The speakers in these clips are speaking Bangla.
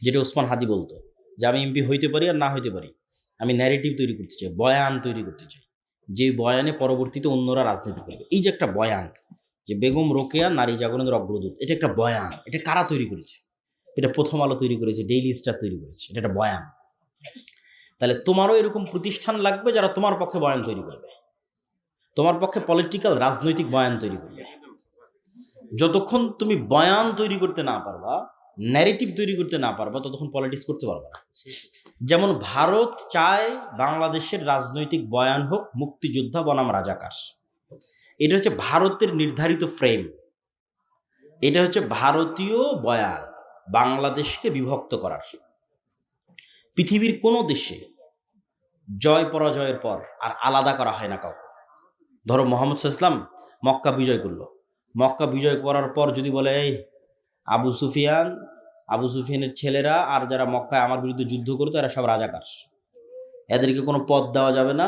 যেটা ওসমান হাদি বলতো যে আমি এমপি হইতে পারি আর না হইতে পারি, আমি ন্যারেটিভ তৈরি করতে চাই, বয়ান তৈরি করতে চাই, যে বয়ানে পরবর্তীতে অন্যরা রাজনীতি করবে। এই যে একটা বয়ান, যে বেগম রোকেয়া নারী জাগরণের অগ্রদূত, এটা একটা বয়ান। এটা কারা তৈরি করেছে? এটা প্রথম আলো তৈরি করেছে, ডেইলি স্টার তৈরি করেছে। এটা একটা বয়ান। তাহলে তোমারও এরকম প্রতিষ্ঠান লাগবে যারা তোমার পক্ষে বয়ান তৈরি করবে, তোমার পক্ষে পলিটিক্যাল রাজনৈতিক বয়ান তৈরি করবে। যতক্ষণ তুমি বয়ান তৈরি করতে না পারবা, ন্যারেটিভ তৈরি করতে না পারবা, ততক্ষণ পলিটিক্স করতে পারবা না। যেমন ভারত চায় বাংলাদেশের রাজনৈতিক বয়ান হোক মুক্তিযোদ্ধা বনাম রাজাকার। এটা হচ্ছে ভারতের নির্ধারিত ফ্রেম, এটা হচ্ছে ভারতীয় বয়ান বাংলাদেশকে বিভক্ত করার। পৃথিবীর কোনো দেশে জয় পরাজয়ের পর আর আলাদা করা হয় না কাউকে। ধরো মোহাম্মদ সাল্লাল্লাহু আলাইহি ওয়াসাল্লাম মক্কা বিজয় করলো, মক্কা বিজয় করার পর যদি বলে এই আবু সুফিয়ানের ছেলেরা আর যারা মক্কায় আমার বিরুদ্ধে যুদ্ধ করতো এরা সব রাজাকার, এদেরকে কোনো পদ দেওয়া যাবে না,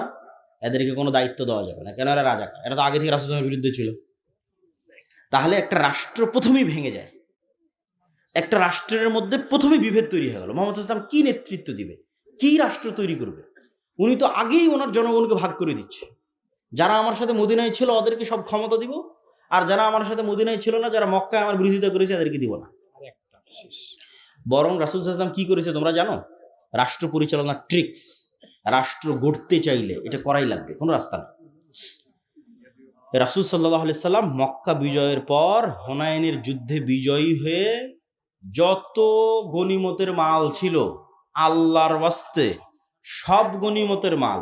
এদেরকে কোনো দায়িত্ব দেওয়া যাবে না, কেন এরা রাজাকার, এরা তো আগে থেকে রাসূলের বিরুদ্ধে ছিল। তাহলে একটা রাষ্ট্র প্রথমেই ভেঙে যায়, একটা রাষ্ট্রের মধ্যে প্রথমেই বিভেদ তৈরি হয়ে গেল। মোহাম্মদ সাল্লাল্লাহু আলাইহি ওয়াসাল্লাম কি নেতৃত্ব দিবে, কি রাষ্ট্র তৈরি করবে? উনি তো আগেই ওনার জনগণকে ভাগ করে দিচ্ছে, যারা আমার সাথে মদিনায় ছিল ওদেরকে সব ক্ষমতা দিব, আর যারা আমার সাথে মদিনায় ছিল না, যারা মক্কায় আমার বিরোধিতা করেছে এদেরকে দিব না। বরং রাসূল সাল্লাল্লাহু আলাইহি ওয়াসাল্লাম কি করেছে তোমরা জানো? রাষ্ট্র পরিচালনা ট্রিক্স, রাষ্ট্র গড়তে চাইলে এটা করাই লাগবে, কোনো রাস্তা নেই। রাসূল সাল্লাল্লাহু আলাইহি সাল্লাম মক্কা বিজয়ের পর হুনাইনের যুদ্ধে বিজয়ী হয়ে যত গনিমতের মাল ছিল আল্লাহর ওয়াস্তে সব গনিমতের মাল,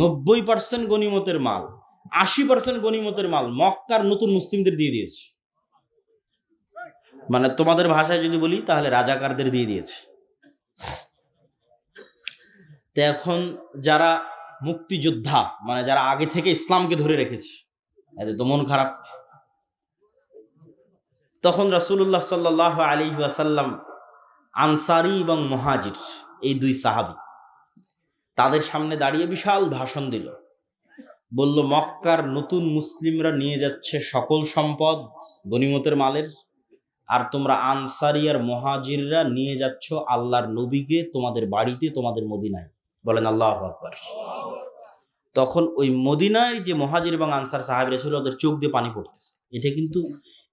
90% গনিমতের মাল, 80% গনিমতের মাল মক্কার নতুন মুসলিমদের দিয়ে দিয়েছে। মানে তোমাদের ভাষায় যদি বলি তাহলে রাজাকারদের দিয়ে দিয়েছে। তো এখন যারা মুক্তিযোদ্ধা, মানে যারা আগে থেকে ইসলামকে ধরে রেখেছে, এদের তো মন খারাপ। তখন রাসূলুল্লাহ সাল্লাল্লাহু আলাইহি ওয়াসাল্লাম আনসারী এবং মুহাজির এই দুই সাহাবী তাদের সামনে দাঁড়িয়ে বিশাল ভাষণ দিল, বলল মক্কার নতুন মুসলিমরা নিয়ে যাচ্ছে সকল সম্পদ গনিমতের মালের, আর তোমরা আনসারী আর মুহাজিররা নিয়ে যাচ্ছ আল্লাহর নবীকে তোমাদের বাড়িতে, তোমাদের মদিনায়। বলেন আল্লাহু আকবার। তখন ওই মদিনায় যে মুহাজির এবং আনসার সাহাবীরা ছিল ওদের চোখ দিয়ে পানি পড়তেছে। এটা কিন্তু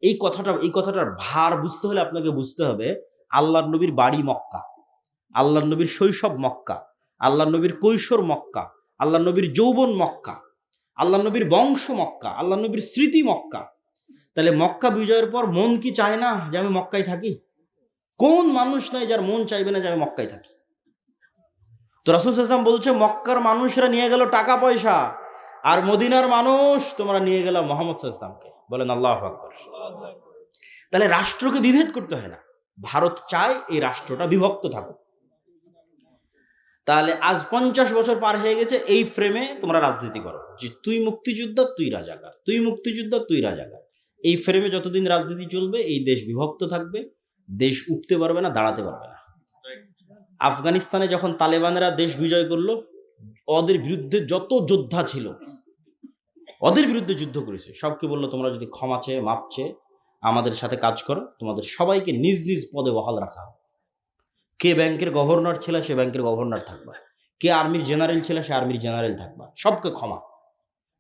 এই কথাটার ভার বুঝতে হলে আপনাকে বুঝতে হবে আল্লাহর নবীর বাড়ি মক্কা, আল্লাহর নবীর শৈশব মক্কা, আল্লাহর নবীর কৈশোর মক্কা, আল্লাহর নবীর যৌবন মক্কা, আল্লাহর নবীর বংশ মক্কা, আল্লাহর নবীর স্মৃতি মক্কা। তাহলে মক্কা বিজয়ের পর মন কি চায় না যে আমি মক্কায় থাকি? কোন মানুষ নাই যার মন চাইবে না যে আমি মক্কায় থাকি? তো রাসূল সাল্লাল্লাহু আলাইহি ওয়াসাল্লাম বলছে মক্কার মানুষরা নিয়ে গেল টাকা পয়সা, আর মদিনার মানুষ তোমরা নিয়ে গেল মুহাম্মদ সাল্লাল্লাহু আলাইহি ওয়াসাল্লামকে। বলেন আল্লাহু আকবার। তাহলে রাষ্ট্রকে বিভেদ করতে হয় না, ভারত চায় এই রাষ্ট্রটা বিভক্ত থাকুক। তাহলে আজ 50 বছর পার হয়ে গেছে, এই ফ্রেমে তোমরা রাজনীতি করো যে তুই মুক্তিযোদ্ধা তুই রাজাকার, তুই মুক্তিযোদ্ধা তুই রাজাকার। এই ফ্রেমে যতদিন রাজনীতি চলবে এই দেশ বিভক্ত থাকবে, দেশ উঠতে পারবে না, দাঁড়াতে পারবে না। আফগানিস্তানে যখন তালেবানেরা দেশ বিজয় করলো, ওদের বিরুদ্ধে যত যোদ্ধা ছিল ওদের বিরুদ্ধে যুদ্ধ করেছে, সবকে বললো তোমরা যদি ক্ষমা চেয়ে মাপ চেয়ে আমাদের সাথে কাজ করো, তোমাদের সবাইকে নিজ নিজ পদে বহাল রাখা হবে। কে ব্যাংকের গভর্নর ছিল সে ব্যাংকের গভর্নর থাকবা, কে আর্মির জেনারেল ছিল সে আর্মির জেনারেল থাকবা, সবকে ক্ষমা,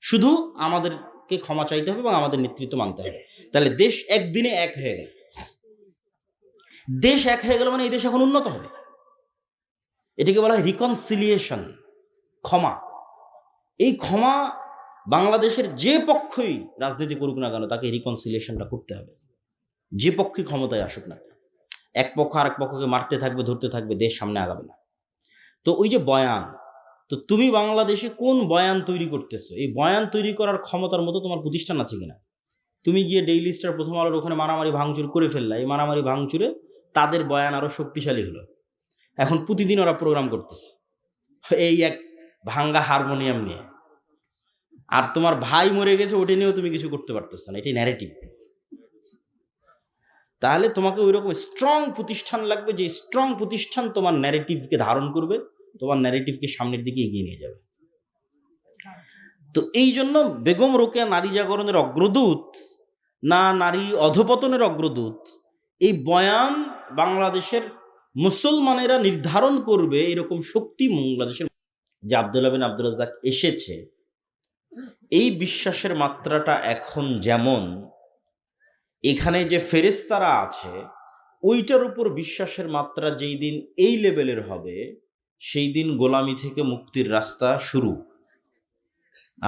শুধু আমাদেরকে ক্ষমা চাইতে হবে এবং আমাদের নেতৃত্ব মানতে হবে। তাহলে দেশ একদিনে এক হয়ে গেল। দেশ এক হয়ে গেল মানে এই দেশ এখন উন্নত হবে। এটাকে বলা হয় রিকনসিলিয়েশন, ক্ষমা। এই ক্ষমা বাংলাদেশের যে পক্ষই রাজনীতি করুক না কেন তাকে রিকনসিলিয়েশনটা করতে হবে, যে পক্ষই ক্ষমতায় আসুক না। এক পক্ষ আরেক পক্ষকে মারতে থাকবে, ধরতে থাকবে, দেশ সামনে আগাবে না। তো ওই যে বয়ান, তো তুমি বাংলাদেশে কোন বয়ান তৈরি করতেছো? এই বয়ান তৈরি করার ক্ষমতার মতো তোমার প্রতিষ্ঠান আছে কিনা? তুমি গিয়ে ডেইলি স্টার, প্রথম আলোর ওখানে মারামারি ভাঙচুর করে ফেললা, এই মারামারি ভাঙচুরে তাদের বয়ান আরো শক্তিশালী হলো। এখন প্রতিদিন ওরা প্রোগ্রাম করতেছে এই এক ভাঙ্গা হারমোনিয়াম নিয়ে, আর তোমার ভাই মরে গেছে ওটা নিয়েও তুমি কিছু করতে পারতেছো না। এটাই ন্যারেটিভ। তাহলে তোমাকে ওই রকম স্ট্রং প্রতিষ্ঠান লাগবে, যে স্ট্রং প্রতিষ্ঠান তোমার ন্যারেটিভকে ধারণ করবে, তোমার ন্যারেটিভকে সামনের দিকে এগিয়ে নিয়ে যাবে। তো এই জন্য বেগম রোকেয়া নারী জাগরণের অগ্রদূত না নারী অধপতনের অগ্রদূত, এই বয়ান বাংলাদেশের মুসলমানেরা নির্ধারণ করবে এরকম শক্তি বাংলাদেশের যে আব্দুল্লাহ বিন আব্দুর রাজ্জাক এসেছে, এই বিশ্বাসের মাত্রাটা এখন যেমন এখানে যে ফেরেশতারা আছে ওইটার উপর বিশ্বাসের মাত্রা যেই দিন এই লেভেলের হবে সেই দিন গোলামি থেকে মুক্তির রাস্তা শুরু।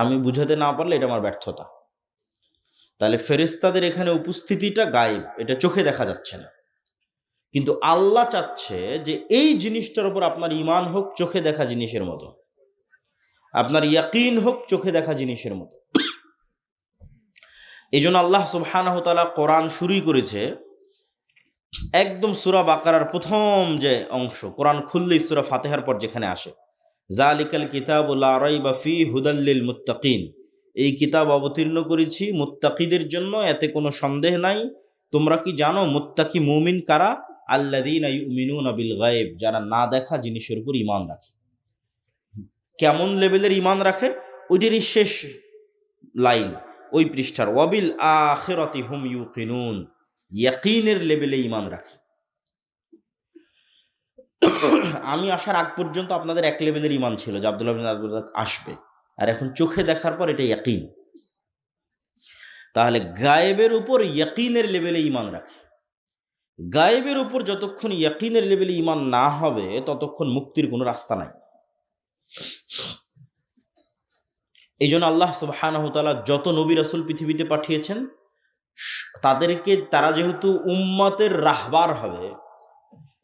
আমি বুঝাতে না পারলে এটা আমার ব্যর্থতা। তাহলে ফেরেশতাদের এখানে উপস্থিতিটা গায়েব, এটা চোখে দেখা যাচ্ছে না, কিন্তু আল্লাহ চাচ্ছে যে এই জিনিসটার উপর আপনার ঈমান হোক চোখে দেখা জিনিসের মতো, আপনার ইয়াকিন হোক চোখে দেখা জিনিসের মতো। এই জন্য আল্লাহ সুবহানাহু ওয়া তাআলা কোরআন শুরুই করেছে একদম সূরা বাকারার প্রথম যে অংশ, কোরআন খুললেই সূরা ফাতিহার পর যেখানে আসে, যালিকাল কিতাবু লা রাইবা ফীহি হুদাল লিল মুত্তাকিন, এই কিতাব অবতীর্ণ করেছি মুত্তাকিদের জন্য, এতে কোনো সন্দেহ নাই। তোমরা কি জানো মুত্তাকি মুমিন কারা? আল্লাযীনা ইউমিনুনা বিল গায়ব, যারা না দেখা জিনিসের উপর ঈমান রাখে। কেমন লেভেলের ঈমান রাখে? ওইটারই শেষ লাইন ওই পৃষ্ঠার, ওয়াবিল আখিরাতি হুম ইউকিনুন, ইয়াকিনের লেভেলে ঈমান রাখে। আমি আসার আগ পর্যন্ত আপনাদের এক লেভেলের ঈমান ছিল যে আব্দুল্লাহ বিন আব্দুর রাজ্জাক আসবে, আর এখন চোখে দেখার পর এটা ইয়াকিন। তাহলে গায়েবের উপর ইয়াকিনের লেভেলে ঈমান রাখে। গায়েবের উপর যতক্ষণ ইয়াকিনের লেভেলে ঈমান না হবে ততক্ষণ মুক্তির কোনো রাস্তা নাই। এই জন্য আল্লাহ সুবহানাহু ওয়া তাআলা যত নবী রাসূল পৃথিবীতে পাঠিয়েছেন তারা যেহেতু উম্মতের রাহবার হবে,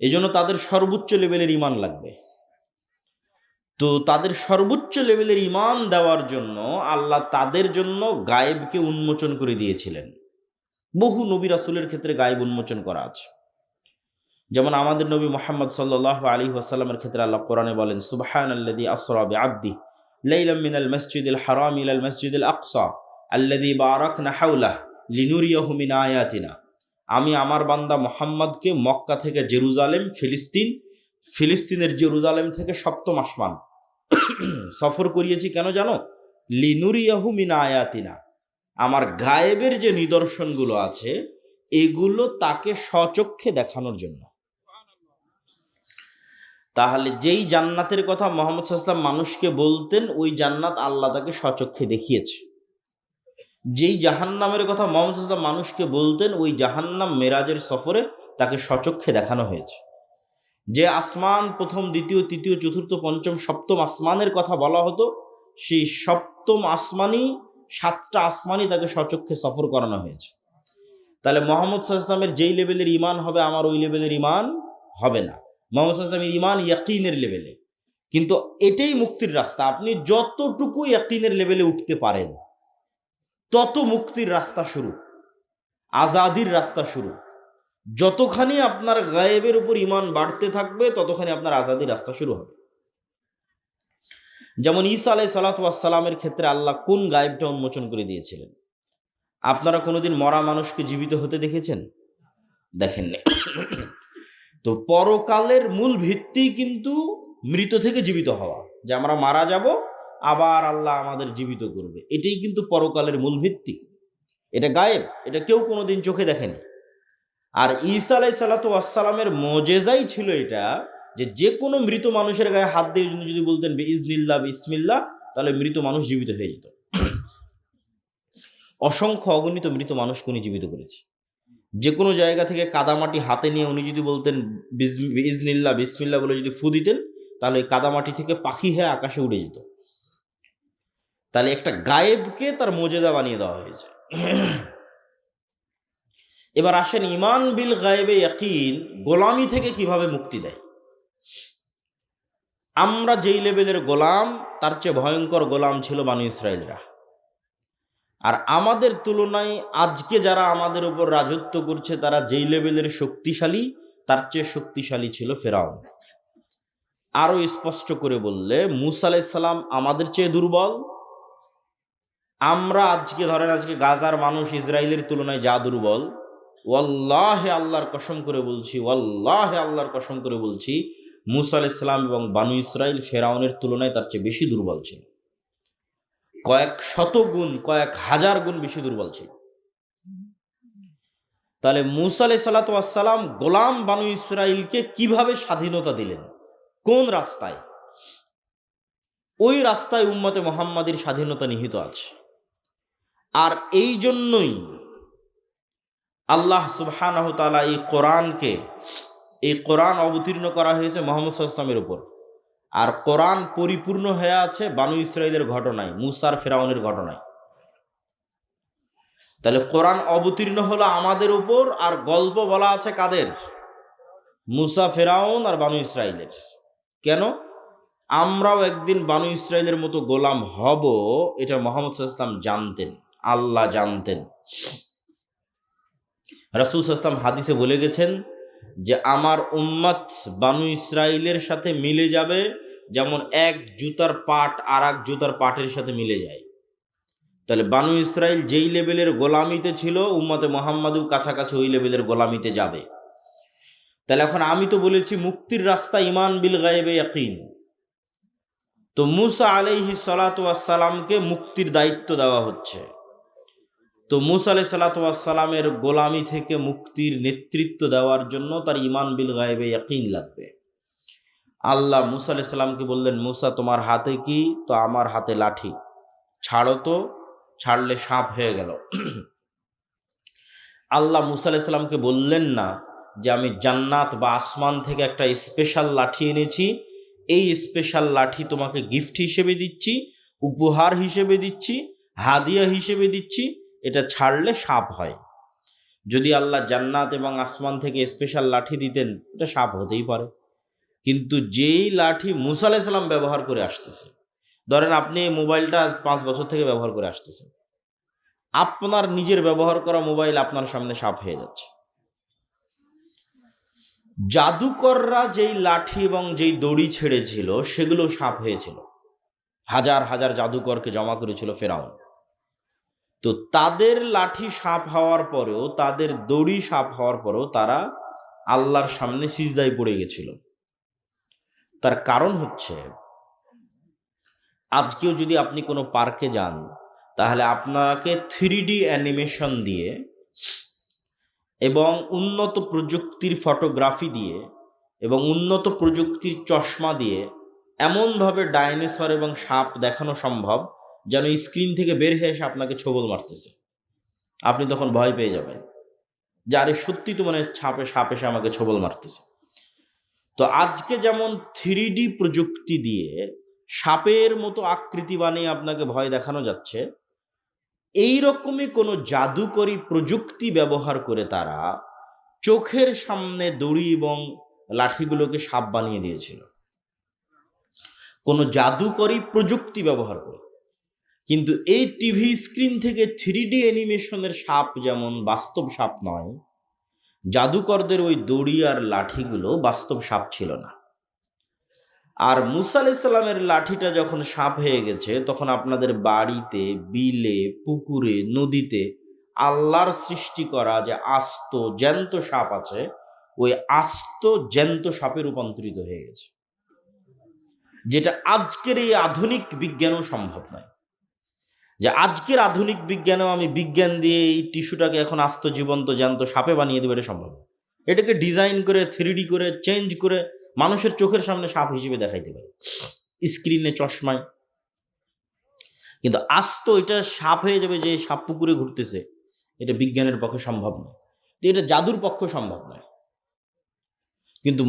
এই জন্য তাদের সর্বোচ্চ লেভেলের ঈমান লাগবে। তো তাদের সর্বোচ্চ লেভেলের ঈমান দেওয়ার জন্য আল্লাহ তাদের জন্য গায়েবকে উন্মোচন করে দিয়েছিলেন। বহু নবী রাসূলের ক্ষেত্রে গায়েব উন্মোচন করা আছে। যেমন আমাদের নবী মুহাম্মদ সাল্লাল্লাহু আলাইহি ওয়াসাল্লামের ক্ষেত্রে আল্লাহ কোরআনে বলেন, সুবহানাল্লাযী আসরা বিআবদিহি লাইলাম মিনাল মাসজিদিল হারাম ইলাল মাসজিদিল আকসা আল্লাযী বারাকনা হাওলাহু লিনুরিয়াহু মিন আয়াতিনা। আমি আমার বান্দা মুহাম্মদকে মক্কা থেকে জেরুজালেম, ফিলিস্তিনের জেরুজালেম থেকে সপ্তম আসমান সফর করিয়েছি। কেন জানো? লিনুরিয়াহু মিন আয়াতিনা, আমার গায়েবের যে নিদর্শনগুলো আছে এগুলো তাকে স্বচক্ষে দেখানোর জন্য। তাহলে যেই জান্নাতের কথা মুহাম্মদ সাল্লাল্লাহু আলাইহি ওয়াসাল্লাম মানুষকে বলতেন ওই জান্নাত আল্লাহ তাকে স্বচক্ষে দেখিয়েছে। যেই জাহান্নামের কথা মুহাম্মদ সাল্লাল্লাহু আলাইহি ওয়াসাল্লাম মানুষকে বলতেন ওই জাহান্নাম মেরাজের সফরে তাকে স্বচক্ষে দেখানো হয়েছে। যে আসমান প্রথম, দ্বিতীয়, তৃতীয়, চতুর্থ, পঞ্চম, সপ্তম আসমানের কথা বলা হতো, সেই সপ্তম আসমানই, 7টা আসমানই তাকে স্বচক্ষে সফর করানো হয়েছে। তাহলে মুহাম্মদ সাল্লাল্লাহু আলাইহি ওয়াসাল্লামের যেই লেভেলের ঈমান হবে আমার ওই লেভেলের ঈমান হবে না। মুহাম্মদ সাল্লাল্লাহু আলাইহি ওয়াসাল্লামের ঈমান ইয়াকিনের লেভেলে। কিন্তু এটাই মুক্তির রাস্তা। আপনি যতটুকু ইয়াকিনের লেভেলে উঠতে পারেন তত মুক্তির রাস্তা শুরু, আজাদির রাস্তা শুরু। যতখানি আপনার গায়েবের উপর ঈমান বাড়তে থাকবে ততখানি আপনার আজাদির রাস্তা শুরু হবে। যেমন ঈসা আলাইহিস সালাতু ওয়াস সালামের ক্ষেত্রে আল্লাহ কোন গায়েবটা উন্মোচন করে দিয়েছিলেন? আপনারা কোনোদিন মরা মানুষকে জীবিত হতে দেখেছেন? দেখেননি। তো পরকালের মূল ভিত্তি কিন্তু মৃত থেকে জীবিত হওয়া, যে আমরা মারা যাব আবার আল্লাহ আমাদের জীবিত করবে, এটাই কিন্তু পরকালের মূল ভিত্তি। এটা গায়েব, এটা কেউ কোনোদিন চোখে দেখেনি। আর ঈসা আলাইহিস সালাতু ওয়াস সালামের মুজিজাই ছিল এটা, যে কোনো মৃত মানুষের গায়ে হাত দিয়ে যদি বলতেন বিইজনিল্লাহ বিসমিল্লাহ, তাহলে মৃত মানুষ জীবিত হয়ে যেত। অসংখ্য অগণিত মৃত মানুষকে উনি জীবিত করেছে। যে কোনো জায়গা থেকে কাদামাটি হাতে নিয়ে উনি যদি বলতেন বিইজনিল্লাহ বিসমিল্লাহ বলে যদি ফু দিতেন, তাহলে কাদামাটি থেকে পাখি হয়ে আকাশে উড়ে যেত। তাহলে একটা গায়েবকে তার মুজিজা বানিয়ে দেওয়া হয়েছে। এবার আসেন ঈমান বিল গায়েবে ইয়াকিন গোলামি থেকে কিভাবে মুক্তি দেয়। আমরা যেই লেভেলের গোলাম তার চেয়ে ভয়ঙ্কর গোলাম ছিল বনী ইসরাইলরা। আর আমাদের তুলনায় আজকে যারা আমাদের উপর রাজত্ব করছে তারা যেই লেভেলের শক্তিশালী তার চেয়ে শক্তিশালী ছিল ফেরাউন। আরো স্পষ্ট করে বললে মুসা আলাইহিস সালাম আমাদের চেয়ে দুর্বল। আমরা আজকে ধরেন আজকে গাজার মানুষ ইসরায়েলের তুলনায় যা দুর্বল, ওয়াল্লাহি আল্লাহর কসম করে বলছি, ওয়াল্লাহি আল্লাহর কসম করে বলছি, মুসা আলাইহিস সালাম এবং বনী ইসরাইল ফেরাউনের তুলনায় তার চেয়ে বেশি দুর্বল ছিল। কয়েক শত গুণ, কয়েক হাজার গুণ বেশি দুর্বল ছিল। তাহলে মুসা আলাইহিস সালাতু ওয়াস সালাম গোলাম বানু ইসরাইলকে কিভাবে স্বাধীনতা দিলেন, কোন রাস্তায়? ওই রাস্তায় উম্মতে মুহাম্মাদির স্বাধীনতা নিহিত আছে। আর এই জন্যই আল্লাহ সুবহানাহু ওয়া তাআলা এই কোরআন অবতীর্ণ করা হয়েছে মুহাম্মদ সাল্লাল্লাহু আলাইহি ওয়াসাল্লামের উপর। আর কোরআন পরিপূর্ণ হয়ে আছে বানু ইসরাইলের ঘটনায়, মুসার ফেরাউনের ঘটনায়। তাহলে কোরআন অবতীর্ণ হলো আমাদের উপর, আর গল্প বলা আছে কাদের? মুসা, ফেরাউন আর বানু ইসরাইলের। কেন? আমরাও একদিন বানু ইসরাইলের মতো গোলাম হব, এটা মুহাম্মদ সাল্লাল্লাহু আলাইহি ওয়াসাল্লাম জানতেন, আল্লাহ জানতেন। রাসূল সাল্লাল্লাহু আলাইহি ওয়াসাল্লাম হাদিসে বলে গেছেন যে আমার উম্মত বানু ইসরাইলের সাথে মিলে যাবে যেমন এক জুতার পাট আর এক জুতার পাটের সাথে মিলে যায়। তাহলে বানু ইসরাইল যেই লেভেলের গোলামিতে ছিল, উম্মতে মুহাম্মাদও কাছাকাছি ওই লেভেলের গোলামিতে যাবে। তাহলে এখন আমি তো বলেছি মুক্তির রাস্তা ঈমান বিল গায়বে ইয়াকিন। তো মুসা আলাইহিস সালাতু ওয়াস সালামকে মুক্তির দায়িত্ব দেওয়া হচ্ছে। তো মুসা আলাইহিস সালাতু ওয়াস সালামের গোলামি থেকে মুক্তির নেতৃত্ব দেওয়ার জন্য তার ঈমান বিল গায়বে ইয়াকিন লাগবে। আল্লাহ মুসা আলাইহিস সালামকে বললেন, মুসা তোমার হাতে কি? তো আমার হাতে লাঠি, ছাড়ো তো। ছাড়লে সাপ হয়ে গেল। আল্লাহ মুসা আলাইহিস সালামকে বললেন না যে আমি জান্নাত বা আসমান থেকে একটা স্পেশাল লাঠি এনেছি, এই স্পেশাল লাঠি তোমাকে গিফট হিসেবে দিচ্ছি, উপহার হিসেবে দিচ্ছি, হাদিয়া হিসেবে দিচ্ছি, এটা ছাড়লে সাপ হয়। যদি আল্লাহ জান্নাত এবং আসমান থেকে স্পেশাল লাঠি দিতেন, এটা সাপ হতেই পারে। কিন্তু যেই লাঠি মুসা আলাইহিস সালাম ব্যবহার করে আসতেছে, ধরেন আপনি এই মোবাইলটা 5 বছর থেকে ব্যবহার করে আসতেছেন, আপনার নিজের ব্যবহার করা মোবাইল আপনার সামনে সাপ হয়ে যাচ্ছে। জাদুকররা যেই লাঠি এবং যেই দড়ি ছেড়েছিল সেগুলো সাপ হয়েছিল। হাজার হাজার জাদুকরকে জমা করেছিল ফেরাউন। তো তাদের লাঠি সাপ হওয়ার পরেও, তাদের দড়ি সাপ হওয়ার পরেও তারা আল্লাহর সামনে সিজদায় পড়ে গেছিল। তার কারণ হচ্ছে, আজকেও যদি আপনি কোনো পার্কে যান, তাহলে আপনাকে 3D অ্যানিমেশন দিয়ে এবং উন্নত প্রযুক্তির ফটোগ্রাফি দিয়ে এবং উন্নত প্রযুক্তির চশমা দিয়ে এমনভাবে ডাইনোসর এবং সাপ দেখানো সম্ভব যেন স্ক্রিন থেকে বের হয়ে এসে আপনাকে ছোবল মারতেছে। আপনি তখন ভয় পেয়ে যাবেন যে আরে সত্যি তো মানে সাপ এসে আমাকে ছোবল মারতেছে। তো আজকে যেমন 3D প্রযুক্তি দিয়ে সাপের মতো আকৃতি বানিয়ে আপনাকে ভয় দেখানো যাচ্ছে, এইরকমই কোনো জাদুকরী প্রযুক্তি ব্যবহার করে তারা চোখের সামনে দড়ি এবং লাঠিগুলোকে সাপ বানিয়ে দিয়েছিল, কোনো জাদুকরী প্রযুক্তি ব্যবহার করে। কিন্তু এই টিভি স্ক্রিন থেকে 3D অ্যানিমেশনের সাপ যেমন বাস্তব সাপ নয়, জাদুকরদের ওই দড়ি আর লাঠিগুলো বাস্তব সাপ ছিল না। আর মুসা আলাইহিস সালামের লাঠিটা যখন সাপ হয়ে গেছে, তখন আপনাদের বাড়িতে, বিলে, পুকুরে, নদীতে আল্লাহর সৃষ্টি করা যে আস্ত জ্যান্ত সাপ আছে, ওই আস্ত জ্যান্ত সাপে রূপান্তরিত হয়ে গেছে, যেটা আজকের এই আধুনিক বিজ্ঞানও সম্ভব নয়। যে আজকের আধুনিক বিজ্ঞানেও আমি বিজ্ঞান দিয়ে এই টিস্যুটাকে এখন আস্ত জীবন্ত জ্যান্ত সাপে বানিয়ে দেবো, এটা সম্ভব। এটাকে ডিজাইন করে 3D করে চেঞ্জ করে মানুষের চোখের সামনে সাপ হিসেবে দেখাইতে পারে, স্ক্রিনে, চশমায়। কিন্তু আস্ত এটা সাপ হয়ে যাবে যে সাপ পুকুরে ঘুরতেছে, এটা বিজ্ঞানের পক্ষে সম্ভব নয়, এটা জাদুর পক্ষে সম্ভব নয়। কিন্তু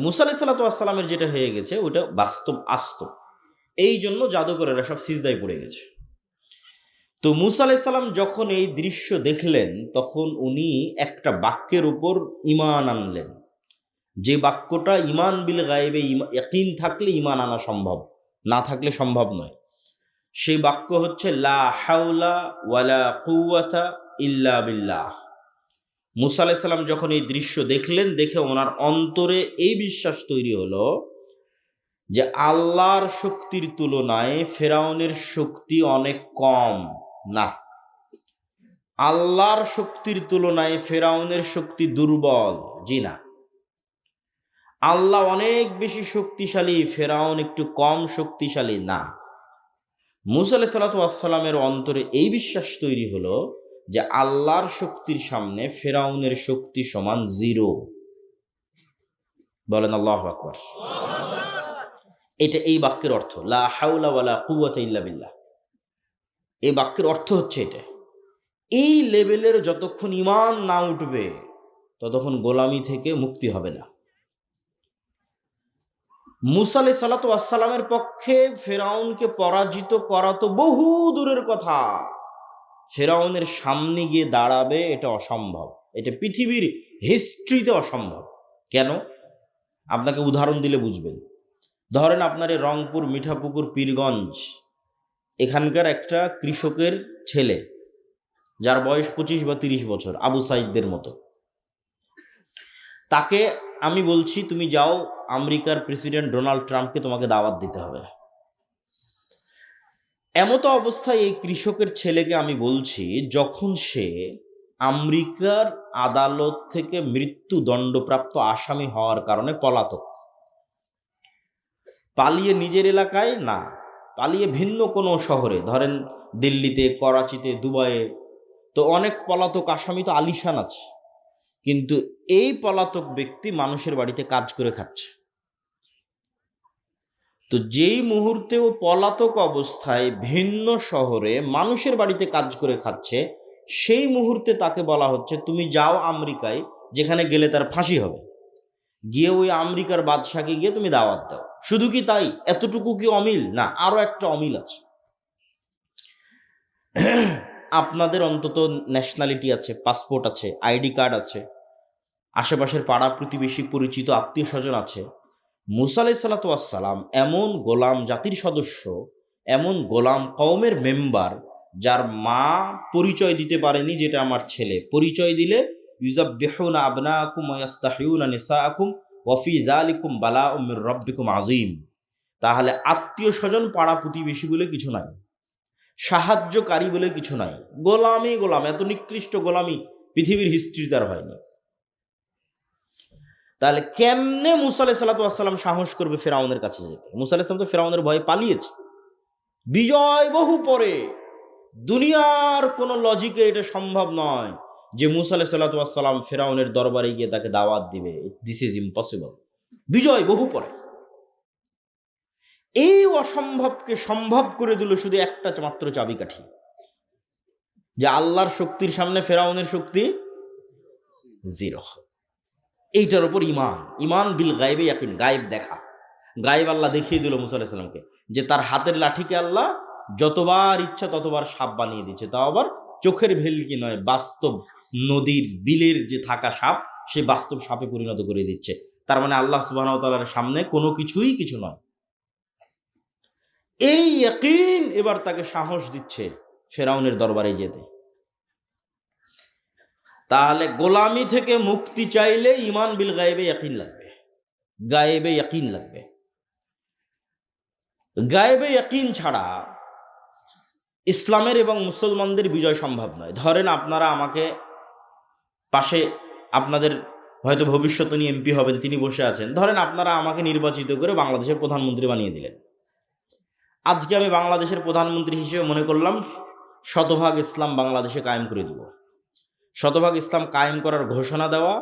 মুসা আলাইহিস সালাতু ওয়াস সালামের যেটা হয়ে গেছে ওটা বাস্তব আস্ত, এই জন্য জাদুকরেরা সব সিজদায় পড়ে গেছে। তো মুসা আলাইহিস সালাম যখন এই দৃশ্য দেখলেন, তখন উনি একটা বাক্যের উপর ঈমান আনলেন, যে বাক্যটা ঈমান বিল গায়বে ইয়াকিন থাকলে ঈমান আনা সম্ভব, না থাকলে সম্ভব নয়। সেই বাক্য হচ্ছে লা হাওলা ওয়ালা কুওয়াতা ইল্লা বিল্লাহ। মুসা আলাইহিস সালাম যখন এই দৃশ্য দেখলেন, দেখে ওনার অন্তরে এই বিশ্বাস তৈরি হলো যে আল্লাহর শক্তির তুলনায় ফেরাউনের শক্তি অনেক কম। না, আল্লাহর শক্তির তুলনায় ফেরাউনের শক্তি দুর্বল। জি না, আল্লাহ অনেক বেশি শক্তিশালী, ফেরাউন একটু কম শক্তিশালী না। মুসা আলাইহিস সালাতু ওয়াস সালামের অন্তরে এই বিশ্বাস তৈরি হলো যে আল্লাহর শক্তির সামনে ফেরাউনের শক্তি সমান 0। বলেন আল্লাহু আকবার। এটা এই বাক্যের অর্থ, লা হাওলা ওয়ালা কুওয়াতা ইল্লা বিল্লাহ। এই বাক্যের অর্থ হচ্ছে এটা। এই লেভেলের যতক্ষণ ঈমান না উঠবে ততক্ষণ গোলামি থেকে মুক্তি হবে না। মুসা আলাইহিস সালাতু ওয়াস সালামের পক্ষে ফেরাউনকে পরাজিত করা তো বহু দূরের কথা, ফেরাউনের সামনে গিয়ে দাঁড়াবে এটা অসম্ভব। এটা পৃথিবীর হিস্ট্রিতে অসম্ভব। কেন? আপনাকে উদাহরণ দিলে বুঝবেন। ধরেন আপনার এই রংপুর, মিঠাপুকুর, পীরগঞ্জ এখানকার একটা কৃষকের ছেলে, যার বয়স 25 বা 30 বছর, আবু সাইদদের মতো। তাকে আমি বলছি তুমি যাও, আমেরিকার প্রেসিডেন্ট ডোনাল্ড ট্রাম্পকে তোমাকে দাওয়াত দিতে হবে। এমতো অবস্থায় এই কৃষকের ছেলেকে আমি বলছি, যখন সে আমেরিকার আদালত থেকে মৃত্যুদণ্ডপ্রাপ্ত আসামি হওয়ার কারণে পলাতক, পালিয়ে নিজের এলাকায় না, পালিয়ে ভিন্ন কোনো শহরে, ধরেন দিল্লিতে, করাচিতে, দুবাইয়ে, তো অনেক পলাতক আসামি তো আলিশান আছে, কিন্তু এই পলাতক ব্যক্তি মানুষের বাড়িতে কাজ করে খাচ্ছে। তো যেই মুহূর্তে ও পলাতক অবস্থায় ভিন্ন শহরে মানুষের বাড়িতে কাজ করে খাচ্ছে, সেই মুহূর্তে তাকে বলা হচ্ছে তুমি যাও আমেরিকায়, যেখানে গেলে তার ফাঁসি হবে, গিয়ে ওই আমেরিকার বাদশাকে গিয়ে তুমি দাওয়াত দাও। শুধু কি তাই? এতটুকু কি অমিল? না, আরো একটা অমিল আছে। আপনাদের অন্তত ন্যাশনালিটি আছে, পাসপোর্ট আছে, আইডি কার্ড আছে, আশেপাশের পাড়া প্রতিবেশী, পরিচিত আত্মীয় স্বজন আছে। মুসা আলাইহিস সালাতু ওয়াস সালাম এমন গোলাম জাতির সদস্য, এমন গোলাম কওমের মেম্বার, যার মা পরিচয় দিতে পারেনি যেটা আমার ছেলে, পরিচয় দিলে ইউযাব্বিহুনা আবনাকুম ওয়া ইস্তাহিউনা নিসাআকুম ওয়া ফি যালিকুম বালাউম মির রাব্বিকুম আযীম। তাহলে আত্মীয় স্বজন, পাড়া প্রতিবেশী বলে কিছু নাই, সাহায্যকারী বলে কিছু নাই, গোলামি গোলাম। এত নিকৃষ্ট গোলামি পৃথিবীর হিস্ট্রিতে আর হয়নি। তাহলে কেমনে মুসা আলাইহিস সালাতু ওয়াস সালাম সাহস করবে ফেরাউনের কাছে যেতে? মুসা আলাইহিস সালাম তো ফেরাউনের ভয়ে পালিয়েছে, বিজয় বহু পরে। দুনিয়ার কোনো লজিকে এটা সম্ভব নয় যে মুসা আলাইহিস সালাতু ওয়াস সালাম ফেরাউনের দরবারে গিয়ে তাকে দাওয়াত দিবে। This is impossible. বিজয় বহু পরে। এই অসম্ভবকে সম্ভব করে দিল শুধু একটা মাত্র চাবিকাঠি, যে আল্লাহর শক্তির সামনে ফেরাউনের শক্তি 0। এইটার উপর ইমান, ইমান বিল গায়েবে ইয়াকিন, গায়েব দেখা। গায়েব আল্লাহ দেখিয়ে দিল মুসা আলাইহিস সালামকে যে তার হাতের লাঠিকে আল্লাহ যতবার ইচ্ছা ততবার সাপ বানিয়ে দিচ্ছে, তাও আবার চোখের ভেলকি নয়, বাস্তব নদীর বিলের যে থাকা সাপ, সে বাস্তব সাপে পরিণত করে দিচ্ছে। তার মানে আল্লাহ সুবহানাহু ওয়া তাআলার সামনে কোনো কিছুই কিছু নয়। এই ইয়াকিন এবার তাকে সাহস দিচ্ছে ফেরাউনের দরবারে যেতে। তাহলে গোলামি থেকে মুক্তি চাইলে ইমান বিল গায়েবে ইয়াকিন লাগবে, গায়েবে ইয়াকিন লাগবে। গায়েবে ইয়াকিন ছাড়া ইসলামের এবং মুসলমানদের বিজয় সম্ভব নয়। ধরেন আপনারা আমাকে পাশে, আপনাদের হয়তো ভবিষ্যৎ নিয়ে এমপি হবেন, তিনি বসে আছেন, ধরেন আপনারা আমাকে নির্বাচিত করে বাংলাদেশের প্রধানমন্ত্রী বানিয়ে দিলেন। আজকে আমি বাংলাদেশের প্রধানমন্ত্রী হিসেবে মনে করলাম শতভাগ ইসলাম বাংলাদেশে কায়েম করে দেব। শতভাগ ইসলাম কায়েম করার ঘোষণা দেওয়া,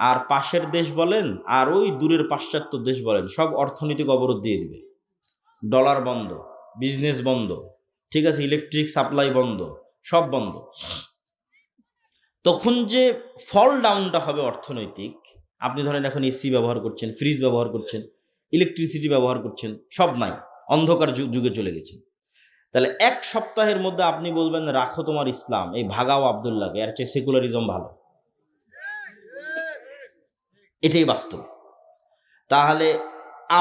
আর পাশের দেশ বলেন আর ওই দূরের পাশ্চাত্য দেশ বলেন, সব অর্থনৈতিক অবরোধ দিয়ে দিবে। ডলার বন্ধ, বিজনেস বন্ধ, ঠিক আছে, ইলেকট্রিক সাপ্লাই বন্ধ, সব বন্ধ। তখন যে ফল ডাউনটা হবে অর্থনৈতিক, আপনি ধরেন এখন এসি ব্যবহার করছেন, ফ্রিজ ব্যবহার করছেন, ইলেকট্রিসিটি ব্যবহার করছেন, সব নাই, অন্ধকার যুগে চলে গেছেন। তাহলে এক সপ্তাহের মধ্যে আপনি বলবেন রাখো তোমার ইসলাম, এই ভাগাও আব্দুল্লাহকে, এর চেয়ে সেকুলারিজম ভালো। এটাই বাস্তব। তাহলে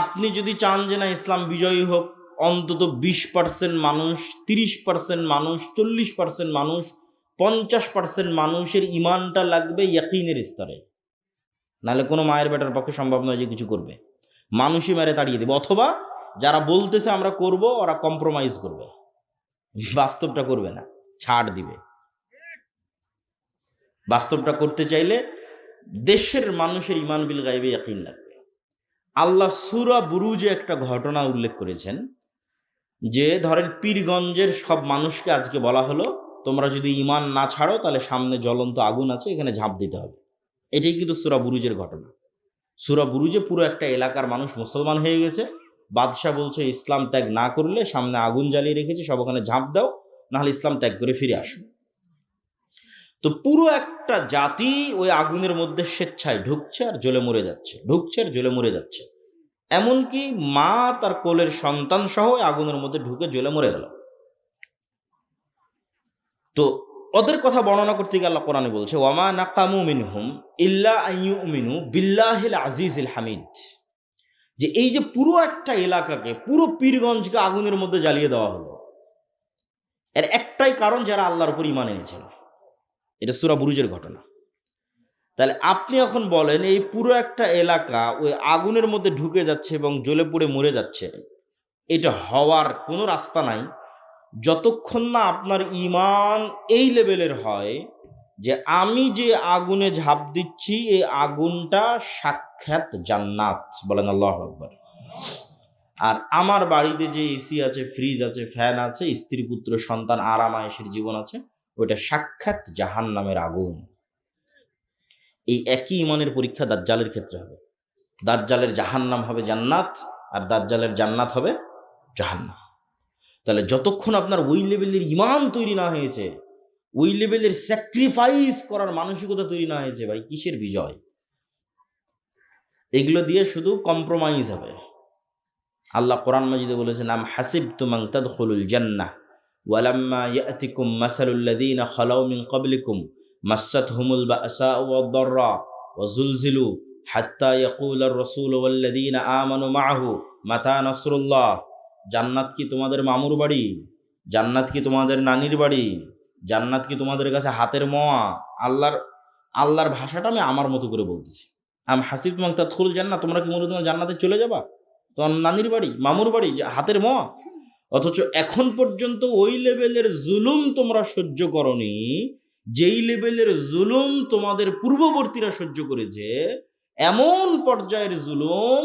আপনি যদি চান যে না ইসলাম বিজয়ী হোক, অন্তত 20% মানুষ, 30% মানুষ, 40% মানুষ, 50% মানুষের ইমানটা লাগবে ইয়াকিনের স্তরে, নাহলে কোনো মায়ের বেটার পক্ষে সম্ভব নয় যে কিছু করবে। মানুষই মেরে তাড়িয়ে দেবে, অথবা যারা বলতেছে আমরা করব ওরা কম্প্রোমাইজ করবে, বাস্তবটা করবে না, ছাড় দিবে। বাস্তবটা করতে চাইলে দেশের মানুষের ইমান বিল গায়বে ইয়াকিন লাগবে। আল্লাহ সূরা বুরুজে একটা ঘটনা উল্লেখ করেছেন যে ধরেন পীরগঞ্জের সব মানুষকে আজকে বলা হলো তোমরা যদি ঈমান না ছাড়ো তাহলে সামনে জ্বলন্ত আগুন আছে, এখানে ঝাঁপ দিতে হবে। এটাই কিন্তু সূরা বুরুজের ঘটনা। সূরা বুরুজে পুরো একটা এলাকার মানুষ মুসলমান হয়ে গেছে, বাদশাহ বলছে ইসলাম ত্যাগ না করলে সামনে আগুন জ্বালিয়ে রেখেছে, সব ওখানে ঝাঁপ দাও, নাহলে ইসলাম ত্যাগ করে ফিরে আসো। তো পুরো একটা জাতি ওই আগুনের মধ্যে স্বেচ্ছায় ঢুকছে আর জ্বলে মরে যাচ্ছে, ঢুকছে আর জ্বলে মরে যাচ্ছে। এমনকি মা তার কোলের সন্তান সহ আগুনের মধ্যে ঢুকে জ্বলে মরে গেল। তো ওদের কথা বর্ণনা করতে গিয়ে আল্লাহ কোরআনে বলছে ওয়ামা নাকামু মিনহুম ইল্লা আইয়ুমিনু বিল্লাহিল আজিজিল হামিদ, যে এই যে পুরো একটা এলাকাকে, পুরো পীরগঞ্জকে আগুনের মধ্যে জ্বালিয়ে দেওয়া হলো, এর একটাই কারণ যারা আল্লাহর উপর ঈমান এনেছিল। এটা সূরা বুরুজের ঘটনা। তাহলে আপনি এখন বলেন এই পুরো একটা এলাকা ওই আগুনের মধ্যে ঢুকে যাচ্ছে এবং জ্বলে পুড়ে মরে যাচ্ছে, এটা হওয়ার কোনো রাস্তা নাই যতক্ষণ না আপনার ঈমান এই লেভেলের হয় যে আমি যে আগুনে ঝাঁপ দিচ্ছি এই আগুনটা সাক্ষাৎ জান্নাত, বলেন আল্লাহু আকবার। আর আমার বাড়িতে যে এসি আছে, ফ্রিজ আছে, ফ্যান আছে, স্ত্রী পুত্র সন্তান আরামায়েশের জীবন আছে, ওইটা সাক্ষাৎ জাহান্নামের আগুন। এই একই ঈমানের পরীক্ষা দাজ্জালের ক্ষেত্রে হবে। দাজ্জালের জাহান্নাম হবে জান্নাত, আর দাজ্জালের জান্নাত হবে জাহান্নাম। তাহলে যতক্ষণ আপনার ওই লেভেলের ঈমান তৈরি না হয়েছে, ওই লেভেলের স্যাক্রিফাইস করার মানসিকতা তৈরি না হয়েছে, ভাই কিসের বিজয়? এগুলো দিয়ে শুধু কম্প্রোমাইজ হবে। আল্লাহ কোরআন মাজিদে বলেছেন আম হাসিবতুম আন তাদখুলুল জান্নাহ ওয়ালাম্মা ইয়াতিকুম মাসালুল্লাযীনা খালাউ মিন ক্বাবলিকুম মাসসাতহুমুল বা'সাউ ওয়াদ-দাররা ওয়া যুলজিলু হাত্তা ইয়াকুলার রাসূলু ওয়াল্লাযীনা আমানু মা'আহু মাতা নাসরুল্লাহ। জান্নাত কি তোমাদের মামুর বাড়ি? জান্নাত কি তোমাদের নানির বাড়ি? জান্নাত কি তোমাদের কাছে হাতের মোয়া? আল্লাহর ভাষাটা আমি আমার মতো করে বলতেছি। আম হাসিবতুম আন তাদখুলুল জান্নাহ, তোমরা কি মনে হয় জান্নাতে চলে যাবা? তোমার নানির বাড়ি, মামুর বাড়ি, হাতের মোয়া। অথচ এখন পর্যন্ত ওই লেভেলের জুলুম তোমরা সহ্য করনি, যেই লেভেলের জুলুম তোমাদের পূর্ববর্তীরা সহ্য করেছে, এমন পর্যায়ের জুলুম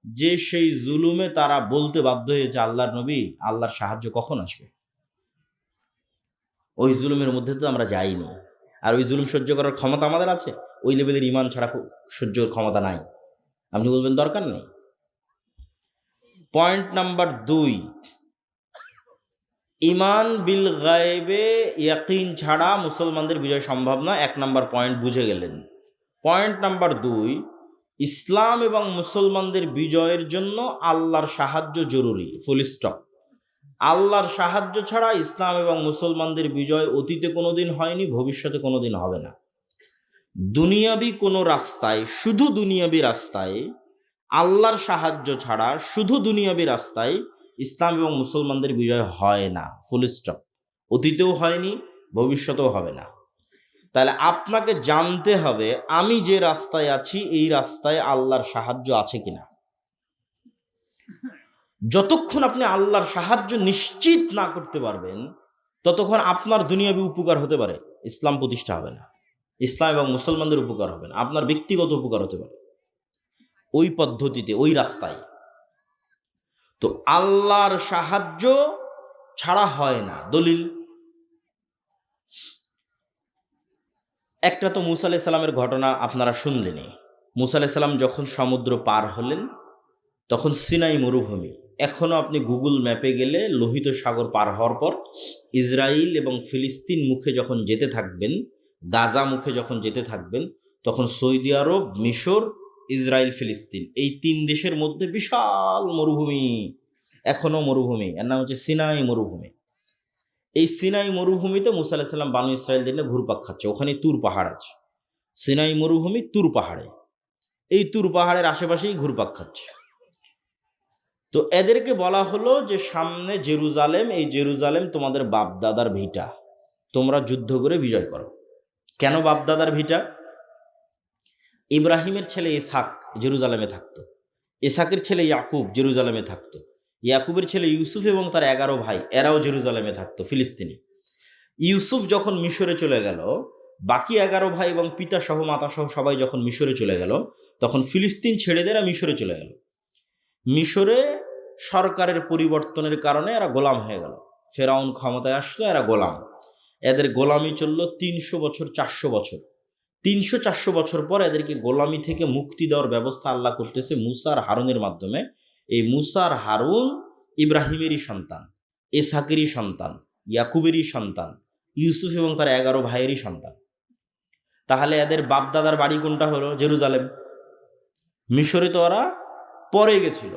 যে সেই জুলুমে তারা বলতে বাধ্য হয়েছে আল্লাহর নবী, আল্লাহর সাহায্য কখন আসবে? ওই জুলুমের মধ্যে তো আমরা যাইনি। আর ওই জুলুম সহ্য করার ক্ষমতা আমাদের আছে? ওই লেভেলের ঈমান ছাড়া সহ্যের ক্ষমতা নাই। আপনি বলবেন দরকার নেই। পয়েন্ট নাম্বার 2, ঈমান বিল গায়বে ইয়াকিন ছাড়া মুসলমানদের বিজয় সম্ভব না। 1 নাম্বার পয়েন্ট বুঝে গেলেন। পয়েন্ট নাম্বার 2, ইসলাম এবং মুসলমানদের বিজয়ের জন্য আল্লাহর সাহায্য জরুরি, ফুল স্টপ। আল্লাহর সাহায্য ছাড়া ইসলাম এবং মুসলমানদের বিজয় অতীতে কোনোদিন হয়নি, ভবিষ্যতে কোনোদিন হবে না। দুনিয়াবি কোনো রাস্তায়, শুধু দুনিয়াবি রাস্তায় আল্লাহর সাহায্য ছাড়া, শুধু দুনিয়াবি রাস্তায় ইসলাম এবং মুসলমানদের বিজয় হয় না, ফুল স্টপ। অতীতেও হয়নি, ভবিষ্যতেও হবে না। তাহলে আপনাকে জানতে হবে আমি যে রাস্তায় আছি এই রাস্তায় আল্লাহর সাহায্য আছে কিনা। যতক্ষণ আপনি আল্লাহর সাহায্য নিশ্চিত না করতে পারবেন ততক্ষণ আপনার দুনিয়াবি উপকার হতে পারে, ইসলাম প্রতিষ্ঠা হবে না। ইসলাম এবং মুসলমানদের উপকার হবে না, আপনার ব্যক্তিগত উপকার হতে পারে ওই পদ্ধতিতে, ওই রাস্তায়। তো আল্লাহর সাহায্য ছাড়া হয় না। দলিল একটা তো মুসা আলাইহিস সালামের ঘটনা আপনারা শুনলেনই। মুসা আলাইহিস সালাম যখন সমুদ্র পার হলেন তখন সিনাই মরুভূমি, এখনো আপনি গুগল ম্যাপে গেলে লোহিত সাগর পার হওয়ার পর ইসরায়েল এবং ফিলিস্তিন মুখে যখন যেতে থাকবেন, গাজা মুখে যখন যেতে থাকবেন, তখন সৌদি আরব, মিশর, ইসরায়েল, ফিলিস্তিন, এই 3 দেশের মধ্যে বিশাল মরুভূমি, এখনো মরুভূমি, এর নাম হচ্ছে সিনাই মরুভূমি। এই সিনাই মরুভূমিতে মুসা আলাইহিস সালাম বানু ইসরায়েলদের নিয়ে ঘুরপাক খাচ্ছে। ওখানে তুর পাহাড় আছে, সিনাই মরুভূমি তুর পাহাড়ে, এই তুর পাহাড়ের আশেপাশেই ঘুরপাক খাচ্ছে। তো এদেরকে বলা হলো যে সামনে জেরুজালেম, এই জেরুজালেম তোমাদের বাপদাদার ভিটা, তোমরা যুদ্ধ করে বিজয় করো। কেন বাপদাদার ভিটা? ইব্রাহিমের ছেলে ইসহাক জেরুজালেমে থাকতো, ইসহাকের ছেলে ইয়াকুব জেরুজালেমে থাকতো, ইয়াকুবের ছেলে ইউসুফ এবং তার 11 ভাই, এরাও জেরুজালেমে থাকতো, ফিলিস্তিনে। ইউসুফ যখন মিশরে চলে গেল, বাকি 11 ভাই এবং পিতা সহ মাতা সহ সবাই যখন মিশরে চলে গেল, তখন ফিলিস্তিন ছেড়ে দেরা মিশরে চলে গেল। মিশরে সরকারের পরিবর্তনের কারণে এরা গোলাম হয়ে গেল, ফেরাউন ক্ষমতায় আসলো, এরা গোলাম। এদের গোলামি চললো 300 বছর 400 বছর। 300-400 বছর পর এদেরকে গোলামি থেকে মুক্তি দেওয়ার ব্যবস্থা আল্লাহ করতেছে মুসা আর হারুনের মাধ্যমে। এই মুসা আর হারুন ইব্রাহিমেরই সন্তান, ইসহাকেরই সন্তান, ইয়াকুবেরই সন্তান, ইউসুফ এবং তার 11 ভাইয়েরই সন্তান। তাহলে এদের বাপদাদার বাড়ি কোনটা হলো? জেরুজালেম। মিশরে তো ওরা পরে গেছিল।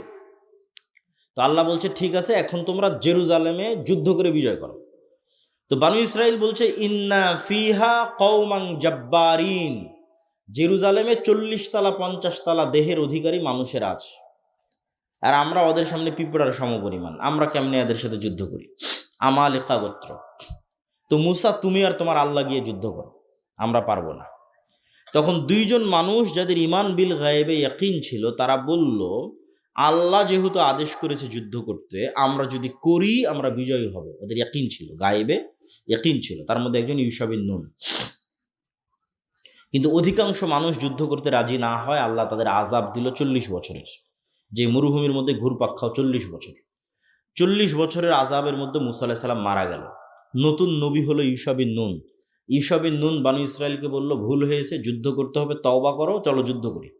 তো আল্লাহ বলছে ঠিক আছে, এখন তোমরা জেরুজালেমে যুদ্ধ করে বিজয় করো। তো বানু ইসরাইল বলছে ইন্না ফিহা কওমান জাব্বারিন, জেরুজালেমে 40 তলা 50 তলা দেহের অধিকারী মানুষের আছে, আর আমরা ওদের সামনে পিঁপড়ার সমপরিমাণ, আমরা কেমনে এদের সাথে যুদ্ধ করি? আমালেকা গোত্র। তো মুসা, তুমি আর তোমার আল্লাহ গিয়ে যুদ্ধ করো, আমরা পারবো না। তখন দুইজন মানুষ যাদের ইমান বিল গায়েবে ইয়াকিন ছিল, তারা বলল আল্লাহ যেহেতু আদেশ করেছে যুদ্ধ করতে, আমরা যদি করি আমরা বিজয়ী হব। ওদের ইয়াকিন ছিল, গায়েবে ইয়াকিন ছিল। তার মধ্যে একজন ইউশা বিন নুন। কিন্তু অধিকাংশ মানুষ যুদ্ধ করতে রাজি না হয়, আল্লাহ তাদের আযাব দিল 40 বছরের, যে মরুভূমির মধ্যে ঘুরপাক খাও 40 বছর। 40 বছরের আযাবের মধ্যে মুসা আলাইহিস সালাম মারা গেল। নতুন নবী হলো ইউশা বিন নুন। ইউশা বিন নুন বানু ইসরাইলকে বলল ভুল হয়েছে, যুদ্ধ করতে হবে, তওবা করো, চলো যুদ্ধ করি।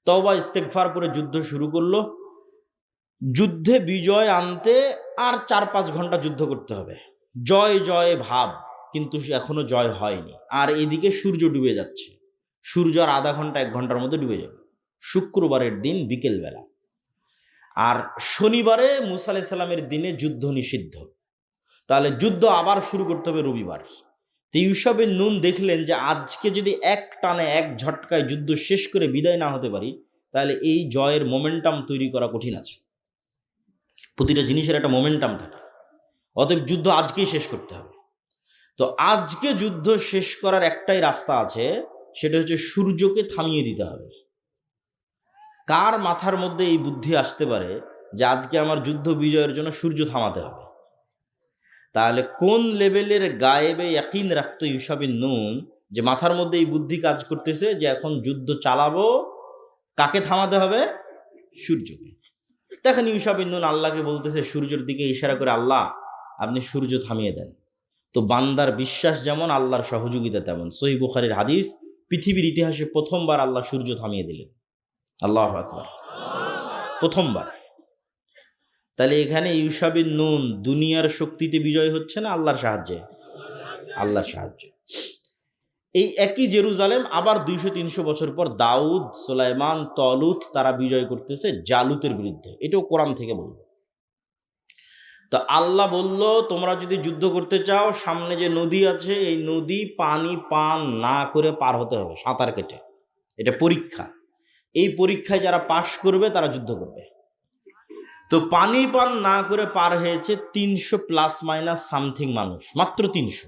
তওবা ইস্তেগফার করে যুদ্ধ শুরু করলো। যুদ্ধে বিজয় আনতে আর 4-5 ঘন্টা যুদ্ধ করতে হবে, জয় জয় ভাব, কিন্তু এখনো জয় হয়নি। আর এদিকে সূর্য ডুবে যাচ্ছে, সূর্য আর আধা ঘন্টা 1 ঘন্টার মধ্যে ডুবে যাবে। শুক্রবারের দিন বিকেলবেলা, আর শনিবারে মুসা আলাইহিস সালামের দিনে যুদ্ধ নিষিদ্ধ। তাহলে যুদ্ধ আবার শুরু করতে হবে রবিবার। তো ইউশা বিন নুন দেখলেন যে আজকে যদি এক টানে এক ঝটকায় যুদ্ধ শেষ করে বিদায় না হতে পারি, তাহলে এই জয়ের মোমেন্টাম তৈরি করা কঠিন আছে। প্রতিটা জিনিসের একটা মোমেন্টাম থাকে, অতএব যুদ্ধ আজকেই শেষ করতে হবে। তো আজকে যুদ্ধ শেষ করার একটাই রাস্তা আছে, সেটা হচ্ছে সূর্যকে থামিয়ে দিতে হবে। কার মাথার মধ্যে এই বুদ্ধি আসতে পারে যে আজকে আমার যুদ্ধ বিজয়ের জন্য সূর্য থামাতে হবে? তাহলে কোন লেভেলের গায়েবে ইয়াকিন রাখতো ইউশা বিন নুন, যে মাথার মধ্যে এই বুদ্ধি কাজ করতেছে যে এখন যুদ্ধ চালাবো, কাকে থামাতে হবে? সূর্যকে। দেখেন ইউশা বিন নুন আল্লাহকে বলতেছে সূর্যের দিকে ইশারা করে, আল্লাহ আপনি সূর্য থামিয়ে দেন। তো বান্দার বিশ্বাস যেমন, আল্লাহর সহযোগিতা তেমন। সহিহ বুখারীর হাদিস, পৃথিবীর ইতিহাসে প্রথমবার আল্লাহ সূর্য থামিয়ে দিলেন। আল্লাহু আকবার, প্রথমবার। তাহলে এখানে ইউশা বিন নুন দুনিয়ার শক্তিতে বিজয় হচ্ছে না আল্লাহর সাহায্যে? আল্লাহর সাহায্যে। এই একই জেরুজালেম আবার 200-300 বছর পর দাউদ, সুলাইমান, তলুত তারা বিজয় করতেছে জালুতের বিরুদ্ধে। এটাও কোরআন থেকে বলবো। তো আল্লাহ বলল তোমরা যদি যুদ্ধ করতে চাও, সামনে যে নদী আছে এই নদী পানি পান না করে পার হতে হবে, সাঁতার কেটে। এটা পরীক্ষা। এই পরীক্ষায় যারা পাশ করবে তারা যুদ্ধ করবে। তো পানি পান না করে পার হয়েছে 300 প্লাস মাইনাস সামথিং মানুষ, মাত্র 300।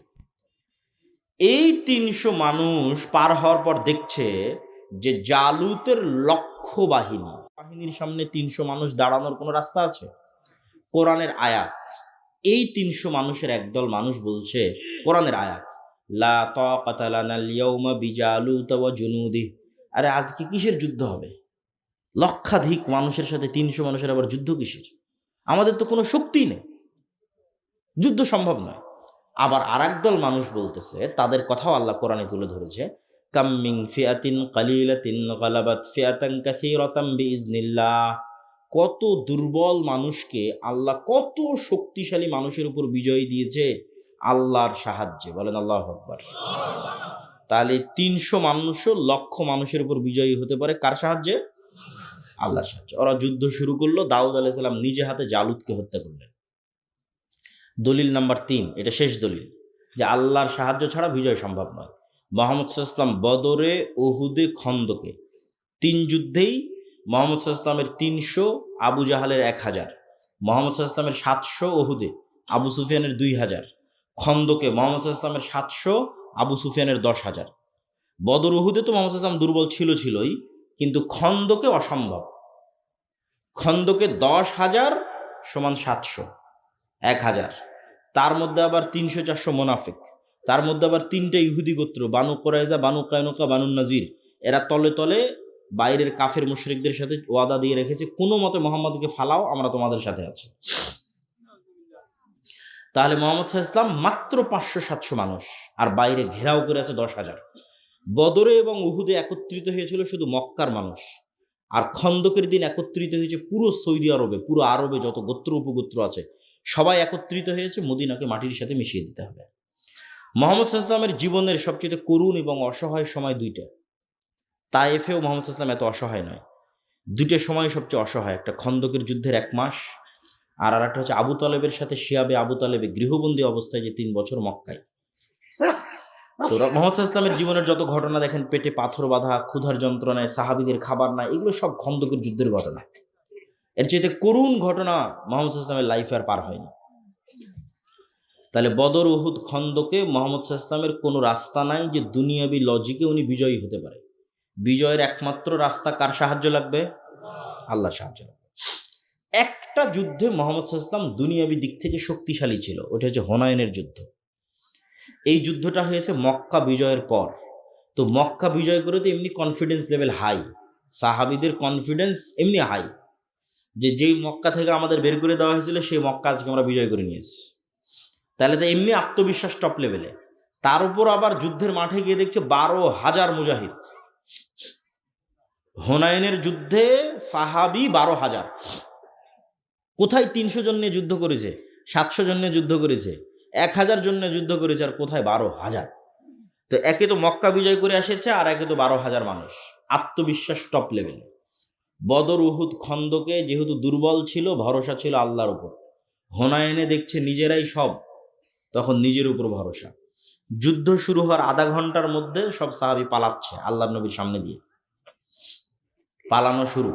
এই 300 মানুষ পার হওয়ার পর দেখছে যে জালুতের লক্ষ বাহিনীর সামনে 300 মানুষ দাঁড়ানোর কোনো রাস্তা আছে? কোরআনের আয়াত। এই 300 মানুষের একদল মানুষ বলছে, কোরআনের আয়াত, লা তাকাতা লানাল ইয়াউমা বিজালুত ওয়া জুনুদিহি। আরে আজকে কিসের যুদ্ধ হবে? লক্ষাধিক মানুষের সাথে 300 মানুষের আবার যুদ্ধ কিসের? আমাদের তো কোনো শক্তিই নেই, যুদ্ধ সম্ভব নয়। আবার আরেকদল মানুষ বলতেছে, তাদের কথাও আল্লাহ কোরআনে তুলে ধরেছে, কাম মিন ফিআতিন কালিলাতিন গালাবাত ফিআতান কাসীরাতাম বিইজনিল্লাহ। কত দুর্বল মানুষকে আল্লাহ কত শক্তিশালী মানুষের উপর বিজয় দিয়েছে আল্লাহর সাহায্যে। বলেন আল্লাহু আকবার। তাহলে 300 মানুষও লক্ষ মানুষের উপর বিজয়ী হতে পারে কার সাহায্যে? আল্লাহর সাহায্যে। ওরা যুদ্ধ শুরু করলো, দাউদ আলাইহিস সালাম নিজে হাতে জালুতকে হত্যা করলেন। দলিল নাম্বার 3, এটা শেষ দলিল, যে আল্লাহর সাহায্য ছাড়া বিজয় সম্ভব নয়। মুহাম্মদ সাল্লাল্লাহু আলাইহি ওয়াসাল্লাম বদরে, উহুদে, খন্দকে 3 যুদ্ধেই মুহাম্মদ সাল্লাল্লাহু আলাইহি ওয়াসাল্লামের 300, আবু জাহালের 1000, মুহাম্মদ সাল্লাল্লাহু আলাইহি ওয়াসাল্লামের 700, উহুদে আবু সুফিয়ানের 2000, খন্দকে মুহাম্মদ সাল্লাল্লাহু আলাইহি ওয়াসাল্লামের 700, আবু সুফিয়ানের 10,000। বদর, উহুদে তো মুহাম্মদ সাল্লাল্লাহু আলাইহি ওয়াসাল্লাম দুর্বল ছিলই, কিন্তু খন্দকে অসম্ভব। খন্দকে 10,000 সমান 700, 1000। তার মধ্যে আবার 300-400 মুনাফিক, তার মধ্যে আবার 3টা ইহুদি গোত্র, বানু কুরাইজা, বানু কায়নুকা, বানু নাজির। এরা তলে তলে বাইরের কাফের মুশরিকদের সাথে ওয়াদা দিয়ে রেখেছে, কোনো মতে মুহাম্মদকে ফালাও, আমরা তোমাদের সাথে আছি। তাহলে মোহাম্মদ সাল্লাল্লাহু আলাইহি ওয়াসাল্লাম মাত্র 500-700 মানুষ, আর বাইরে ঘেরাও করে আছে 10,000। বদরে এবং উহুদে একত্রিত হয়েছিল শুধু মক্কার মানুষ, আর খন্দকের দিন একত্রিত হয়েছে পুরো সৌদি আরবে, পুরো আরবে যত গোত্র উপগোত্র আছে সবাই একত্রিত হয়েছে। মদিনাকে মাটির সাথে মিশিয়ে দিতে হবে। মোহাম্মদ সাল্লাল্লাহু আলাইহি ওয়াসাল্লামের জীবনের সবচেয়ে করুণ এবং অসহায় সময় দুইটা। তায়েফেও মোহাম্মদ সাল্লাল্লাহু আলাইহি ওয়াসাল্লাম এত অসহায় নয়, দুইটা সময় সবচেয়ে অসহায়। একটা খন্দকের যুদ্ধের 1 মাস, আর একটা হচ্ছে আবু তালেবের সাথে শিয়াবে আবু তালেবে গৃহবন্দী অবস্থায় যে 3 বছর মক্কায়। তো মোহাম্মদ সাল্লাল্লাহু আলাইহি ওয়াসাল্লামের জীবনের যত ঘটনা দেখেন, পেটে পাথর বাঁধা, ক্ষুধার যন্ত্রণায়, সাহাবীদের খাবার না, এগুলো সব খন্দকের যুদ্ধের ঘটনা। এর চাইতে করুণ ঘটনা মোহাম্মদ সাল্লাল্লাহু আলাইহি ওয়াসাল্লামের লাইফে আর পার হয়নি। তাহলে বদর, উহুদ, খন্দকে মোহাম্মদ সাল্লাল্লাহু আলাইহি ওয়াসাল্লামের কোনো রাস্তা নাই যে দুনিয়াবি লজিকে উনি বিজয়ী হতে পারে। বিজয়ের একমাত্র রাস্তা কার সাহায্য লাগবে? আল্লাহর সাহায্য লাগবে। একটা যুদ্ধে মোহাম্মদ সাল্লাল্লাহু আলাইহি ওয়াসাল্লাম দুনিয়াবি দিক থেকে শক্তিশালী ছিল, ওটা হচ্ছে হুনাইনের যুদ্ধ। এই যুদ্ধটা হয়েছে মক্কা বিজয়ের পর। তো মক্কা বিজয় করে তো এমনি কনফিডেন্স লেভেল হাই, সাহাবীদের কনফিডেন্স এমনি হাই, যে যেই মক্কা থেকে আমাদের বের করে দেওয়া হয়েছিল সেই মক্কা আজকে আমরা বিজয় করে নিয়েছি। তাহলে তো এমনি আত্মবিশ্বাস টপ লেভেলে। তার উপর আবার যুদ্ধের মাঠে গিয়ে দেখছে 12,000 মুজাহিদ। হুনাইনের যুদ্ধে সাহাবী 12,000। কোথায় 300 জন নিয়ে যুদ্ধ করেছে, 700 জন নিয়ে যুদ্ধ করেছে, 1,000 জন নিয়ে যুদ্ধ করেছে, আর কোথায় 12,000। তো একে তো মক্কা বিজয় করে এসেছে, আর একে তো 12,000 মানুষ। আত্মবিশ্বাস টপ লেভেলে। বদর, উহুদ, খন্দকে যেহেতু দুর্বল ছিল, ভরসা ছিল আল্লাহর উপর। হুনাইনে দেখছে নিজেরাই সব, তখন নিজের উপর ভরসা। যুদ্ধ শুরু হওয়ার আধা ঘন্টার মধ্যে সব সাহাবী পালাচ্ছে আল্লাহর নবীর সামনে দিয়ে। পালানো শুরু।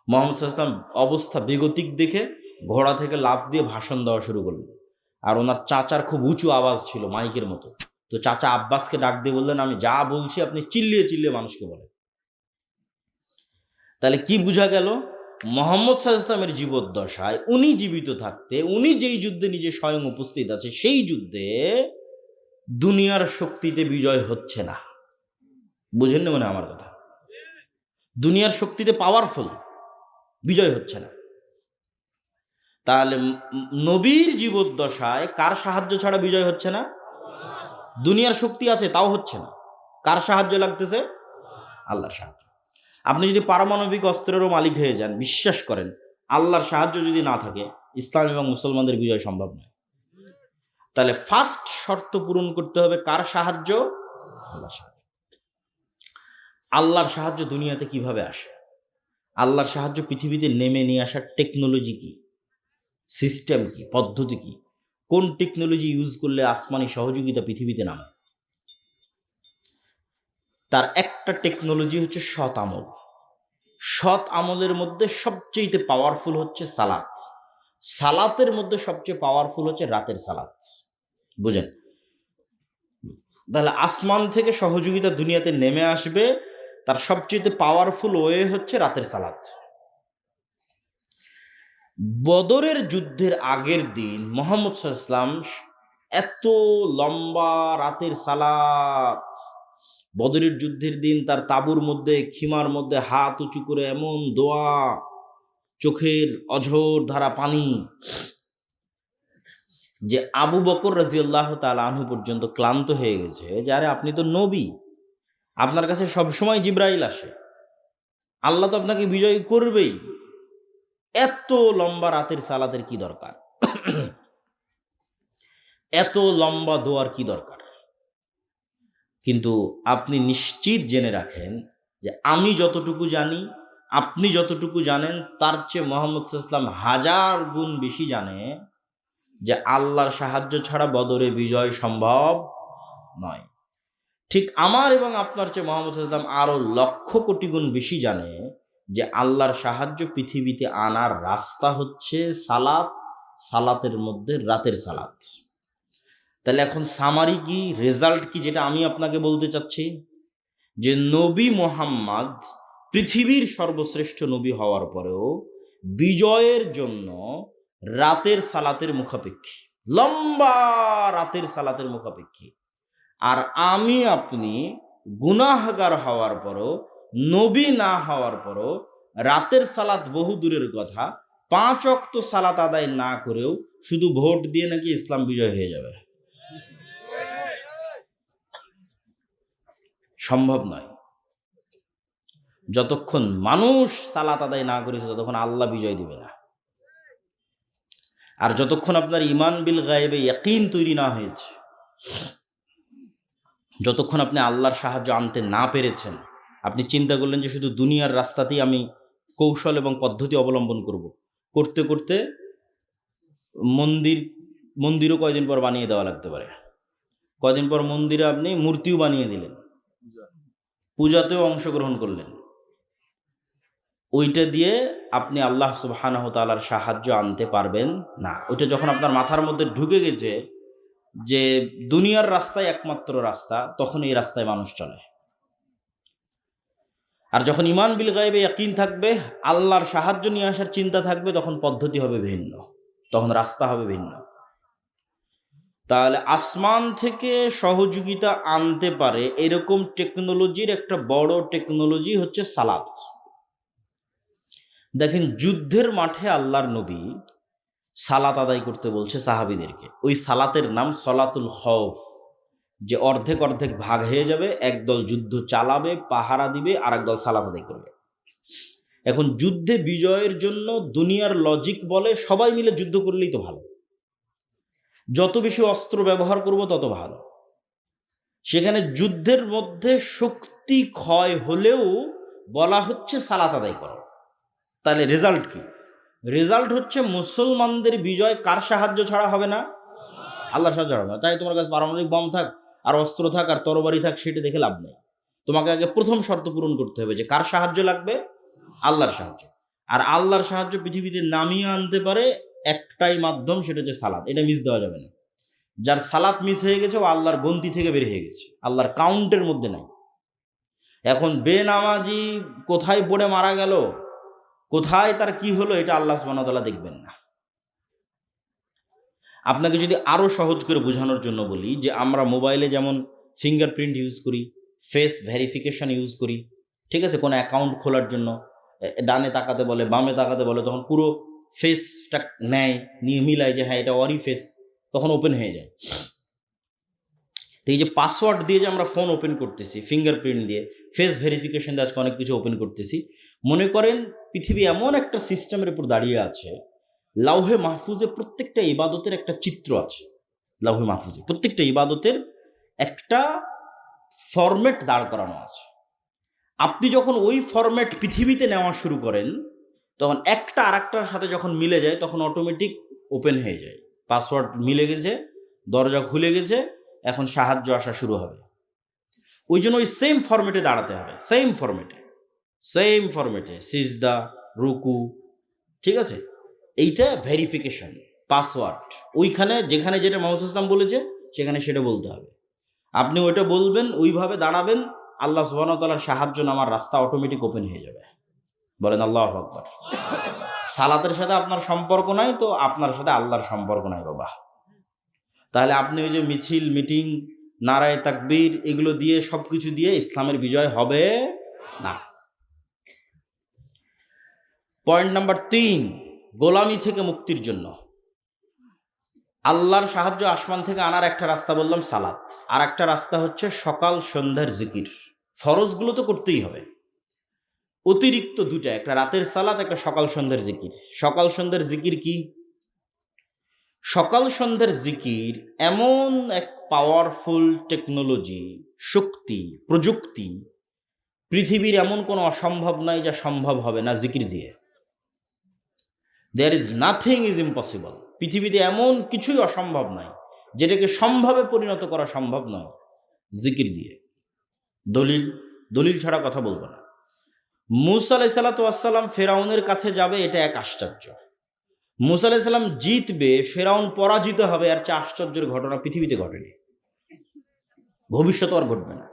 মুহাম্মদ সাল্লাল্লাহু আলাইহি ওয়াসাল্লাম অবস্থা বেগতিক দেখে ঘোড়া থেকে লাফ দিয়ে ভাষণ দেওয়া শুরু করলেন। আর ওনার চাচার খুব উঁচু আওয়াজ ছিল, মাইকের মতো। তো চাচা আব্বাসকে ডাক দিয়ে বললেন, আমি যা বলছি আপনি চিল্লিয়ে চিল্লিয়ে মানুষকে বলেন। তাহলে কি বোঝা গেল? মুহাম্মদ সাল্লাল্লাহু আলাইহি ওয়াসাল্লামের জীবদ্দশায় উনি জীবিত থাকতে, উনি যেই যুদ্ধে নিজে স্বয়ং উপস্থিত আছে, সেই যুদ্ধে দুনিয়ার শক্তিতে বিজয় হচ্ছে না। বুঝেন না মানে আমার কথা? দুনিয়ার শক্তিতে পাওয়ারফুল, বিজয় হচ্ছে না। তাহলে নবীর জীবদ্দশায় কার সাহায্য ছাড়া বিজয় হচ্ছে না? দুনিয়ার শক্তি আছে তাও হচ্ছে না, কার সাহায্য লাগতেছে? আল্লাহর সাহায্য। আপনি যদি পারমাণবিক অস্ত্রেরও মালিক হয়ে যান, বিশ্বাস করেন আল্লাহর সাহায্য যদি না থাকে, ইসলাম এবং মুসলমানদের বিজয় সম্ভব নয়। তাহলে ফার্স্ট শর্ত পূরণ করতে হবে কার সাহায্য? আল্লাহর সাহায্য। আল্লাহর সাহায্য দুনিয়াতে কিভাবে আসে? আল্লাহর সাহায্য পৃথিবীতে নেমে নিয়ে আসার টেকনোলজি কি, সিস্টেম কি, পদ্ধতি কি, কোন টেকনোলজি ইউজ করলে আসমানি সহযোগিতা পৃথিবীতে নামে? তার একটা টেকনোলজি হচ্ছে সৎ আমল। সৎ আমলের মধ্যে সবচেয়ে পাওয়ারফুল হচ্ছে সালাত। সালাতের মধ্যে সবচেয়ে পাওয়ারফুল হচ্ছে রাতের সালাত। বুঝেন? তাহলে আসমান থেকে সহযোগিতা দুনিয়াতে নেমে আসবে, তার সবচেয়ে পাওয়ারফুল ওয়ে হচ্ছে রাতের সালাত। বদরের যুদ্ধের আগের দিন মুহাম্মদ সাল্লাল্লাহু আলাইহি ওয়াসাল্লাম এত লম্বা রাতের সালাত, বদরের যুদ্ধের দিন তার তাঁবুর মধ্যে, খিমার মধ্যে হাত উঁচু করে এমন দোয়া, চোখের অঝোর ধারা পানি, যে আবু বকর রাদিয়াল্লাহু তাআলা আনহু পর্যন্ত ক্লান্ত হয়ে গেছে যে আরে আপনি তো নবী, আপনার কাছে সবসময় জিবরাইল আসে, আল্লাহ তো আপনাকে বিজয় করবেই, এত লম্বা রাতের সালাতের কি দরকার? এত লম্বা দোয়ার কি দরকার? কিন্তু আপনি নিশ্চিত জেনে রাখেন যে আমি যতটুকু জানি, আপনি যতটুকু জানেন, তার চেয়ে মুহাম্মদ সাল্লাল্লাহু আলাইহি ওয়াসাল্লাম 1000 গুণ বেশি জানে যে আল্লাহর সাহায্য ছাড়া বদরে বিজয় সম্ভব নয়। ঠিক আমার এবং আপনার চেয়ে মুহাম্মদ সাল্লাল্লাহু আলাইহি ওয়াসাল্লাম আরো লক্ষ কোটি গুণ বেশি জানে যে আল্লাহর সাহায্য পৃথিবীতে আনার রাস্তা হচ্ছে সালাত, সালাতের মধ্যে রাতের সালাত। তাহলে এখন সামারি কি, রেজাল্ট কি, যেটা আমি আপনাকে বলতে চাচ্ছি, যে নবী মুহাম্মদ পৃথিবীর সর্বশ্রেষ্ঠ নবী হওয়ার পরেও বিজয়ের জন্য রাতের সালাতের মুখাপেক্ষী, লম্বা রাতের সালাতের মুখাপেক্ষী। আর আমি আপনি গুনাহগার হওয়ার পরও, নবী না হওয়ার পরও রাতের সালাত বহু দূরের কথা, 5 ওয়াক্ত সালাত আদায় না করেও শুধু ভোট দিয়ে নাকি ইসলাম বিজয় হয়ে যাবে, সম্ভব নয়। যতক্ষণ মানুষ সালাত আদায় না করেছে ততক্ষণ আল্লাহ বিজয় দিবে না। আর যতক্ষণ আপনার ঈমান বিল গায়বে ইয়াকিন তৈরি না হয়েছে, যতক্ষণ আপনি আল্লাহর সাহায্য আনতে না পেরেছেন, আপনি চিন্তা করলেন যে শুধু দুনিয়ার রাস্তাতেই আমি কৌশল এবং পদ্ধতি অবলম্বন করব, করতে করতে মন্দিরও কয়দিন পর বানিয়ে দেওয়া লাগতে পারে। কয়দিন পর মন্দিরে আপনি মূর্তিও বানিয়ে দিলেন, পূজাতেও অংশগ্রহণ করলেন। ওইটা দিয়ে আপনি আল্লাহ সুবহানাহু ওয়া তাআলার সাহায্য আনতে পারবেন না। ওইটা যখন আপনার মাথার মধ্যে ঢুকে গেছে যে দুনিয়ার রাস্তায় একমাত্র রাস্তা, তখন এই রাস্তায় মানুষ চলে। আর যখন ঈমান বিল গায়বে ইয়াকিন থাকবে, আল্লাহর সাহায্য নিয়ে আসার চিন্তা থাকবে, তখন পদ্ধতি হবে ভিন্ন, তখন রাস্তা হবে ভিন্ন। তাহলে আসমান থেকে সহযোগিতা আনতে পারে এরকম টেকনোলজির একটা বড় টেকনোলজি হচ্ছে সালাত। দেখেন, যুদ্ধের মাঠে আল্লাহর নবী সালাত আদায় করতে বলছে সাহাবীদেরকে। ওই সালাতের নাম সলাতুল খৌফ, যে অর্ধেক অর্ধেক ভাগ হয়ে যাবে, একদল যুদ্ধ চালাবে, পাহারা দিবে, আর একদল সালাত আদায় করবে। এখন যুদ্ধে বিজয়ের জন্য দুনিয়ার লজিক বলে সবাই মিলে যুদ্ধ করলেই তো ভালো, যত বেশি অস্ত্র ব্যবহার করব তত ভালো। সেখানে যুদ্ধের মধ্যে শক্তি ক্ষয় হলেও বলা হচ্ছে সালাত আদায় করো। তাহলে রেজাল্ট কি? রেজাল্ট হচ্ছে মুসলমানদের বিজয় কার সাহায্য ছাড়া হবে না? আল্লাহর সাহায্য ছাড়া হবে না। তাই তোমার কাছে পারমাণবিক বম থাক আর অস্ত্র থাক আর তরবারি থাক, সেটা দেখে লাভ নেই। তোমাকে আগে প্রথম শর্ত পূরণ করতে হবে যে কার সাহায্য লাগবে? আল্লাহর সাহায্য। আর আল্লাহর সাহায্য পৃথিবীতে নামিয়ে আনতে পারে একটাই মাধ্যম, সেটা হচ্ছে সালাত। এটা মিস দেওয়া যাবে না। যার সালাত মিস হয়ে গেছে ও আল্লাহর গন্তি থেকে বের হয়ে গেছে, আল্লাহর কাউন্টের মধ্যে নাই। এখন বেনামাজি কোথায় পড়ে মারা গেল, কোথায় তার কি হলো, এটা আল্লাহ সুবহানাহু ওয়া তাআলা দেখবেন না। আপনাকে যদি আরো সহজ করে বোঝানোর জন্য বলি, যে আমরা মোবাইলে যেমন ফিঙ্গারপ্রিন্ট ইউজ করি, ফেস ভেরিফিকেশন ইউজ করি, ঠিক আছে, কোনো অ্যাকাউন্ট খোলার জন্য ডানে তাকাতে বলে, বামে তাকাতে বলে, তখন পুরো ফেসটা নেয়, নিয়ে মিলায় যে হ্যাঁ এটা ওরই ফেস, তখন ওপেন হয়ে যায়। তো এই যে পাসওয়ার্ড দিয়ে যে আমরা ফোন ওপেন করতেছি, ফিঙ্গারপ্রিন্ট দিয়ে, ফেস ভেরিফিকেশন দিয়ে আজকে অনেক কিছু ওপেন করতেছি। মনে করেন পৃথিবী এমন একটা সিস্টেমের উপর দাঁড়িয়ে আছে, লাউহে মাহফুজে প্রত্যেকটা ইবাদতের একটা চিত্র আছে। লাউহে মাহফুজে প্রত্যেকটা ইবাদতের একটা ফরম্যাট দাঁড় করানো আছে। আপনি যখন ওই ফরম্যাট পৃথিবীতে নেওয়া শুরু করেন, তখন একটা আরেকটার সাথে যখন মিলে যায়, তখন অটোমেটিক ওপেন হয়ে যায়। পাসওয়ার্ড মিলে গেছে, দরজা খুলে গেছে, এখন সাহায্য আসা শুরু হবে। ওই জন্য ওই সেম ফরম্যাটে দাঁড়াতে হবে, সেম ফরম্যাটে সিজদা, রুকু, ঠিক আছে। এইটা ভেরিফিকেশন, পাসওয়ার্ড ওইখানে যেখানে যেটা মুহাম্মদ সাল্লাল্লাহু আলাইহি ওয়াসাল্লাম বলেছে সেখানে সেটা বলতে হবে। আপনি ওইটা বলবেন, ওইভাবে দাঁড়াবেন, আল্লাহ সুবহানাহু ওয়া তাআলার সাহায্য নামার রাস্তা অটোমেটিক ওপেন হয়ে যাবে। বলেন আল্লাহু আকবার। সালাতের সাথে আপনার সম্পর্ক নাই তো আপনার সাথে আল্লাহর সম্পর্ক নাই বাবা। তাহলে আপনি ওই যে মিছিল, মিটিং, নারায়ে তাকবীর এগুলো দিয়ে, সবকিছু দিয়ে ইসলামের বিজয় হবে না। পয়েন্ট নাম্বার 3, গোলামি থেকে মুক্তির জন্য আল্লাহর সাহায্য আসমান থেকে আনার একটা রাস্তা বললাম সালাত, আর একটা রাস্তা হচ্ছে সকাল সন্ধ্যার জিকির। ফরজগুলো তো করতেই হবে, অতিরিক্ত দুটা, একটা রাতের সালাত, একটা সকাল সন্ধ্যার জিকির। সকাল সন্ধ্যার জিকির কি? সকাল সন্ধ্যার জিকির এমন এক পাওয়ারফুল টেকনোলজি, শক্তি, প্রযুক্তি, পৃথিবীর এমন কোনো অসম্ভব নাই যা সম্ভব হবে না জিকির দিয়ে। There is nothing is impossible. পৃথিবীতে এমন কিছুই অসম্ভব নয় যেটাকে সম্ভবে পরিণত করা সম্ভব নয় জিকির দিয়ে। দলিল ছাড়া কথা বলবো না। মূসা আলাইহিস সালাতু ওয়াস সালাম ফেরাউনের কাছে যাবে, এটা এক আশ্চর্য। মূসা আলাইহিস সালাম জিতবে, ফেরাউন পরাজিত হবে, আর চেয়ে আশ্চর্যের ঘটনা পৃথিবীতে ঘটেনি, ভবিষ্যতে আর ঘটবে না।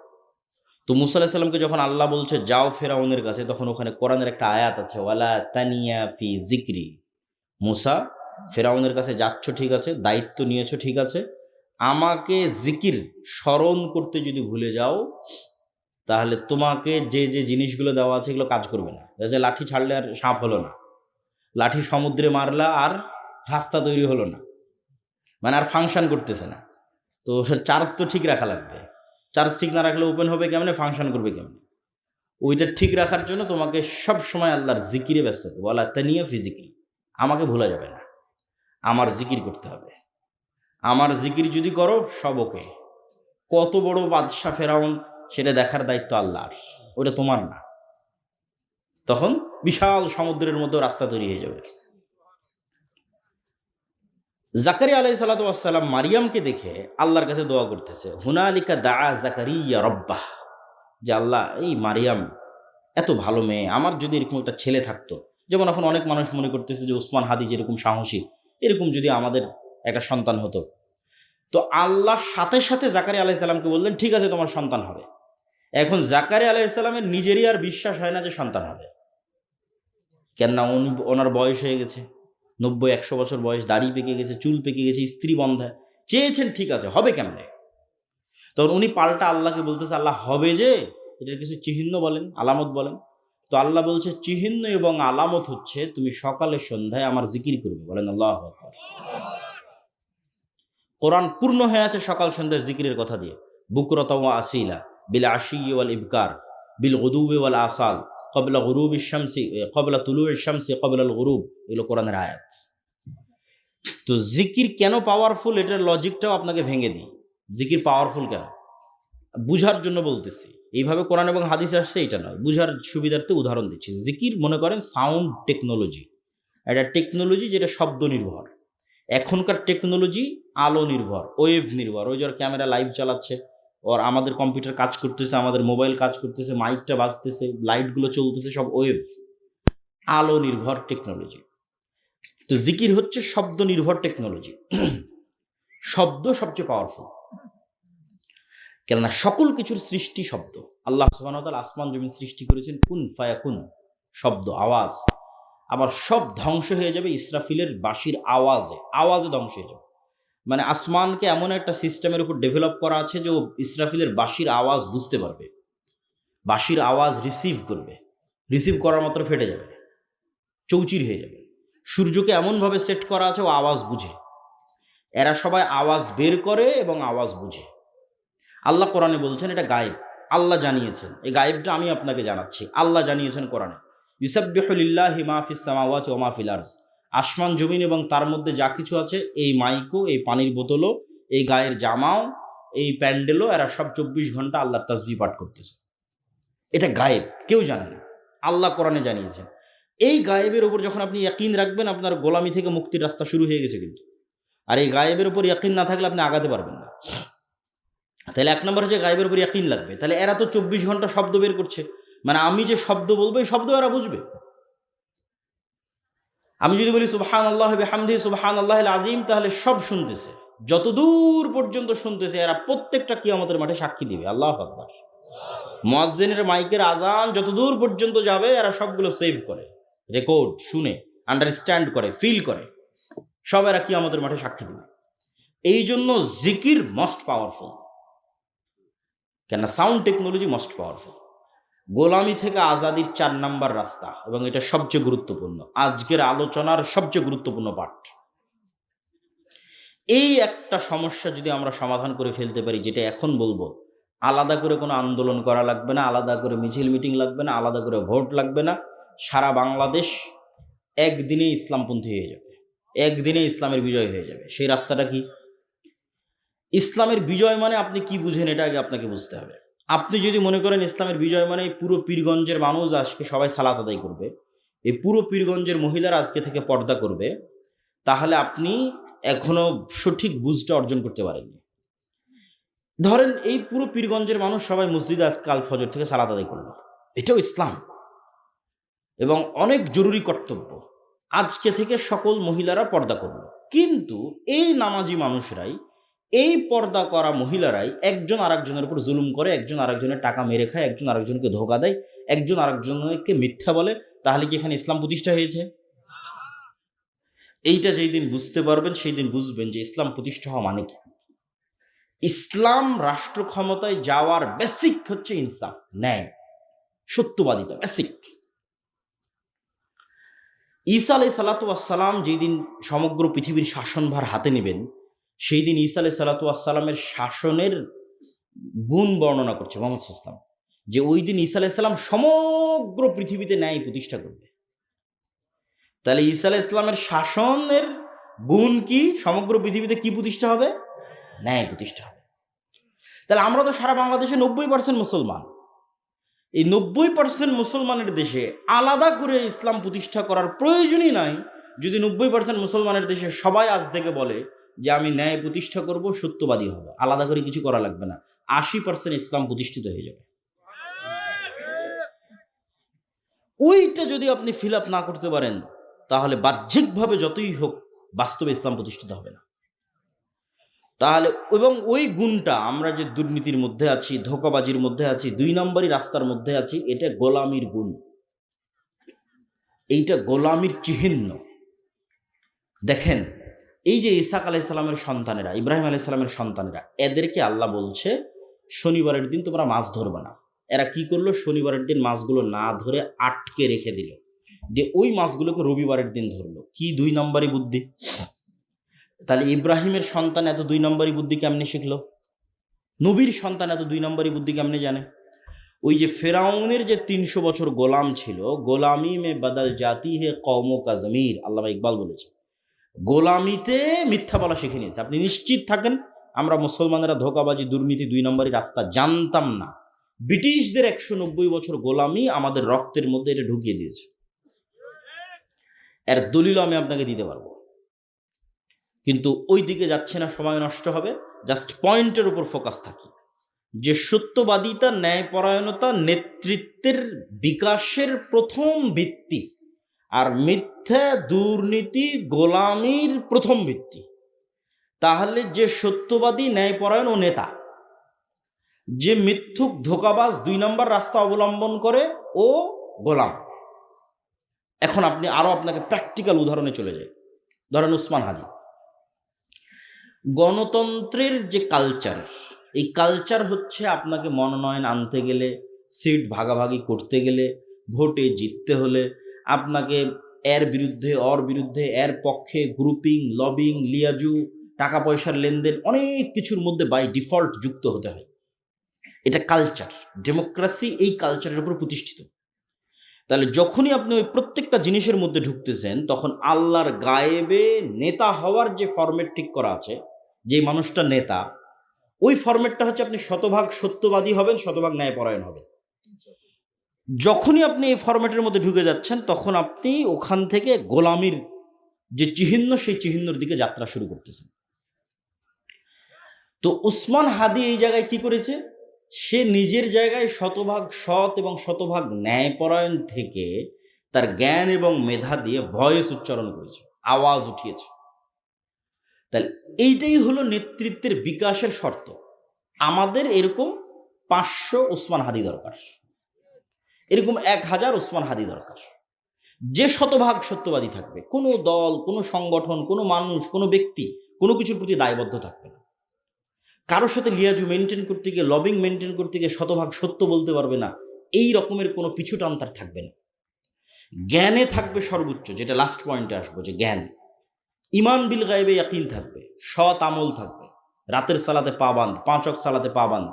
তো মূসা আলাইহিস সালামকে যখন আল্লাহ বলছে যাও ফেরাউনের কাছে, তখন ওখানে কোরআনের একটা আয়াত আছে, ওয়ালা তানিয়া ফি জিকরি। মূসা, ফেরাউনের কাছে যাচ্ছ ঠিক আছে, দায়িত্ব নিয়েছো ঠিক আছে, আমাকে জিকির স্মরণ করতে যদি ভুলে যাও, তাহলে তোমাকে যে যে জিনিসগুলো দেওয়া আছে এগুলো কাজ করবে না। যে লাঠি ছাড়লে আর সাপ হলো না, লাঠি সমুদ্রে মারলা আর রাস্তা তৈরি হলো না, মানে আর ফাংশন করতেছে না। তো চার্জ তো ঠিক রাখা লাগবে, চার্জ ঠিক না রাখলে ওপেন হবে কেমনে, ফাংশন করবে কেমনে? ওইটা ঠিক রাখার জন্য তোমাকে সব সময় আল্লাহর জিকিরে ব্যস্ত থাকবে। বলা তা নিয়ে ফিজিক্যালি আমাকে ভোলা যাবে না, আমার জিকির করতে হবে। আমার জিকির যদি করো সব ওকে। কত বড় বাদশা ফেরাউন সেটা দেখার দায়িত্ব আল্লাহর, ওটা তোমার না। তখন বিশাল সমুদ্রের মধ্যে রাস্তা তৈরি হয়ে যাবে। জাকারিয়া আলাইহিস সালাতু ওয়াস সালাম মারিয়ামকে দেখে আল্লাহর কাছে দোয়া করতেছে, হুনালিকা দাআ জাকারিয়া রব্বাহ, যে আল্লাহ এই মারিয়াম এত ভালো মেয়ে, আমার যদি এরকম একটা ছেলে থাকতো। যেমন এখন অনেক মানুষ মনে করতেছে যে ওসমান হাদি যেরকম সাহসী, এরকম যদি আমাদের একটা সন্তান হতো। তো আল্লাহ সাথে সাথে জাকারিয়া আলাইহিস সালামকে বললেন, ঠিক আছে তোমার সন্তান হবে। এখন জাকারিয়া আলাইহিস সালামের নিজেরই আর বিশ্বাস হয় না যে সন্তান হবে। কেননা ওনার বয়স হয়ে গেছে 90-100 বছর বয়স, দাড়ি পেকে গেছে, চুল পেকে গেছে, স্ত্রী বন্ধা, চেয়েছেন ঠিক আছে, হবে কেমনে? তখন উনি পাল্টা আল্লাহকে বলতেছে, আল্লাহ হবে যে, এটার কিছু চিহ্ন বলেন, আলামত বলেন। তো আল্লাহ বলছে চিহ্ন এবং আলামত হচ্ছে তুমি সকালে সন্ধ্যায় আমার জিকির করবে। বলেন আল্লাহু আকবার। কোরআন পূর্ণ হয়ে আছে সকাল সন্ধ্যার জিকিরের কথা দিয়ে। বুকরাতা ওয়া আসিলা বিল আশি ওয়াল ইবকার বিল গুদুবি ওয়াল আসাল ক্বাবলা গুরুবিশ শামসি ক্বাবলা তুলুইশ শামসি ক্বাবলাল গুরুব, এগুলো কোরআনের আয়াত। তো জিকির কেন পাওয়ারফুল, এটার লজিকটাও আপনাকে ভেঙে দিই। জিকির পাওয়ারফুল কেন বুঝার জন্য বলতেছি। এইভাবে কোরআন এবং হাদিস আসছে এটা নয়, বুঝার সুবিধার্থে উদাহরণ দিচ্ছি। জিকির মনে করেন সাউন্ড টেকনোলজি, একটা টেকনোলজি যেটা শব্দ নির্ভর। এখনকার টেকনোলজি আলো নির্ভর, ওয়েভ নির্ভর। ওই যার ক্যামেরা লাইভ চালাচ্ছে, ওর আমাদের কম্পিউটার কাজ করতেছে, আমাদের মোবাইল কাজ করতেছে, মাইকটা বাজতেছে, লাইটগুলো চলতেছে, সব ওয়েভ, আলো নির্ভর টেকনোলজি। তো জিকির হচ্ছে শব্দ নির্ভর টেকনোলজি। শব্দ সবচেয়ে পাওয়ারফুল, কেননা সকল কিছুর সৃষ্টি শব্দ। আল্লাহ সুবহানাহু ওয়া তাআলা আসমান জমিন সৃষ্টি করেছেন কুন ফায়াকুন, শব্দ, আওয়াজ। আবার সব ধ্বংস হয়ে যাবে ইসরাফিলের বাঁশির আওয়াজে, আওয়াজে ধ্বংস হয়ে যাবে। মানে আসমানকে এমন একটা সিস্টেমের উপর ডেভেলপ করা আছে যে ও ইসরাফিলের বাঁশির আওয়াজ বুঝতে পারবে, বাঁশির আওয়াজ রিসিভ করবে, রিসিভ করার মাত্র ফেটে যাবে, চৌচির হয়ে যাবে। সূর্যকে এমনভাবে সেট করা আছে ও আওয়াজ বুঝে। এরা সবাই আওয়াজ বের করে এবং আওয়াজ বুঝে। আল্লাহ কোরআনে বলছেন এটা গায়েব, আল্লাহ জানিয়েছেন। এই গায়েবটা আমি আপনাকে জানাচ্ছি, আল্লাহ জানিয়েছেন কোরআনে। ইউসাব্বিহু লিল্লাহি মা ফিস সামাওয়াতি ওয়া মা ফিল আরজ, আসমান জমিন এবং তার মধ্যে যা কিছু আছে, এই মাইকও, এই পানির বোতলও, এই গায়ের জামাও, এই প্যান্ডেলও, এরা সব 24 ঘন্টা আল্লাহর তাসবিহ পাঠ করতেছে। এটা গায়েব, কেউ জানে না, আল্লাহ কোরআনে জানিয়েছেন। এই গায়েবের উপর যখন আপনি ইয়াকিন রাখবেন, আপনার গোলামি থেকে মুক্তির রাস্তা শুরু হয়ে গেছে কিন্তু। আর এই গায়েবের উপর ইয়াকিন না থাকলে আপনি আগাতে পারবেন না। তাহলে এক নম্বর হচ্ছে গায়েবের উপর ইয়াকিন লাগবে। তাহলে এরা তো 24 ঘন্টা শব্দ বের করছে, মানে আমি যে শব্দ বলবো এই শব্দ এরা বুঝবে। আমি যদি বলি সুবহানাল্লাহি ওয়া বিহামদিহি সুবহানাল্লাহিল আযীম, তাহলে সব শুনতেছে, যতদূর পর্যন্ত শুনতেছে এরা প্রত্যেকটা কিয়ামতের মাঠে সাক্ষী দিবে। আল্লাহু আকবার। মুয়াজ্জিনের মাইকের আজান যতদূর পর্যন্ত যাবে এরা সবগুলো সেভ করে, রেকর্ড, শুনে, আন্ডারস্ট্যান্ড করে, ফিল করে, সব এরা কিয়ামতের মাঠে সাক্ষী দিবে। এই জন্য জিকির মোস্ট পাওয়ারফুল, কেন সাউন্ড টেকনোলজি মোস্ট পাওয়ারফুল। গোলামি থেকে আজাদির 4 নাম্বার রাস্তা, এবং এটা সবচেয়ে গুরুত্বপূর্ণ, আজকের আলোচনার সবচেয়ে গুরুত্বপূর্ণ পার্ট। এই একটা সমস্যা যদি আমরা সমাধান করে ফেলতে পারি, যেটা এখন বলবো, আলাদা করে কোনো আন্দোলন করা লাগবে না, আলাদা করে মিছিল মিটিং লাগবে না, আলাদা করে ভোট লাগবে না। সারা বাংলাদেশ একদিনে ইসলামপন্থী হয়ে যাবে, একদিনে ইসলামের বিজয় হয়ে যাবে। সেই রাস্তাটা কি? ইসলামের বিজয় মানে আপনি কি বুঝেন এটা আগে আপনাকে বুঝতে হবে। আপনি যদি মনে করেন ইসলামের বিজয় মানে পুরো পীরগঞ্জের মানুষ আজকে সবাই সালাত আদায় করবে, এই পুরো পীরগঞ্জের মহিলারা আজকে থেকে পর্দা করবে, তাহলে আপনি এখনো সঠিক বুঝটা অর্জন করতে পারেননি। ধরেন এই পুরো পীরগঞ্জের মানুষ সবাই মসজিদে আজকাল ফজর থেকে সালাত আদায় করলো, এটাও ইসলাম এবং অনেক জরুরি কর্তব্য। আজকে থেকে সকল মহিলারা পর্দা করলো, কিন্তু এই নামাজি মানুষরাই, এই পর্দা করা মহিলারাই একজন আরেকজনের উপর জুলুম করে, একজন আরেকজনের টাকা মেরে খায়, একজন আরেকজনকে ধোঁকা দেয়, একজন আরেকজনকে মিথ্যা বলে। তাহলে কি এখানে ইসলাম প্রতিষ্ঠা হয়েছে? এইটা যেই দিন বুঝতে পারবেন সেই দিন বুঝবেন যে ইসলাম প্রতিষ্ঠা হওয়া মানে কি। ইসলাম রাষ্ট্র ক্ষমতায় যাওয়ার বেসিক হচ্ছে ইনসাফ, ন্যায়, সত্যবাদিতা, বেসিক। ঈসা আলাইহিস সালাতু ওয়াস সালাম যেদিন সমগ্র পৃথিবীর শাসনভার হাতে নেবেন, সেই দিন ঈসা আলাইহিস সালাতু ওয়াস সালামের শাসনের গুণ বর্ণনা করছে মুহাম্মদ সাল্লাল্লাহু আলাইহি ওয়াসাল্লাম, যে ওই দিন ঈসা আলাইহিস সালাম সমগ্র পৃথিবীতে ন্যায় প্রতিষ্ঠা করবে। তাহলে ঈসা আলাইহিস সালামের শাসনের গুণ কি? সমগ্র পৃথিবীতে কি প্রতিষ্ঠা হবে? ন্যায় প্রতিষ্ঠা হবে। তাহলে আমরা তো সারা বাংলাদেশে 90% মুসলমান। এই 90% মুসলমানের দেশে আলাদা করে ইসলাম প্রতিষ্ঠা করার প্রয়োজনই নাই। যদি 90% মুসলমানের দেশে সবাই আজ থেকে বলে যে আমি ন্যায় প্রতিষ্ঠা করব, সত্যবাদী হবে, আলাদা করে কিছু করা লাগবে না, 80% ইসলাম প্রতিষ্ঠিত হয়ে যাবে। ওইটা যদি আপনি ফিল আপ না করতে পারেন, তাহলে বাহ্যিকভাবে যতই হোক বাস্তবে ইসলাম প্রতিষ্ঠিত হবে না। তাহলে এবং ওই গুণটা, আমরা যে দুর্নীতির মধ্যে আছি, ধোঁকাবাজির মধ্যে আছি, 2 নম্বরই রাস্তার মধ্যে আছি, এটা গোলামির গুণ, এইটা গোলামির চিহ্ন। দেখেন, এই যে ইসহাক আলাইহিস সালামের সন্তানেরা, ইব্রাহিম আলাইহিস সালামের সন্তানেরা, এদেরকে আল্লাহ বলছে শনিবারের দিন তোমরা মাছ ধরবে না। এরা কি করলো? শনিবারের দিন মাছগুলো না ধরে আটকে রেখে দিল, দিয়ে ওই মাছগুলোকে রবিবারের দিন ধরলো। কি 2 নম্বরই বুদ্ধি! তাহলে ইব্রাহিমের সন্তান এত 2 নম্বরই বুদ্ধি কেমনে শিখলো? নবীর সন্তান এত 2 নম্বরই বুদ্ধি কেমনে জানে? ওই যে ফেরাউনের যে 300 বছর গোলাম ছিল, গোলামি মে বদল জাতি হে কওমো কা জমির, আল্লামা ইকবাল বলেছে, গোলামিতে মিথ্যা বলা শিখে নিয়েছে। আপনি নিশ্চিত থাকেন, আমরা মুসলমানেরা ধোঁকাবাজি, দুর্নীতি, 2 নম্বরই রাস্তা জানতাম না। ব্রিটিশদের 190 বছর গোলামি আমাদের রক্তের মধ্যে এটা ঢুকিয়ে দিয়েছে। এর দলিল আমি আপনাকে দিতে পারবো, কিন্তু ওই দিকে যাচ্ছে না, সময় নষ্ট হবে। জাস্ট পয়েন্টের উপর ফোকাস থাকি, যে সত্যবাদিতা, ন্যায়পরায়ণতা নেতৃত্বের বিকাশের প্রথম ভিত্তি, আর মিথ্যা, দুর্নীতি, গোলামির প্রথম ভিত্তি। তাহলে যে সত্যবাদী, ন্যায়পরায়ণ ও নেতা, যে মিথ্যুক, ধোঁকাবাজ, 2 নম্বর রাস্তা অবলম্বন করে ও গোলাম। এখন আপনি আরো আপনাকে প্র্যাকটিক্যাল উদাহরণে চলে যাই। ধরেন উসমান হাদি, গণতন্ত্রের যে কালচার, এই কালচার হচ্ছে আপনাকে মনোনয়ন আনতে গেলে, সিট ভাগাভাগি করতে গেলে, ভোটে জিততে হলে আপনাকে এর বিরুদ্ধে, ওর বিরুদ্ধে, এর পক্ষে গ্রুপিং, লবিং, লিয়াজু, টাকা পয়সার লেনদেন, অনেক কিছুর মধ্যে বাই ডিফল্ট যুক্ত হতে হয়। এটা কালচার। ডেমোক্রেসি এই কালচারের উপর প্রতিষ্ঠিত। তাহলে যখনই আপনি ওই প্রত্যেকটা জিনিসের মধ্যে ঢুকতেছেন, তখন আল্লাহর গায়েবে নেতা হওয়ার যে ফরম্যাট ঠিক করা আছে, যে মানুষটা নেতা, ওই ফরম্যাটটা হচ্ছে আপনি শতভাগ সত্যবাদী হবেন, শতভাগ ন্যায়পরায়ণ হবেন। যখনই আপনি এই ফরম্যাটের মধ্যে ঢুকে যাচ্ছেন, তখন আপনি ওখান থেকে গোলামির যে চিহ্ন, সেই চিহ্নের দিকে যাত্রা শুরু করতেছেন। তো উসমান হাদি এই জায়গায় কি করেছে? সে নিজের জায়গায় শতভাগ সৎ এবং শতভাগ ন্যায়পরায়ণ থেকে তার জ্ঞান এবং মেধা দিয়ে ভয়েস উচ্চারণ করেছে, আওয়াজ উঠিয়েছে। তাহলে এইটাই হলো নেতৃত্বের বিকাশের শর্ত। আমাদের এরকম 500 উসমান হাদি দরকার, এরকম 1000 উসমান হাদি দরকার, যে শতভাগ সত্যবাদী থাকবে। কোনো দল, কোনো সংগঠন, কোনো মানুষ, কোনো ব্যক্তি কোনো কিছুর প্রতি দায়বদ্ধ থাকবে না। কারোর সাথে লিয়াজু মেনটেন করতে গিয়ে, লবিং মেনটেন করতে গিয়ে শতভাগ সত্য বলতে পারবে না, এই রকমের কোনো পিছু টান তার থাকবে না। জ্ঞানে থাকবে সর্বোচ্চ, যেটা লাস্ট পয়েন্টে আসবো, যে জ্ঞান। ইমান বিল গায়বে ইয়াকিন থাকবে, সৎ আমল থাকবে, রাতের সালাতে পাবান্দ, 5 ওয়াক্ত সালাতে পাবান্দ।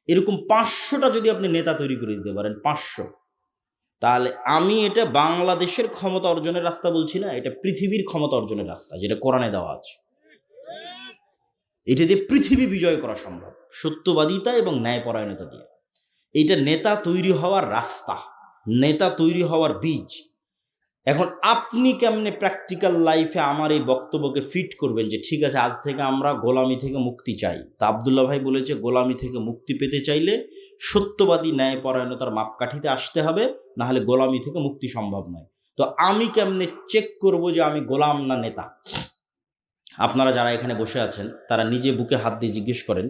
এরকম 500টা যদি আপনি নেতা তৈরি করে দিতে পারেন, 500, তাহলে আমি এটা বাংলাদেশের ক্ষমতা অর্জনের রাস্তা বলছি না, এটা পৃথিবীর ক্ষমতা অর্জনের রাস্তা, যেটা কোরআনে দেওয়া আছে। এটা দিয়ে পৃথিবী বিজয় করা সম্ভব, সত্যবাদিতা এবং ন্যায়পরায়ণতা দিয়ে। এইটা নেতা তৈরি হওয়ার রাস্তা, নেতা তৈরি হওয়ার বীজ। এখন আপনি কেমনে প্র্যাকটিক্যাল লাইফে আমার এই বক্তব্যকে ফিট করবেন, যে ঠিক আছে আজ থেকে আমরা গোলামি থেকে মুক্তি চাই। তা আব্দুল্লাহ ভাই বলেছে, গোলামি থেকে মুক্তি পেতে চাইলে সত্যবাদী, ন্যায়পরায়ণতার মাপকাঠিতে আসতে হবে, না হলে গোলামি থেকে মুক্তি সম্ভব নয়। তো আমি কেমনে চেক করব যে আমি গোলাম না নেতা? আপনারা যারা এখানে বসে আছেন, তারা নিজে বুকে হাত দিয়ে জিজ্ঞেস করেন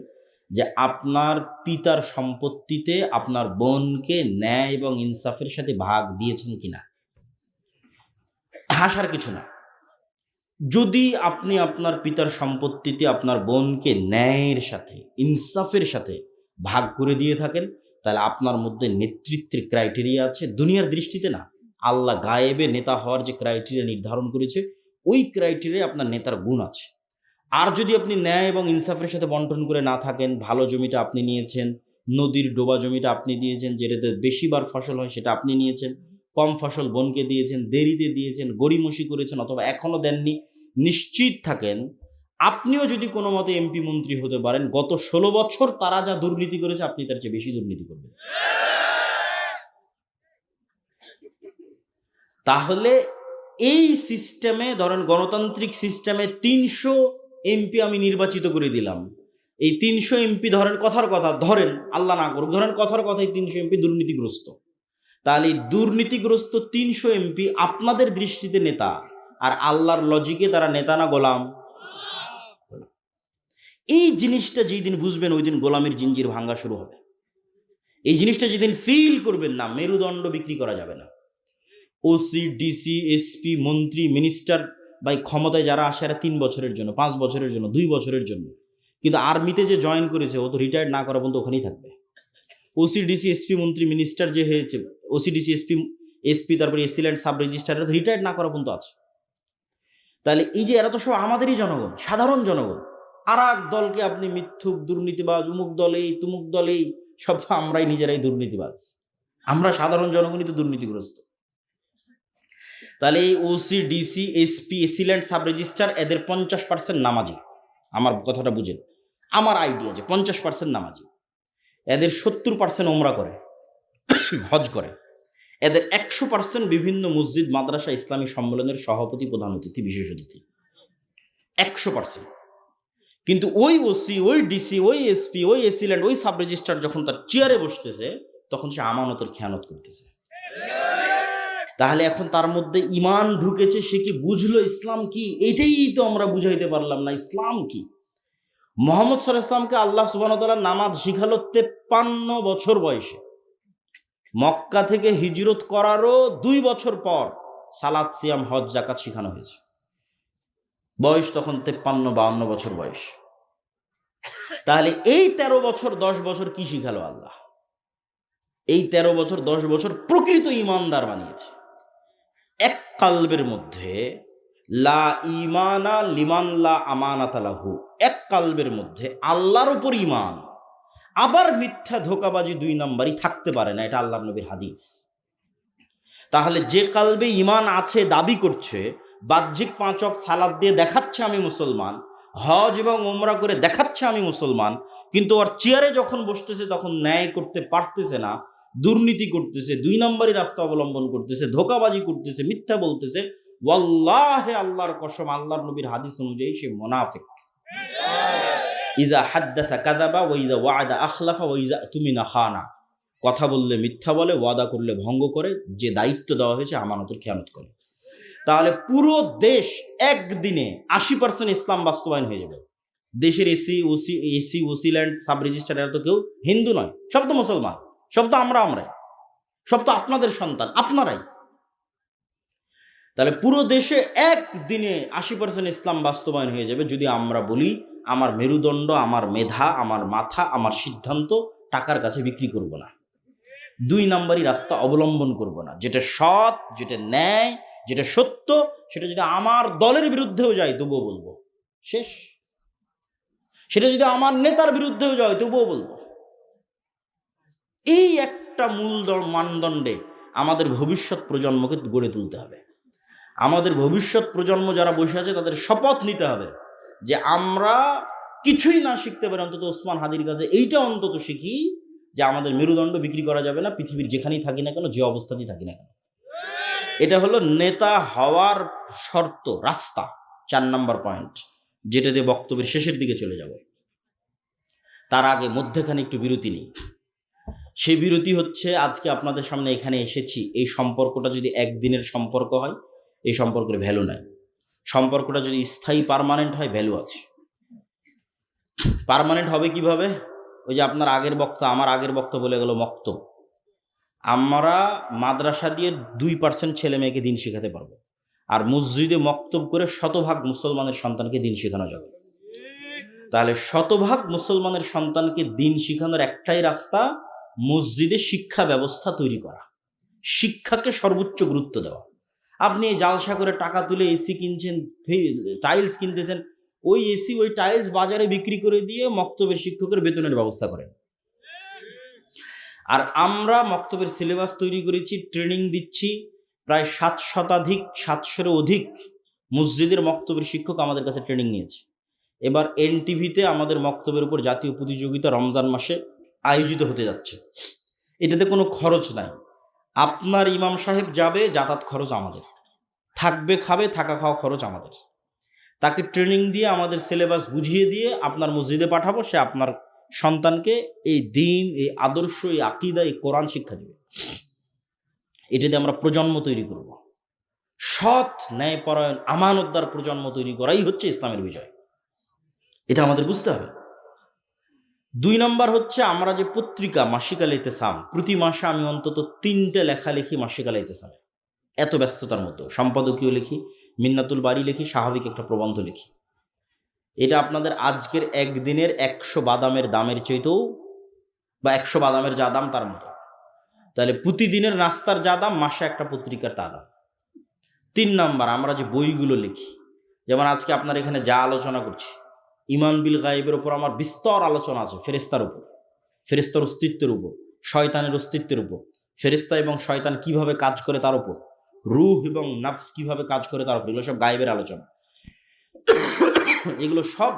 যে আপনার পিতার সম্পত্তিতে আপনার বোনকে ন্যায় এবং ইনসাফের সাথে ভাগ দিয়েছেন কিনা। হাসার কিছু না। যদি আপনি আপনার পিতার সম্পত্তিতে আপনার বোনকে ন্যায়ের সাথে, ইনসাফের সাথে ভাগ করে দিয়ে থাকেন, তাহলে আপনার মধ্যে নেতৃত্বের ক্রাইটেরিয়া আছে, দুনিয়ার দৃষ্টিতে না, আল্লাহ গায়েবে নেতা হওয়ার যে ক্রাইটেরিয়া নির্ধারণ করেছে, ওই ক্রাইটেরিয়ায় আপনার নেতার গুণ আছে। আর যদি আপনি ন্যায় এবং ইনসাফের সাথে বন্টন করে না থাকেন, ভালো জমিটা আপনি নিয়েছেন, নদীর ডোবা জমিটা আপনি দিয়েছেন, যেটাতে বেশিবার ফসল হয় সেটা আপনি নিয়েছেন, কম ফসল বোনকে দিয়েছেন, দেরিতে দিয়েছেন, গড়িমসি করেছেন, অথবা এখনো দেননি, নিশ্চিত থাকেন আপনিও যদি কোনো মতে এমপি মন্ত্রী হতে পারেন, গত 16 বছর তারা যা দুর্নীতি করেছে আপনি তার চেয়ে বেশি দুর্নীতি করবেন। তাহলে এই সিস্টেমে, ধরেন গণতান্ত্রিক সিস্টেমে 300 এমপি আমি নির্বাচিত করে দিলাম। এই 300 এমপি ধরেন কথার কথা, ধরেন আল্লাহ না করুক, ধরেন কথার কথাই 300 এমপি দুর্নীতিগ্রস্ত। তাহলে এই দুর্নীতিগ্রস্ত 300 এমপি আপনাদের দৃষ্টিতে নেতা, আর আল্লাহর লজিকে তারা নেতা না গোলাম? এই জিনিসটা যেই দিন বুঝবেন ওই দিন গোলামির জিঞ্জির ভাঙ্গা শুরু হবে। এই জিনিসটা যেদিন ফিল করবেন না, মেরুদণ্ড বিক্রি করা যাবে না। ওসি, ডিসি, এসপি, মন্ত্রী, মিনিস্টার বা ক্ষমতায় যারা আসে এরা 3 বছরের জন্য, 5 বছরের জন্য, 2 বছরের জন্য। কিন্তু আর্মিতে যে জয়েন করেছে ও তো রিটায়ার্ড না করা পর্যন্ত ওখানেই থাকবে। ওসি, ডিসি, এসপি, মন্ত্রী, মিনিস্টার যে হয়েছে, ওসি, ডিসি, এসপি তারপরে এসিল্যান্ড সাব রেজিস্ট্রার, এরা তো রিটায়ার্ড না করা পর্যন্ত আছে। তাহলে এই যে এরা তো সব আমাদেরই জনগণ, সাধারণ জনগণ। আর এক দলকে আপনি মিথ্যুক, দুর্নীতিবাজ, উমুক দলেই তুমুক দলেই, সব তো আমরাই নিজেরাই দুর্নীতিবাজ। আমরা সাধারণ জনগণই তো দুর্নীতিগ্রস্ত। তাহলে এই OC, DC, SP, AC land sub registrar এদের 50% নামাজি। আমার কথাটা বুঝেন, আমার আইডিয়া যে 50% নামাজি, এদের 70% ওমরা করে, হজ করে, এদের 100% বিভিন্ন মসজিদ, মাদ্রাসা, ইসলামী সম্মেলনের সভাপতি, প্রধান অতিথি, বিশেষ অতিথি, 100%। কিন্তু ওই ওসি, ওই ডিসি, ওই এসপি, ওই এসিল্যান্ড, ওই সাব রেজিস্ট্রার যখন তার চেয়ারে বসতেছে তখন সে আমানতের খেয়ানত করতেছে। তাহলে এখন তার মধ্যে ঈমান ঢুকেছে, সে কি বুঝলো ইসলাম কি? এটাই তো আমরা বুঝাইতে পারলাম না ইসলাম কি। মুহাম্মদ সাল্লাল্লাহু আলাইহি ওয়াসাল্লামকে আল্লাহ সুবহানাহু ওয়া তাআলা নামাজ শিখালো 53 বছর বয়সে। মক্কা থেকে হিজরত করারও 2 বছর পর সালাত, সিয়াম, হজ, যাকাত শেখানো হয়েছে। বয়স তখন 53-52 বছর বয়স। তাহলে এই 13 বছর 10 বছর কি শিখালো আল্লাহ? এই 13 বছর 10 বছর প্রকৃত ঈমানদার বানিয়েছে। এক কালবের মধ্যে লা ঈমানা লিমান লা আমানাতা লাহু, এক কালবের মধ্যে আল্লাহর উপর ঈমান, আবার মিথ্যা ধোঁকাবাজি 2 নাম্বারই থাকতে পারে না। এটা আল্লাহর নবীর হাদিস। তাহলে যে কালবে ঈমান আছে, দাবি করছে, বাহ্যিক 5 ওয়াক্ত সালাত দিয়ে দেখাচ্ছে আমি মুসলমান, হজ এবং উমরা করে দেখাচ্ছে আমি মুসলমান, কিন্তু ওর চেয়ারে যখন বসতেছে তখন ন্যায় করতে পারতেছে না, দুর্নীতি করতেছে, 2 নম্বরই রাস্তা অবলম্বন করতেছে, ধোঁকাবাজি করতেছে, মিথ্যা বলতেছে, ওয়াল্লাহি আল্লাহর কসম, আল্লাহর নবীর হাদিস অনুযায়ী সে মুনাফিক। ইজা হাদ্দাসা কাযাবা ওয়া ইজা ওয়া'আদা আখলাফা ওয়া ইজা তুমিনা খানা। কথা বললে মিথ্যা বলে, ওয়াদা করলে ভঙ্গ করে, যে দায়িত্ব দেওয়া হয়েছে আমানতের খেয়ানত করে। তাহলে পুরো দেশ একদিনে 80% ইসলাম বাস্তবায়ন হয়ে যাবে। দেশের এসি, ওসিল্যান্ড, সাব রেজিস্ট্রার এরা তো কেউ হিন্দু নয়, সব তো মুসলমান, সব তো আমরাই, সব তো আপনাদের সন্তান, আপনারাই। তাহলে পুরো দেশে একদিনে 80% ইসলাম বাস্তবায়ন হয়ে যাবে যদি আমরা বলি আমার মেরুদণ্ড, আমার মেধা, আমার মাথা, আমার সিদ্ধান্ত টাকার কাছে বিক্রি করব না, 2 নম্বরই রাস্তা অবলম্বন করব না। যেটা সৎ, যেটা ন্যায়, যেটা সত্য, সেটা যদি আমার দলের বিরুদ্ধেও যায় তবুও বলবো, শেষ। সেটা যদি আমার নেতার বিরুদ্ধেও যায় তবুও বলবো। এই একটা মূল মানদণ্ডে আমাদের ভবিষ্যৎ প্রজন্মকে গড়ে তুলতে হবে। আমাদের ভবিষ্যৎ প্রজন্ম যারা বসে আছে তাদের শপথ নিতে হবে যে আমরা কিছুই না শিখতে পারি, অন্তত ওসমান হাদির কাছে এইটা অন্তত শিখি যে আমাদের মেরুদণ্ড বিক্রি করা যাবে না, পৃথিবীর যেখানেই থাকি না কেন, যে অবস্থাতেই থাকি না কেন। এটা হলো নেতা হওয়ার শর্ত, রাস্তা, 4 নম্বর পয়েন্ট, যেটা দিয়ে বক্তব্যের শেষের দিকে চলে যাব। তার আগে মধ্যখানে একটু বিরতি নেই। সেই বিরতি হচ্ছে, আজকে আপনাদের সামনে এখানে এসেছি, এই সম্পর্কটা যদি একদিনের সম্পর্ক হয়, এই সম্পর্কের ভ্যালু নাই। সম্পর্কটা যদি স্থায়ী পার্মানেন্ট হয়, ভ্যালু আছে। পার্মানেন্ট হবে কিভাবে? ওই যে আপনার আগের বক্তা, আমার আগের বক্তা বলে গেল মক্তব। আমরা মাদ্রাসা দিয়ে 2% ছেলে মেয়েকে দিন শেখাতে পারবো, আর মসজিদে মক্তব করে 100% মুসলমানের সন্তানকে দিন শেখানো যাবে। তাহলে 100% মুসলমানের সন্তানকে দিন শেখানোর একটাই রাস্তা, মসজিদে শিক্ষা ব্যবস্থা তৈরি করা। শিক্ষাকে সর্বোচ্চ গুরুত্ব দেওয়া। আপনি এই জালসা করে টাকা তুলে এসি কিনছেন, টাইলস কিনতেছেন, ওই এসি ওই টাইলস বাজারে বিক্রি করে দিয়ে মক্তবের শিক্ষকের বেতনের ব্যবস্থা করেন। আর আমরা মক্তবের সিলেবাস তৈরি করেছি, ট্রেনিং দিচ্ছি, প্রায় 700-এর অধিক মসজিদের মক্তবের শিক্ষক আমাদের কাছে ট্রেনিং নিয়েছে। এবার এনটিভিতে আমাদের মক্তবের উপর জাতীয় প্রতিযোগিতা রমজান মাসে আয়োজিত হতে যাচ্ছে। এটাতে কোনো খরচ নাই, আপনার ইমাম সাহেব যাবে, যাতায়াত খরচ আমাদের, থাকবে খাবে, থাকা খাওয়া খরচ আমাদের। তাকে ট্রেনিং দিয়ে আমাদের সিলেবাস বুঝিয়ে দিয়ে আপনার মসজিদে পাঠাবো, সে আপনার সন্তানকে এই দিন, এই আদর্শ, এই আকীদা, এই কোরআন শিক্ষা দেবে। এটাতে আমরা প্রজন্ম তৈরি করব, সৎ ন্যায়পরায়ণ আমানতদার প্রজন্ম তৈরি করাই হচ্ছে ইসলামের বিজয়। এটা আমাদের বুঝতে হবে। 2 নম্বর হচ্ছে, আমরা যে পত্রিকা মাসিক আল ইতিসাম, প্রতি মাসে আমি অন্তত 3টে লেখা লিখি মাসিক আল ইতিসামে। এত ব্যস্ততার মতো সম্পাদকীয় লিখি, মিন্নাতুল বাড়ি লিখি, স্বাভাবিক একটা প্রবন্ধ লিখি। এটা আপনাদের আজকের একদিনের 100 বাদামের দামের চাইতেও, বা 100 বাদামের যা দাম তার মতো। তাহলে প্রতিদিনের নাস্তার যা দাম, মাসে একটা পত্রিকার তা দাম। 3 নম্বর, আমরা যে বইগুলো লিখি, যেমন আজকে আপনার এখানে যা আলোচনা করছি, ঈমান বিল গায়েবের উপর আমার বিস্তর আলোচনা আছে, ফেরেশতার উপর, ফেরেশতার অস্তিত্বের উপর, শয়তানের অস্তিত্বের উপর, ফেরেশতা এবং শয়তান কিভাবে কাজ করে তার উপর, রূহ এবং নাফস কিভাবে কাজ করে তার উপর, এগুলো সব গায়েবের আলোচনা। এগুলো সব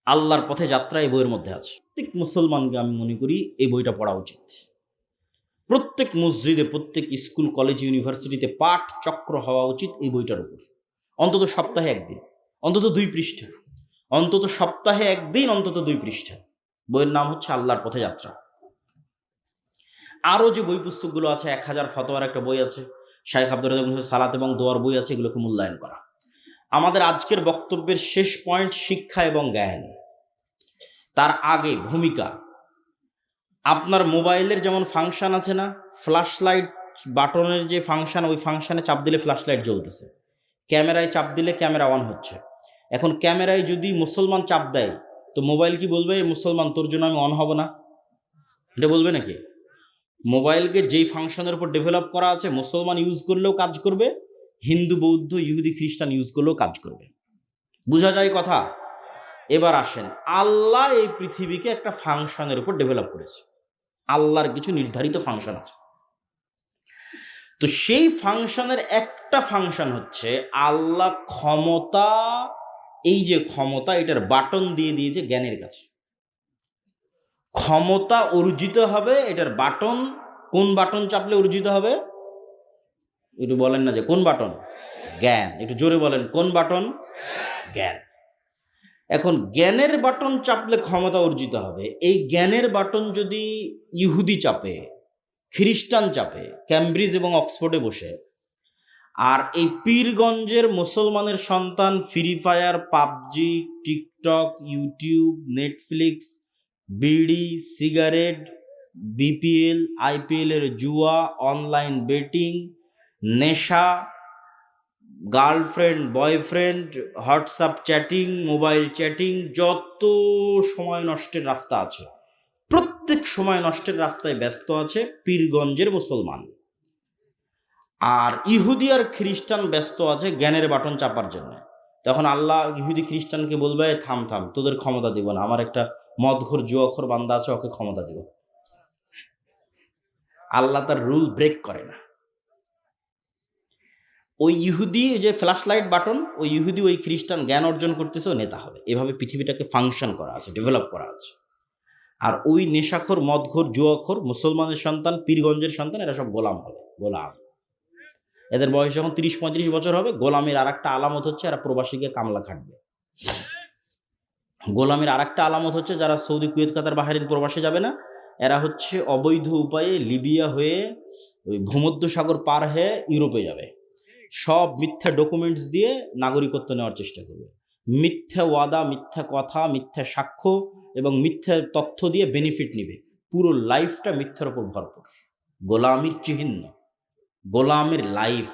আল্লাহর পথে যাত্রা এই বইয়ের মধ্যে আছে। প্রত্যেক মুসলমানকে আমি মনে করি এই বইটা পড়া উচিত। প্রত্যেক মসজিদে, প্রত্যেক স্কুল, কলেজ, ইউনিভার্সিটিতে পাঠ চক্র হওয়া উচিত এই বইটার উপর। অন্তত সপ্তাহে একদিন, অন্তত 2 পৃষ্ঠা, অন্তত সপ্তাহে একদিন, অন্তত 2 পৃষ্ঠা। বইয়ের নাম হচ্ছে আল্লাহর পথে যাত্রা। আরও যে বই পুস্তকগুলো আছে, 1000 ফতোয়ার একটা বই আছে, শাইখ আব্দুর রাজ্জাক সালাত এবং দোয়ার বই আছে, এগুলোকে মূল্যায়ন করা। আমাদের আজকের বক্তব্যের শেষ পয়েন্ট শিক্ষা এবং জ্ঞান। তার আগে ভূমিকা। আপনার মোবাইলের যেমন ফাংশন আছে না, ফ্ল্যাশ লাইট বাটনের যে ফাংশন, ওই ফাংশনে চাপ দিলে ফ্ল্যাশ লাইট জ্বলতেছে, ক্যামেরায় চাপ দিলে ক্যামেরা অন হচ্ছে। এখন ক্যামেরায় যদি মুসলমান চাপ দেয়, তো মোবাইল কি বলবে, মুসলমান তোর জন্য আমি অন হব না? এটা বলবে নাকি? মোবাইলকে যেই ফাংশনের উপর ডেভেলপ করা আছে, মুসলমান ইউজ করলেও কাজ করবে, হিন্দু, বৌদ্ধ, ইহুদি, খ্রিস্টান ইউজ করলেও কাজ করবে। বোঝা যায় কথা? এবার আসেন, আল্লাহ এই পৃথিবীকে একটা ফাংশনের উপর ডেভেলপ করেছে। আল্লাহর কিছু নির্ধারিত ফাংশন আছে। তো সেই ফাংশনের একটা ফাংশন হচ্ছে আল্লাহ ক্ষমতা, এই যে ক্ষমতা, এটার বাটন দিয়ে দিয়েছে জ্ঞানের কাছে। ক্ষমতা অর্জিত হবে, এটার বাটন, কোন বাটন চাপলে অর্জিত হবে? একটু বলেন না যে কোন বাটন? জ্ঞান। একটু জোরে বলেন, কোন বাটন? জ্ঞান। এখন জ্ঞানের বাটন চাপলে ক্ষমতা অর্জিত হবে। এই জ্ঞানের বাটন যদি ইহুদি চাপে, খ্রিস্টান চাপে, ক্যামব্রিজ এবং অক্সফোর্ডে বসে, আর এই পীরগঞ্জের মুসলমানের সন্তান free fire, PUBG, TikTok, YouTube, Netflix, বিড়ি, সিগারেট, বিপিএল, আইপিএল এর জুয়া, অনলাইন বেটিং, নেশা, girlfriend, boyfriend, WhatsApp chatting, mobile chatting, যত সময় নষ্টের রাস্তা আছে, প্রত্যেক সময় নষ্টের রাস্তায় ব্যস্ত আছে পীরগঞ্জের মুসলমান। আর ইহুদি আর খ্রিস্টান ব্যস্ত আছে জ্ঞানের বাটন চাপার জন্য। তখন আল্লাহ ইহুদি খ্রিস্টানকে বলবে, থাম থাম, তোদের ক্ষমতা দিব না, আমার একটা মদঘর জুয়াখোর বান্দা আছে, ওকে ক্ষমতা দিব। আল্লাহ তার রুল ব্রেক করে না। ওই ইহুদি যে ফ্ল্যাশ লাইট বাটন, ওই ইহুদি ওই খ্রিস্টান জ্ঞান অর্জন করতেছে, ও নেতা হবে। এভাবে পৃথিবীটাকে ফাংশন করা আছে, ডেভেলপ করা আছে। আর ওই নেশাখোর, মদঘর, জুয়াখোর মুসলমানের সন্তান, পীরগঞ্জের সন্তান, এরা সব গোলাম হবে, গোলাম। এদের বয়স যখন 30-35 বছর হবে, গোলামের আর একটা আলামত হচ্ছে এরা প্রবাসীকে কামলা খাটবে। গোলামের আর একটা আলামত হচ্ছে যারা সৌদি, কুয়েত, কাতার, বাহরাইন প্রবাসে যাবে না, এরা হচ্ছে অবৈধ উপায়ে লিবিয়া হয়ে ওই ভূমধ্যসাগর পার হয়ে ইউরোপে যাবে। সব মিথ্যা ডকুমেন্টস দিয়ে নাগরিকত্ব নেওয়ার চেষ্টা করবে। মিথ্যা ওয়াদা, মিথ্যা কথা, মিথ্যা সাক্ষ্য এবং মিথ্যা তথ্য দিয়ে বেনিফিট নিবে। পুরো লাইফটা মিথ্যার উপর ভরপুর, গোলামির চিহ্ন, গোলামের লাইফ।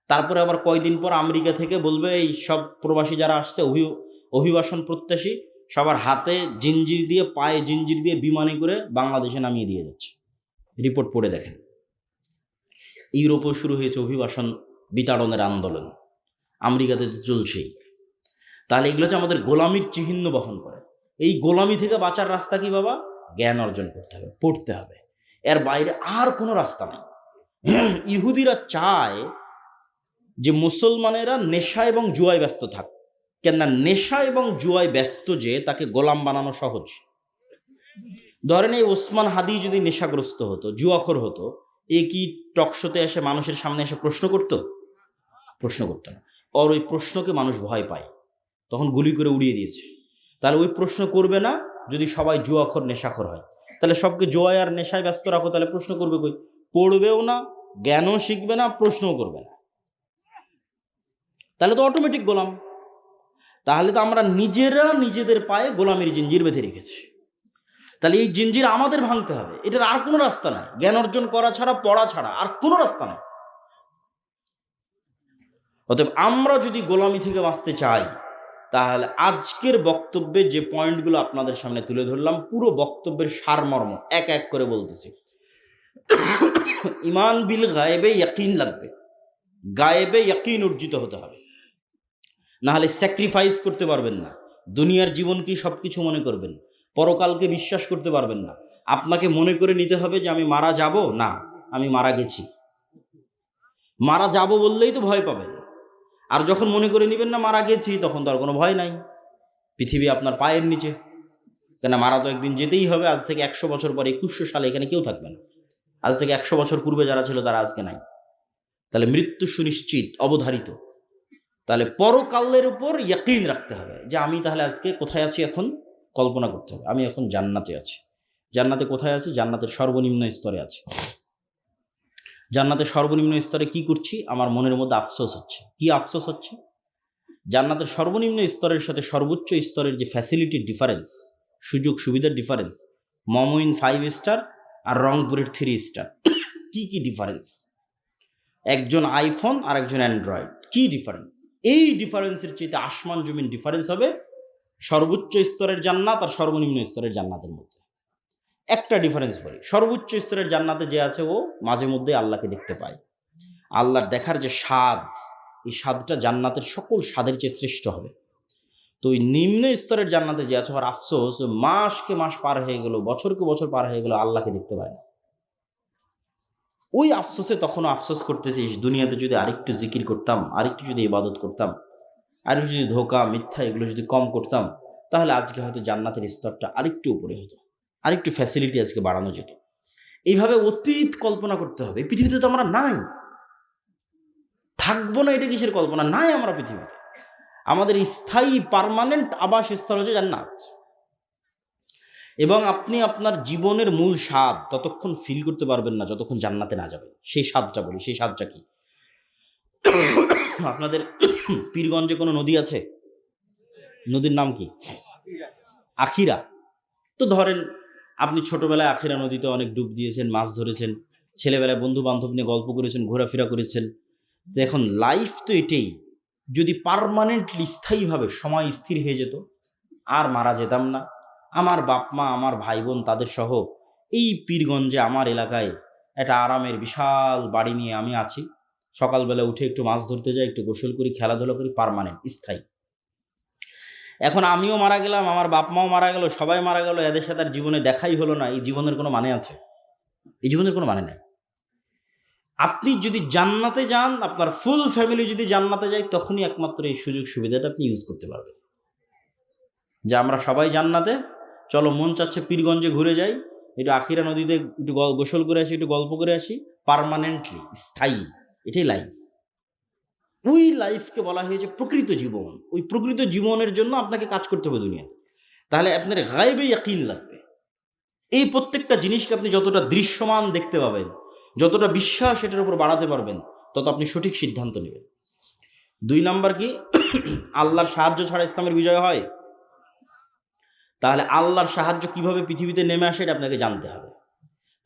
তারপরে আবার কয়দিন পর আমেরিকা থেকে বলবে এই সব প্রবাসী যারা আসছে, অভিবাসন প্রত্যাশী, সবার হাতে জিঞ্জির দিয়ে, পায়ে জিঞ্জির দিয়ে বিমানে করে বাংলাদেশে নামিয়ে দিয়ে যাচ্ছে। রিপোর্ট পড়ে দেখেন। ইউরোপেও শুরু হয়েছে অভিবাসন বিতাড়নের আন্দোলন, আমেরিকাতে তো চলছেই। তাহলে এগুলো হচ্ছে আমাদের গোলামির চিহ্ন বহন করে। এই গোলামি থেকে বাঁচার রাস্তা কি বাবা? জ্ঞান অর্জন করতে হবে, পড়তে হবে, এর বাইরে আর কোনো রাস্তা নেই। ইহুদিরা চায় যে মুসলমানেরা নেশা এবং জুয়ায় ব্যস্ত থাক, কেননা নেশা এবং জুয়ায় ব্যস্ত যে তাকে গোলাম বানানো সহজ। ধরেন এই ওসমান হাদি যদি নেশাগ্রস্ত হতো, জুয়াখোর হতো, এ কি টকশোতে এসে মানুষের সামনে এসে প্রশ্ন করতো? প্রশ্ন করতো না। ওর ওই প্রশ্নকে মানুষ ভয় পায়, তখন গুলি করে উড়িয়ে দিয়েছে। তাহলে ওই প্রশ্ন করবে না যদি সবাই জুয়াখোর নেশাখোর হয়। তাহলে সবকে জুয়ায় আর নেশায় ব্যস্ত রাখো, তাহলে প্রশ্ন করবে কই? পড়বেও না, জ্ঞানও শিখবে না, প্রশ্নও করবে না। তাহলে তো অটোমেটিক গোলাম। তাহলে তো আমরা নিজেরা নিজেদের পায়ে গোলামির জিঞ্জির বেঁধে রেখেছি। তাহলে এই জিঞ্জির আমাদের ভাঙতে হবে, এটার আর কোনো রাস্তা নাই। জ্ঞান অর্জন করা ছাড়া, পড়া ছাড়া আর কোনো রাস্তা নাই। অতএব আমরা যদি গোলামি থেকে বাঁচতে চাই, তাহলে আজকের বক্তব্যে যে পয়েন্টগুলো আপনাদের সামনে তুলে ধরলাম, পুরো বক্তব্যের সারমর্ম এক এক করে বলতেছি। ইমান বিল গায়েবে ইয়াকিন লাগবে, গায়েবে ইয়াকিন অর্জিত হতে হবে, না হলে স্যাক্রিফাইস করতে পারবেন না। দুনিয়ার জীবনকে সব কিছু মনে করবেন, পরকালকে বিশ্বাস করতে পারবেন না। আপনাকে মনে করে নিতে হবে যে আমি মারা যাব না, আমি মারা গেছি। মারা যাব বললেই তো ভয় পাবেন, আর যখন মনে করে নেবেন না মারা গেছি, তখন তো আর কোনো ভয় নাই। পৃথিবী আপনার পায়ের নিচে, কেন মারা তো একদিন যেতেই হবে। আজ থেকে 100 বছর পরে 2100 সালে এখানে কেউ থাকবে না। আজ থেকে 100 বছর পূর্বে যারা ছিল তারা আজকে নাই। তাহলে মৃত্যু সুনিশ্চিত, অবধারিত। তাহলে পরকালের উপর ইয়াকিন রাখতে হবে যে আমি তাহলে আজকে কোথায় আছি। এখন কল্পনা করতে হবে আমি এখন জান্নাতে আছি। জান্নাতে কোথায় আছি? জান্নাতের সর্বনিম্ন স্তরে আছি। জান্নাতের সর্বনিম্ন স্তরে কি করছি? আমার মনের মধ্যে আফসোস হচ্ছে। কি আফসোস হচ্ছে? জান্নাতের সর্বনিম্ন স্তরের সাথে সর্বোচ্চ স্তরের যে ফ্যাসিলিটির ডিফারেন্স, সুযোগ সুবিধার ডিফারেন্স, মমইন 5 স্টার আর রংপুরের 3 স্টার, কি কি ডিফারেন্স! একজন আইফোন আর একজন অ্যান্ড্রয়েড, কি ডিফারেন্স! এই ডিফারেন্সের চেয়ে আসমান জমিন ডিফারেন্স হবে সর্বোচ্চ স্তরের জান্নাত আর সর্বনিম্ন স্তরের জান্নাতের মধ্যে। একটা ডিফারেন্স বলি, সর্বোচ্চ স্তরের জান্নাতে যে আছে ও মাঝে মধ্যে আল্লাহকে দেখতে পায়। আল্লাহর দেখার যে স্বাদ, এই স্বাদটা জান্নাতের সকল স্বাদের চেয়ে শ্রেষ্ঠ হবে। তো ওই নিম্ন স্তরের জান্নাতে যে আছে, আর আফসোস মাসকে মাস পার হয়ে গেল, বছরকে বছর পার হয়ে গেল, আল্লাহকে দেখতে পায় না। ওই আফসোসে তখনও আফসোস করতেছিস, দুনিয়াতে যদি আরেকটু জিকির করতাম, আরেকটু যদি ইবাদত করতাম, আরেকটু যদি ধোঁকা মিথ্যা এগুলো যদি কম করতাম, তাহলে আজকে হয়তো জান্নাতের স্তরটা আরেকটু উপরে হতো, আরেকটু ফ্যাসিলিটি আজকে বাড়ানো যেত। এইভাবে অতীত কল্পনা করতে হবে। পৃথিবীতে তো আমরা নাই, থাকবো না, এটা কিসের কল্পনা? নাই আমরা পৃথিবীতে। আমাদের স্থায়ী পার্মানেন্ট আবাসস্থল হচ্ছে জান্নাত। এবং আপনি আপনার জীবনের মূল স্বাদ ততক্ষণ ফিল করতে পারবেন না যতক্ষণ জান্নাতে না যাবেন। সেই স্বাদটা বলি, সেই স্বাদটা কি? আপনাদের পীরগঞ্জে কোনো নদী আছে? নদীর নাম কি? আখিরা। তো ধরেন আপনি ছোটবেলায় আখিরা নদীতে অনেক ডুব দিয়েছেন, মাছ ধরেছেন, ছেলেবেলায় বন্ধু বান্ধব নিয়ে গল্প করেছেন, ঘোরাফেরা করেছেন। তো এখন লাইফ তো এটাই, যদি পার্মানেন্টলি স্থায়ীভাবে সময় স্থির হয়ে যেত, আর মারা যেতাম না, আমার বাপ মা, আমার ভাই বোন, তাদের সহ এই পীরগঞ্জে আমার এলাকায় একটা আরামের বিশাল বাড়ি নিয়ে আমি আছি। সকালবেলা উঠে একটু মাছ ধরতে যাই, একটু গোসল করি, খেলাধুলা করি, পার্মানেন্ট স্থায়ী। এখন আমিও মারা গেলাম, আমার বাপ মাও মারা গেল, সবাই মারা গেল, এদের সাথে আর জীবনে দেখাই হলো না। এই জীবনের কোনো মানে আছে? এই জীবনের কোনো মানে নেই। আপনি যদি জান্নাতে যান, আপনার ফুল ফ্যামিলি যদি জান্নাতে যায়, তখনই একমাত্র এই সুযোগ সুবিধাটা আপনি ইউজ করতে পারবেন। যে আমরা সবাই জান্নাতে, চলো মন চাচ্ছে পীরগঞ্জে ঘুরে যাই, একটু আখিরা নদীতে একটু গোসল করে আসি, একটু গল্প করে আসি, পার্মানেন্টলি স্থায়ী। এটাই লাইফ। ওই লাইফকে বলা হয়েছে প্রকৃত জীবন। ওই প্রকৃত জীবনের জন্য আপনাকে কাজ করতে হবে দুনিয়াতে। তাহলে আপনার গায়েবে ইয়াকিন লাগবে। এই প্রত্যেকটা জিনিসকে আপনি যতটা দৃশ্যমান দেখতে পাবেন, যতটা বিশ্বাস এটার উপর বাড়াতে পারবেন, তত আপনি সঠিক সিদ্ধান্ত নেবেন। 2 নাম্বার কি? আল্লাহর সাহায্য ছাড়া ইসলামের বিজয় হয়? তাহলে আল্লাহর সাহায্য কিভাবে পৃথিবীতে নেমে আসে এটা আপনাকে জানতে হবে।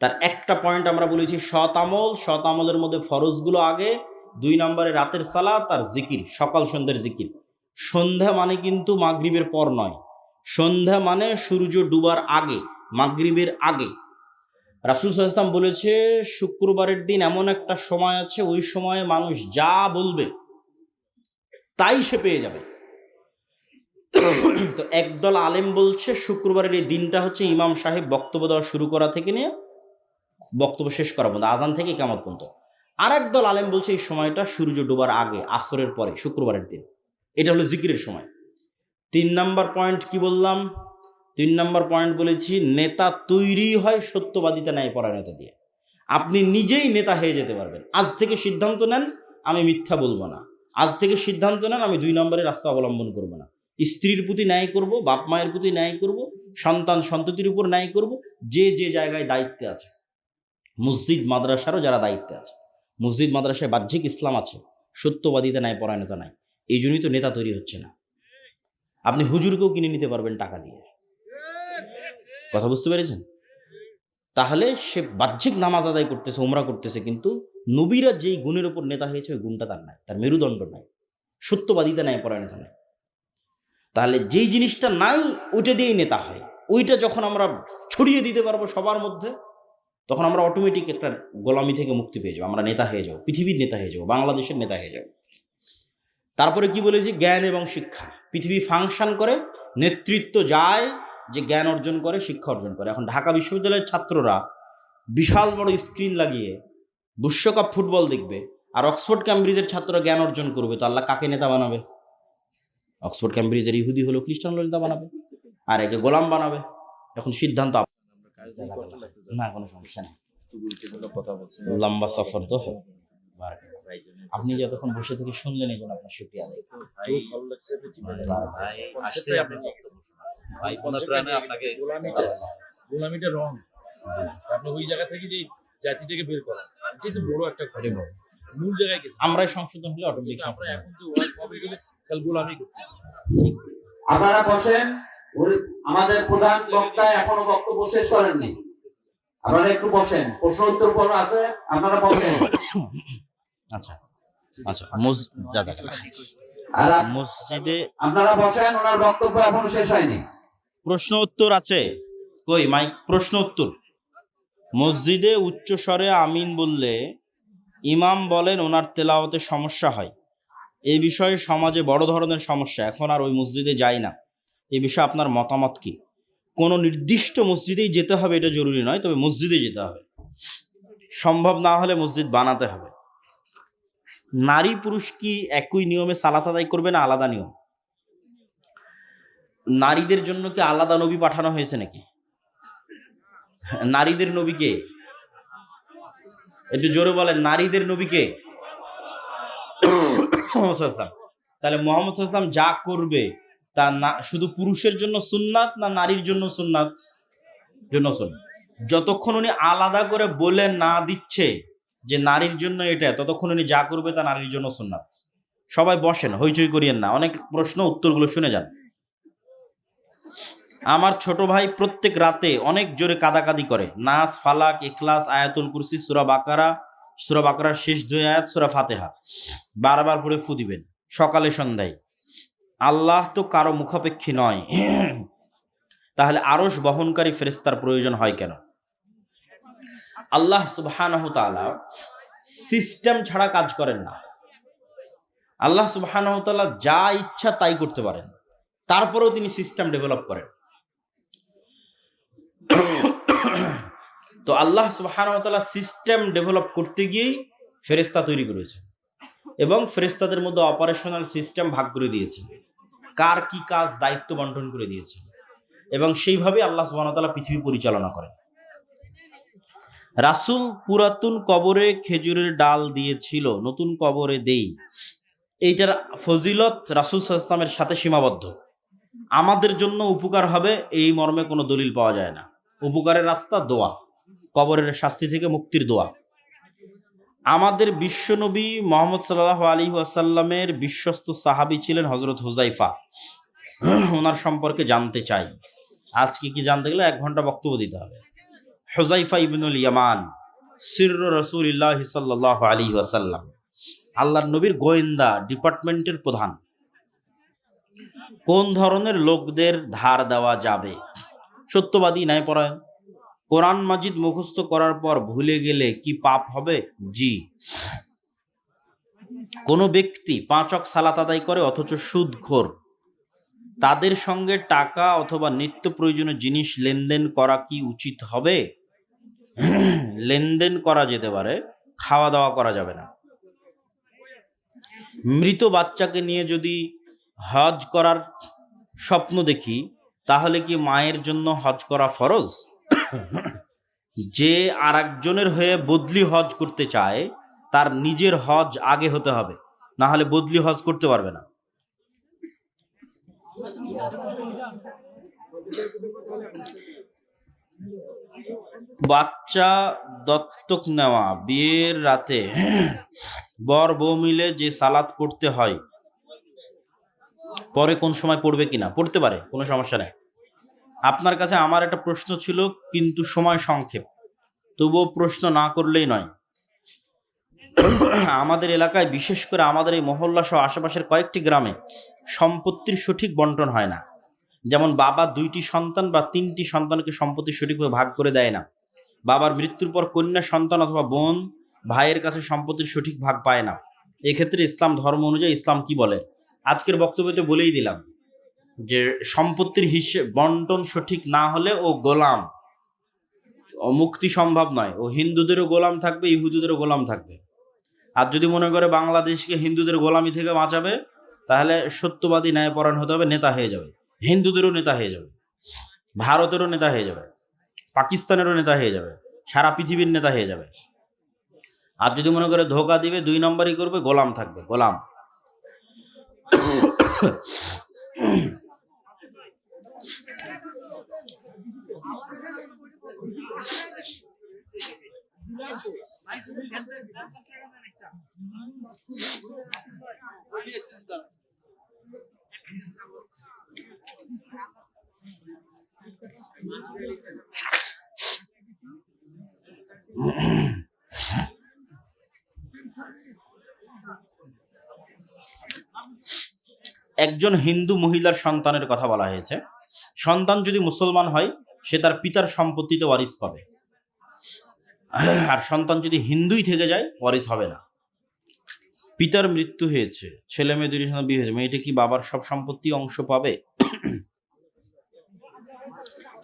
তার একটা পয়েন্ট আমরা বলেছি সৎ আমল। সৎ আমলের মধ্যে ফরজগুলো আগে, 2 নম্বরে রাতের সালাত আর জিকির, সকাল সন্ধ্যার জিকির। সন্ধ্যা মানে কিন্তু মাগরিবের পর নয়, সন্ধ্যা মানে সূর্য ডুবার আগে, মাগরিবের আগে। রাসূল সাল্লাল্লাহু আলাইহি ওয়াসাল্লাম বলেছে শুক্রবারের দিন এমন একটা সময় আছে, ওই সময়ে মানুষ যা বলবে তাই সে পেয়ে যাবে। তো একদল আলেম বলছে শুক্রবারের এই দিনটা হচ্ছে ইমাম সাহেব বক্তব্য দেওয়া শুরু করা থেকে নিয়ে বক্তব্য শেষ করা পর্যন্ত, আজান থেকে কিয়ামত পর্যন্ত। আর একদল আলেম বলছে এই সময়টা সূর্য ডোবার আগে, আসরের পরে, শুক্রবারের দিন। এটা হলো জিকিরের সময়। 3 নাম্বার পয়েন্ট কি বললাম? 3 নাম্বার পয়েন্ট বলেছি, নেতা তৈরি হয় সত্যবাদিতা ন্যায়পরায়ণতা দিয়ে। আপনি নিজেই নেতা হয়ে যেতে পারবেন। আজ থেকে সিদ্ধান্ত নেন আমি মিথ্যা বলবো না, আজ থেকে সিদ্ধান্ত নেন আমি 2 নম্বরের রাস্তা অবলম্বন করব না, স্ত্রীর প্রতি ন্যায় করব, বাপ মায়ের প্রতি ন্যায় করব, সন্তান সন্ততির উপর ন্যায় করব, যে যে জায়গায় দায়িত্বে আছে। মসজিদ মাদ্রাসারও যারা দায়িত্বে আছে, মসজিদ মাদ্রাসায় বাহ্যিক ইসলাম আছে, সত্যবাদিতা ন্যায়পরায়ণতা নাই। এই জন্যই তো নেতা তৈরি হচ্ছে না। আপনি হুজুরকেও কিনে নিতে পারবেন টাকা দিয়ে। কথা বুঝতে পেরেছেন? তাহলে সে বাহ্যিক নামাজ আদায় করতেছে, উমরা করতেছে, কিন্তু নবীরা যেই গুণের উপর নেতা হয়েছে ওই গুণটা তার নাই, তার মেরুদণ্ড নাই, সত্যবাদিতা ন্যায়পরায়ণতা নাই। তাহলে যেই জিনিসটা নাই ওইটা দিয়েই নেতা হয়। ওইটা যখন আমরা ছড়িয়ে দিতে পারবো সবার মধ্যে, তখন আমরা অটোমেটিক একটা গোলামি থেকে মুক্তি পেয়ে যাবো, আমরা নেতা হয়ে যাবো, পৃথিবীর নেতা হয়ে যাবো, বাংলাদেশের নেতা হয়ে যাবো। তারপরে কি বলেছি? জ্ঞান এবং শিক্ষা। পৃথিবী ফাংশন করে, নেতৃত্ব যায় যে জ্ঞান অর্জন করে, শিক্ষা অর্জন করে। এখন ঢাকা বিশ্ববিদ্যালয়ের ছাত্ররা বিশাল বড় স্ক্রিন লাগিয়ে বিশ্বকাপ ফুটবল দেখবে, আর অক্সফোর্ড ক্যামব্রিজের ছাত্ররা জ্ঞান অর্জন করবে, তো আল্লাহ কাকে নেতা বানাবে? অক্সফোর্ড ক্যামব্রিজের ইহুদি হলো খ্রিস্টান নেতা বানাবে, আর একে গোলাম বানাবে। এখন সিদ্ধান্ত না, কোনো সমস্যা নেই, লম্বা সফর তো। আপনি যতক্ষণ বসে থেকে শুনলেন এই জন্য আপনার শুকরিয়া আদায়। গোলামিটা রং। আপনি ওই জায়গা থেকে যে জাতিটাকে বের করা, এটা তো বড় একটা ঘটনা। মূল জায়গায় গেছে, আমরাই সংশোধন হলে অটোমেটিক আমরা এখন যে ওয়াজ পাবে গেলে কাল গোলামি করতেছি। আপনারা বসেন, আমাদের প্রধান বক্তা এখনো বক্তব্য শেষ করেননি, আপনারা একটু বসেন, প্রশ্ন উত্তর পর আছে, আপনারা বসেন। আচ্ছা আচ্ছা, মসজিদে আপনারা বসেন, ওনার বক্তব্য এখনো শেষ হয়নি। প্রশ্ন উত্তর আছে কই? মাইক, প্রশ্ন উত্তর। মসজিদে উচ্চ স্বরে আমিন বললে ইমাম বলেন ওনার তেলাওয়াতে সমস্যা হয়, এই বিষয়ে সমাজে বড় ধরনের সমস্যা, এখন আর ওই মসজিদে যাই না, এই বিষয়ে আপনার মতামত কি? কোনো নির্দিষ্ট মসজিদেই যেতে হবে এটা জরুরি নয়, তবে মসজিদে যেতে হবে, সম্ভব না হলে মসজিদ বানাতে হবে। নারী পুরুষ কি একই নিয়মে সালাত আদায় করবে না আলাদা নিয়ম? নারীদের জন্য কি আলাদা নবী পাঠানো হয়েছে নাকি? নারীদের নবীকে একটু জোরে বলেন, নারীদের নবীকে? তাহলে মুহাম্মদ সাল্লাল্লাহু আলাইহি ওয়াসাল্লাম যা করবে তা না শুধু পুরুষের জন্য সুন্নাত, না নারীর জন্য সুন্নাত? জন্য সুন্নাত। যতক্ষণ উনি আলাদা করে বলে না দিচ্ছে যে নারীর জন্য এটা, ততক্ষণ উনি যা করবে তা নারীর জন্য সুন্নাত। সবাই বসেন, হইচই করিয়েন না, অনেক প্রশ্ন উত্তরগুলো শুনে যান। আমার ছোট ভাই প্রত্যেক রাতে অনেক জোরে কাদাকাদি করে, নাস, ফালাক, ইখলাস, আয়াতুল কুরসি, সূরা বাকারার শেষ 2 আয়াত, সূরা ফাতিহা বারবার পড়ে ফু দিবেন সকালে সন্ধ্যায়। আল্লাহ তো কারো মুখাপেক্ষী নয়, তাহলে আরশ বহনকারী ফেরেশতার প্রয়োজন হয় কেন? আল্লাহ সুবহানাহু তাআলা সিস্টেম ছাড়া কাজ করেন না। আল্লাহ সুবহানাহু তাআলা যা ইচ্ছা তাই করতে পারেন, তারপরেও তিনি সিস্টেম ডেভেলপ করেন। তো আল্লাহ সুবহানাহু ওয়া তাআলা সিস্টেম ডেভেলপ করতে গিয়েই ফেরেশতা তৈরি করেছেন, এবং ফেরেশতাদের মধ্যে অপারেশনাল সিস্টেম ভাগ করে দিয়েছেন, কার কি কাজ দায়িত্ব বন্টন করে দিয়েছেন, এবং সেইভাবে আল্লাহ সুবহানাহু ওয়া তাআলা পৃথিবী পরিচালনা করেন। রাসূল পুরাতন কবরে খেজুরের ডাল দিয়েছিল, নতুন কবরে দেই, এইটার ফজিলত রাসূল সাল্লাল্লাহু আলাইহি ওয়াসাল্লামের সাথে সীমাবদ্ধ। আমাদের জন্য উপকার হবে এই মর্মে কোনো দলিল পাওয়া যায় না। উপকারের রাস্তা দোয়া, কবরের শাস্তি থেকে মুক্তির দোয়া। আমাদের বিশ্বনবী মুহাম্মদ সাল্লাল্লাহু আলাইহি ওয়াসাল্লামের বিশ্বস্ত সাহাবী ছিলেন হযরত হুযায়ফা, ওনার সম্পর্কে জানতে চাই। আজকে কি জানতে গেলে 1 ঘন্টা বক্তব্য দিতে হবে। হুযায়ফা ইবনুল ইয়ামান, সিররু রাসূলিল্লাহ সাল্লাল্লাহু আলাইহি ওয়াসাল্লাম, আল্লাহর নবীর গোয়েন্দা ডিপার্টমেন্টের প্রধান। কোন ধরনের লোকদের ধার দেওয়া যাবে? সত্যবাদী, ন্যায়পরায়ণ। কোরআন মাজিদ মুখস্থ করার পর ভুলে গেলে কি পাপ হবে? জি। কোনো ব্যক্তি 5 ওয়াক্ত সালাত আদায় করে অথচ সুদখোর, তাদের সঙ্গে টাকা অথবা নিত্য প্রয়োজনীয় জিনিস লেনদেন করা কি উচিত হবে? লেনদেন করা যেতে পারে, খাওয়া দাওয়া করা যাবে না। মৃত বাচ্চাকে নিয়ে যদি হজ করার স্বপ্ন দেখি, তাহলে কি মায়ের জন্য হজ করা ফরজ? যে আর একজনের হয়ে বদলি হজ করতে চায়, তার নিজের হজ আগে হতে হবে, না হলে বদলি হজ করতে পারবে না। বাচ্চা দত্তক নেওয়া, বিয়ের রাতে বর বউ মিলে যে সালাত পড়তে হয়, পরে কোন সময় পড়বে কিনা? পড়তে পারে, কোনো সমস্যা নেই। আপনার কাছে আমার একটা প্রশ্ন ছিল, কিন্তু সময় সংক্ষেপ, তবুও প্রশ্ন না করলেই নয়। আমাদের এলাকায়, বিশেষ করে আমাদের এই মহল্লা সহ আশেপাশের কয়েকটি গ্রামে সম্পত্তির সঠিক বন্টন হয় না। যেমন বাবা 2টি সন্তান বা 3টি সন্তানকে সম্পত্তি সঠিকভাবে ভাগ করে দেয় না। বাবার মৃত্যুর পর কন্যা সন্তান অথবা বোন ভাইয়ের কাছে সম্পত্তির সঠিক ভাগ পায় না। এক্ষেত্রে ইসলাম ধর্ম অনুযায়ী ইসলাম কি বলে? আজকের বক্তব্যতে বলেই দিলাম যে সম্পত্তির হিসেব বন্টন সঠিক না হলে ও গোলাম, ও মুক্তি সম্ভব নয়। ও হিন্দুদেরও গোলাম থাকবে, ইহুদিদেরও গোলাম থাকবে। আর যদি মনে করে বাংলাদেশকে হিন্দুদের গোলামি থেকে বাঁচাবে, তাহলে সত্যবাদী ন্যায়পরায়ণ হতে হবে, নেতা হয়ে যাবে। হিন্দুদেরও নেতা হয়ে যাবে, ভারতেরও নেতা হয়ে যাবে, পাকিস্তানেরও নেতা হয়ে যাবে, সারা পৃথিবীর নেতা হয়ে যাবে। আর যদি মনে করে ধোকা দিবে, 2 নম্বরই করবে, গোলাম থাকবে, গোলাম। একজন হিন্দু মহিলার সন্তানের কথা বলা হয়েছে। সন্তান যদি মুসলমান হয়, সে তার পিতার সম্পত্তিতে ওয়ারিস পাবে। আর সন্তান যদি হিন্দুই থেকে যায়, ওয়ারিস হবে না। পিতার মৃত্যু হয়েছে, ছেলে মেয়ে 2টি সন্তান বিয়ে হয়েছে, মেয়েটি কি বাবার সব সম্পত্তি অংশ পাবে?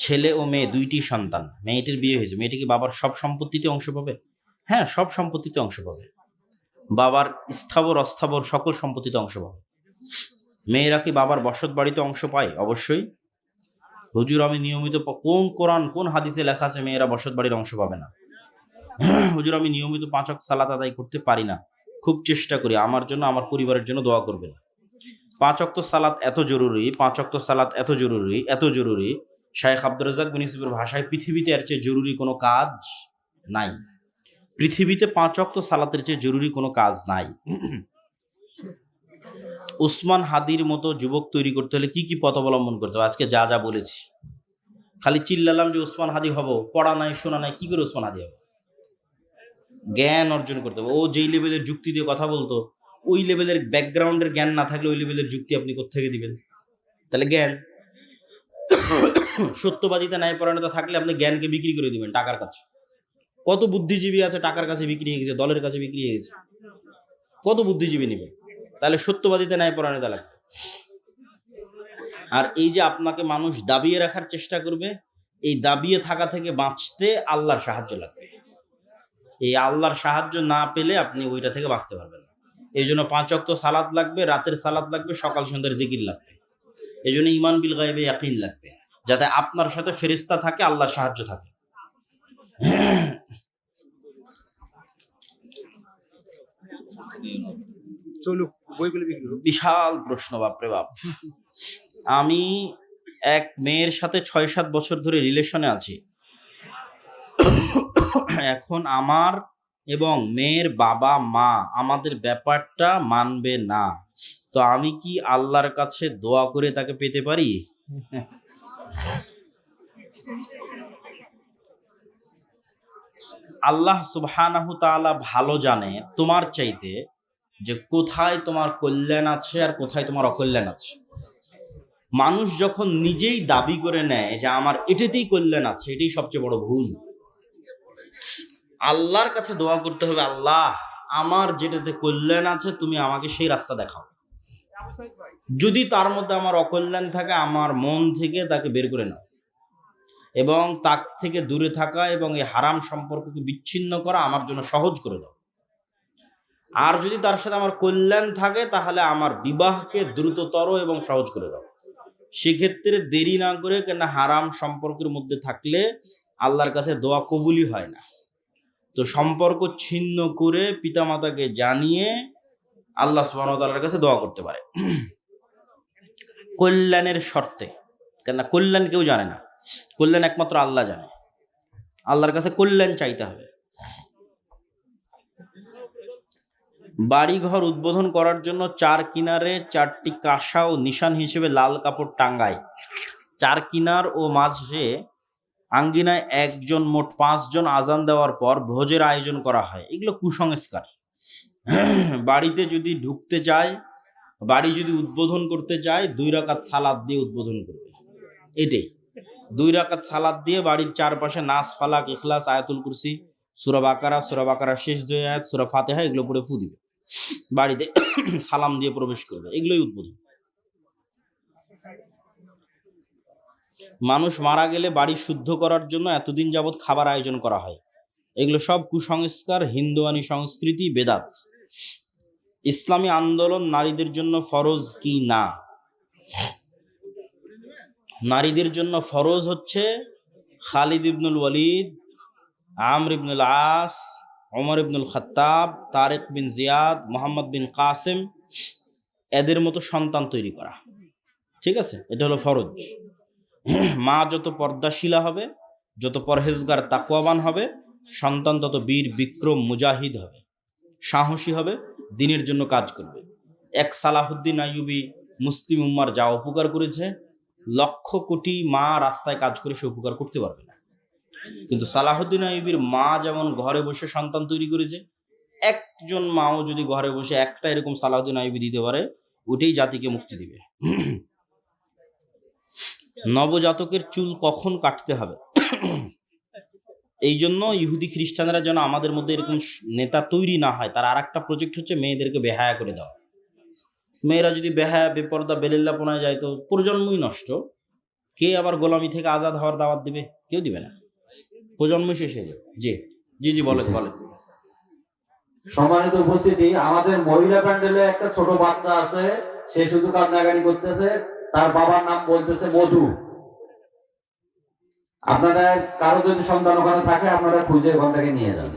ছেলে ও মেয়ে 2টি সন্তান, মেয়েটির বিয়ে হয়েছে, মেয়েটি কি বাবার সব সম্পত্তিতে অংশ পাবে? হ্যাঁ, সব সম্পত্তিতে অংশ পাবে। বাবার স্থাবর অস্থাবর সকল সম্পত্তিতে অংশ পাবে। মেয়েরা কি বাবার বসত বাড়িতে অংশ পায়? অবশ্যই। হুজুর, আমি নিয়মিত কোন কোরআন কোন হাদিসে লেখা আছে মেয়েরা বসত বাড়ির অংশ পাবে না? হুজুর, আমি নিয়মিত 5 ওয়াক্ত সালাত আদায় করতে পারি না, খুব চেষ্টা করি, আমার জন্য আমার পরিবারের জন্য দোয়া করবেন। 5 ওয়াক্ত সালাত এত জরুরি, 5 ওয়াক্ত সালাত এত জরুরি, এত জরুরি, শাইখ আব্দুর রাজ্জাক বিন ইউসুফের ভাষায় পৃথিবীতে এর চেয়ে জরুরি কোনো কাজ নাই। পৃথিবীতে 5 ওয়াক্ত সালাতের চেয়ে জরুরি কোনো কাজ নাই। উসমান হাদির মতো যুবক তৈরি করতে হলে কি কি পথ অবলম্বন করতে হবে? আজকে যা যা বলেছি, খালি চিল্লালাম যে উসমান হাদি হব, পড়া নাই শোনা নাই, কি করে উসমান হাদি হবে? জ্ঞান অর্জন করতে হবে। ও যেই লেভেলের যুক্তি দিয়ে কথা বলতো, ওই লেভেলের ব্যাকগ্রাউন্ডের জ্ঞান না থাকলে ওই লেভেলের যুক্তি আপনি কোত্থেকে দিবেন? তাহলে জ্ঞান, সত্যবাদিতা ন্যায়পরায়ণতা থাকলে আপনি জ্ঞানকে বিক্রি করে দিবেন টাকার কাছে। কত বুদ্ধিজীবী আছে টাকার কাছে বিক্রি হয়ে গেছে, দলের কাছে বিক্রি হয়ে গেছে। কত বুদ্ধিজীবী নিবে? তাহলে সত্যবাদিতা ন্যায়পরায়ণতা লাগবে। আর এই যে আপনাকে মানুষ দাবিয়ে রাখার চেষ্টা করবে, এই দাবিয়ে থাকা থেকে বাঁচতে আল্লাহর সাহায্য লাগবে। এই আল্লাহর সাহায্য না পেলে আপনি ওইটা থেকে বাঁচতে পারবেন না। এই জন্য 5 ওয়াক্ত সালাত লাগবে, রাতের সালাত লাগবে, সকাল সন্ধ্যার জিকির লাগবে। এই জন্য ঈমান বিল গায়বে ইয়াকিন লাগবে, যাতে আপনার সাথে ফেরেশতা থাকে, আল্লাহর সাহায্য থাকে। বিশাল প্রশ্ন, বাপরে বাপ। আমি এক মেয়ের সাথে 6-7 বছর ধরে রিলেশনে আছি। এখন আমার এবং মেয়ের বাবা মা আমাদের ব্যাপারটা মানবে না, তো আমি কি আল্লাহর কাছে দোয়া করে তাকে পেতে পারি? আল্লাহ সুবহানাহু তাআলা ভালো জানে তোমার চাইতে যে কোথায় তোমার কল্যাণ আছে আর কোথায় তোমার অকল্যাণ আছে। মানুষ যখন নিজেই দাবি করে নেয় যে আমার এটাতেই কল্যাণ আছে, এটাই সবচেয়ে বড় ভুল। আল্লাহর কাছে দোয়া করতে হবে, আল্লাহ আমার যেটাতে কল্যাণ আছে তুমি আমাকে সেই রাস্তা দেখাও। যদি তার মধ্যে আমার অকল্যাণ থাকে, আমার মন থেকে তাকে বের করে নাও এবং তার থেকে দূরে থাকা এবং এই হারাম সম্পর্ককে বিচ্ছিন্ন করা আমার জন্য সহজ করে দাও। আর যদি তার সাথে আমার কল্যাণ থাকে, তাহলে আমার বিবাহকে দ্রুততর এবং সহজ করে দাও। সেক্ষেত্রে দেরি না করে, কেন হারাম সম্পর্কের মধ্যে থাকলে আল্লাহর কাছে দোয়া কবুলই হয় না। তো সম্পর্ক ছিন্ন করে পিতামাতাকে জানিয়ে আল্লাহ সুবহানাহু ওয়া তাআলার কাছে দোয়া করতে পারে কল্যাণের শর্তে। কেন কল্যাণ কেউ জানে না, কল্যাণ একমাত্র আল্লাহ জানে। আল্লাহর কাছে কল্যাণ চাইতে হবে। বাড়ি ঘর উদ্বোধন করার জন্য চার কিনারে 4টি কাঁসা ও নিশান হিসেবে লাল কাপড় টাঙ্গায়। চার কিনার ও মাঝে আঙ্গিনায় একজন, মোট 5 জন আজান দেওয়ার পর ভোজের আয়োজন করা হয়। এগুলো কুসংস্কার। বাড়িতে যদি ঢুকতে চায়, বাড়ি যদি উদ্বোধন করতে চায়, 2 রাকাত সালাত দিয়ে উদ্বোধন করবে। এটাই 2 রাকাত সালাত দিয়ে বাড়ির চারপাশে নাস, ফালাক, ইখলাস, আয়াতুল কুরসি, সূরা বাকারা শেষ 2 আয়াত, সূরা ফাতিহা এগুলো পড়ে ফু দিবে। বাড়িতে সালাম দিয়ে প্রবেশ করবে। এগুলোই উদ্বোধন। মানুষ মারা গেলে বাড়ি শুদ্ধ করার জন্য এতদিন যাবৎ খাবার আয়োজন করা হয়। এগুলো সব কুসংস্কার, হিন্দুয়ানি সংস্কৃতি, বেদাত। ইসলামী আন্দোলন নারীদের জন্য ফরজ কি না? নারীদের জন্য ফরজ হচ্ছে খালিদ ইবনুল ওয়ালিদ, আমর ইবনুল আস, ওমর ইবনুল খাত্তাব, তারেক বিন জিয়াদ, মোহাম্মদ বিন কাসেম, এদের মতো সন্তান তৈরি করা। ঠিক আছে, এটা হলো ফরজ। মা যত পর্দাশীলা হবে, যত পরহেজগার তাকওয়াবান হবে, সন্তান তত বীর বিক্রম মুজাহিদ হবে, সাহসী হবে, দিনের জন্য কাজ করবে। এক সালাহুদ্দিন আইয়ুবী মুসলিম উম্মার যা উপকার করেছে, 1,00,000 কোটি মা রাস্তায় কাজ করে সে উপকার করতে পারবে না। কিন্তু সালাহুদ্দিন আইয়ুবীর মা যেমন ঘরে বসে সন্তান তৈরি করেছে, একজন মাও যদি ঘরে বসে একটা এরকম সালাহুদ্দিন আইয়ুবী দিতে পারে, ওটাই জাতিকে মুক্তি দিবে। নবজাতকের চুল কখন কাটতে হবে? এই জন্য ইহুদি খ্রিস্টানরা যেন আমাদের মধ্যে এরকম নেতা তৈরি না হয়, তার আর একটা প্রজেক্ট হচ্ছে মেয়েদেরকে বেহায়া করে দেওয়া। মেয়েরা যদি বেহায়া, বেপর্দা, বেলেল্লাপনায় যায় তো প্রজন্মই নষ্ট। কে আবার গোলামি থেকে আজাদ হওয়ার দাওয়াত দিবে? কেউ দিবে না, প্রজন্মই শেষ হয়ে যাবে। জি জি জি বলেন বলেন। সম্মানিত উপস্থিতি, আমাদের মহিলা প্যান্ডেলে একটা ছোট বাচ্চা আছে, সে শুধু কান্নাকাটি করতেছে, তার বাবার নাম বলতেছে মধু। আপনারা কারো যদি সন্তান ওখানে থাকে, আপনারা খুঁজে ওখান থেকে নিয়ে যান।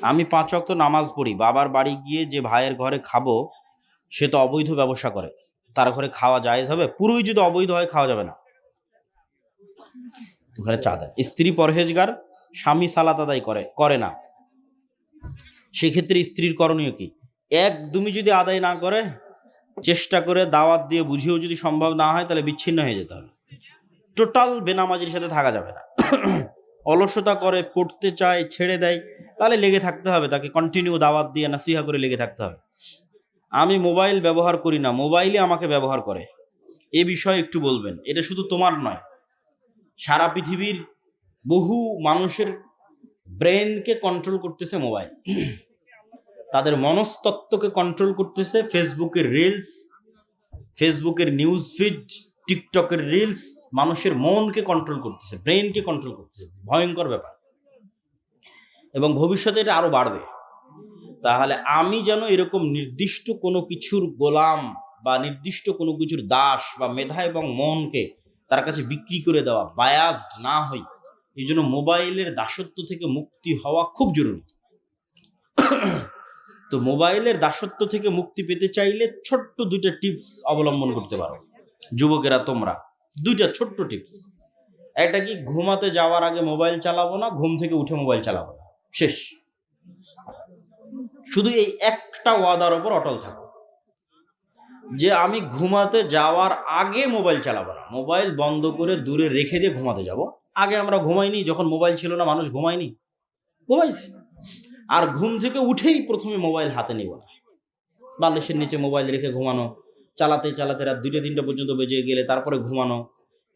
আমি 5 ওয়াক্ত নামাজ পড়ি, বাবার বাড়ি গিয়ে যে ভাইয়ের ঘরে খাবো, সে তো অবৈধ ব্যবসা করে, তার ঘরে খাওয়া জায়েজ হবে? পুরোই যদি অবৈধ হয়, খাওয়া যাবে না। ঘরে চা দেয়। স্ত্রী পরহেজগার, স্বামী সালাত আদায় করে না, সেক্ষেত্রে স্ত্রীর করণীয় কি? একদমই যদি আদায় না করে, চেষ্টা করে দাওয়াত দিয়ে বুঝিয়েও যদি সম্ভব না হয়, তাহলে বিচ্ছিন্ন হয়ে যেতে হবে। টোটাল বেনামাজির সাথে থাকা যাবে না। অলসতা করে, পড়তে চায়, ছেড়ে দেয়, তাহলে লেগে থাকতে হবে, তাকে কন্টিনিউ দাওয়াত দিয়ে নাসিহা করে লেগে থাকতে হবে। আমি মোবাইল ব্যবহার করি না, মোবাইলই আমাকে ব্যবহার করে, এ বিষয়ে একটু বলবেন। এটা শুধু তোমার নয়, সারা পৃথিবীর বহু মানুষের ব্রেনকে কন্ট্রোল করতেছে মোবাইল। তাদের মনস্তত্ত্বকে কন্ট্রোল করতেছে ফেসবুকের রিলস, ফেসবুকের নিউজ ফিড, টিকটকের রিলস। মানুষের মনকে কন্ট্রোল করতেছে, ব্রেনকে কন্ট্রোল করতেছে। ভয়ঙ্কর ব্যাপার, এবং ভবিষ্যতে এটা আরো বাড়বে। তাহলে আমি যেন এরকম নির্দিষ্ট কোনো কিছুর গোলাম বা নির্দিষ্ট কোনো কিছুর দাস বা মেধা এবং মনকে তার কাছে বিক্রি করে দেওয়া, বায়াসড না হই, এই জন্য মোবাইলের দাসত্ব থেকে মুক্তি হওয়া খুব জরুরি। তো মোবাইলের দাসত্ব থেকে মুক্তি পেতে চাইলে ছোট্ট 2টা টিপস অবলম্বন করতে পারো যুবকেরা তোমরা। 2টা ছোট্ট টিপস। একটা কি, ঘুমাতে যাওয়ার আগে মোবাইল চালাবো না, ঘুম থেকে উঠে মোবাইল চালাবো না, শেষ। শুধু এই একটা ওয়াদার উপর অটল থাকো যে আমি ঘুমাতে যাওয়ার আগে মোবাইল চালাবো না, মোবাইল বন্ধ করে দূরে রেখে দিয়ে ঘুমাতে যাব। আগে আমরা ঘুমাইনি, যখন মোবাইল ছিল না মানুষ ঘুমায়নি, ঘুমাইছে। আর ঘুম থেকে উঠেই প্রথমে মোবাইল হাতে নিব না, বালিশের নিচে মোবাইল রেখে ঘুমানো, চালাতে চালাতে রাত 2টা-3টা পর্যন্ত বেজে গেলে তারপরে ঘুমানো।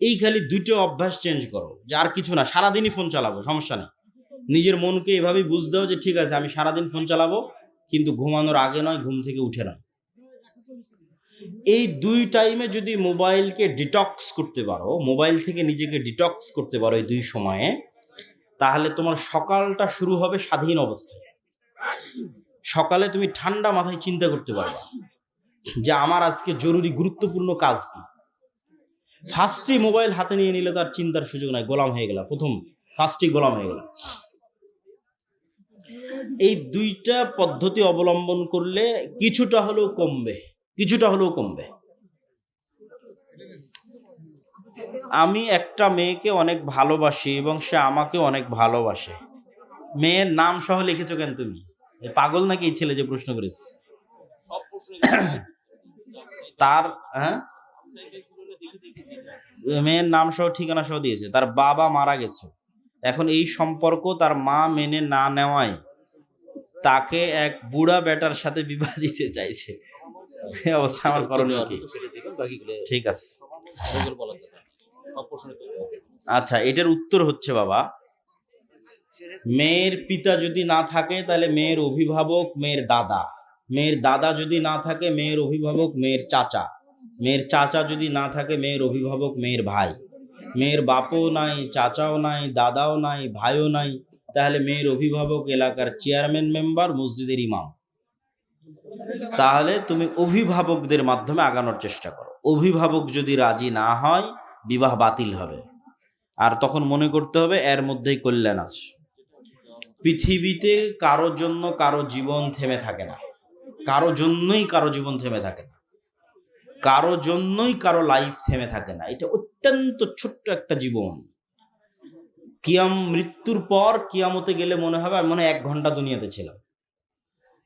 এই খালি 2টো অভ্যাস চেঞ্জ করো, যে আর কিছু না, সারাদিনই ফোন চালাবো, সমস্যা নেই। নিজের মনকে এভাবেই বুঝ দাও যে ঠিক আছে আমি সারাদিন ফোন চালাবো, কিন্তু ঘুমানোর আগে নয়, ঘুম থেকে উঠে নয়। এই 2 টাইমে যদি মোবাইলকে ডিটক্স করতে পারো, মোবাইল থেকে নিজেকে ডিটক্স করতে পারো এই 2 সময়ে, তাহলে তোমার সকালটা শুরু হবে স্বাধীন অবস্থায়। সকালে তুমি ঠান্ডা মাথায় চিন্তা করতে পারবা যে আমার আজকে জরুরি গুরুত্বপূর্ণ কাজ কি। ফার্স্টই মোবাইল হাতে নিয়ে নিলে তার চিন্তার সুযোগ নাই, গোলাম হয়ে গেল, ফার্স্টই গোলাম হয়ে গেল। এই 2টা পদ্ধতি অবলম্বন করলে কিছুটা হলেও কমবে। আমি একটা মেয়েকে অনেক ভালোবাসি এবং সে আমাকে অনেক ভালোবাসে। মেয়ের নাম সহ লিখেছো কেন তুমি? পাগল নাকি এই ছেলে যে প্রশ্ন করেছে? তার মেয়ের নাম সহ ঠিকানা সহ দিয়েছে, তার বাবা মারা গেছে। এখন এই সম্পর্ক তার মা মেনে না নেওয়ায় তাকে এক বুড়া বেটার সাথে বিবাহ দিতে চাইছে। এই অবস্থা আমার করণীয় কি? ঠিক আছে, আচ্ছা, এটার উত্তর হচ্ছে বাবা, মেয়ের পিতা যদি না থাকে তাহলে মেয়ের অভিভাবক মেয়ের দাদা, মেয়ের দাদা যদি না থাকে মেয়ের অভিভাবক মেয়ের চাচা, মেয়ের চাচা যদি না থাকে মেয়ের অভিভাবক মেয়ের ভাই, মেয়ের বাপও নাই, চাচাও নাই, দাদাও নাই, ভাইও নাই, তাহলে মেয়ের অভিভাবক এলাকার চেয়ারম্যান মেম্বার, মসজিদের ইমাম। তাহলে তুমি অভিভাবকদের মাধ্যমে আগানোর চেষ্টা করো। অভিভাবক যদি রাজি না হয় বিবাহ বাতিল হবে। আর তখন মনে করতে হবে এর মধ্যেই কল্যাণ আছে। পৃথিবীতে কারো জন্য কারো জীবন থেমে থাকে না, কারো জন্যই কারো জীবন থেমে থাকে না, কারো জন্যই কারো লাইফ থেমে থাকে না। এটা অত্যন্ত ছোট্ট একটা জীবন। মৃত্যুর পর কিয়ামতে গেলে মনে হবে আমি 1 ঘন্টা দুনিয়াতে ছিলাম।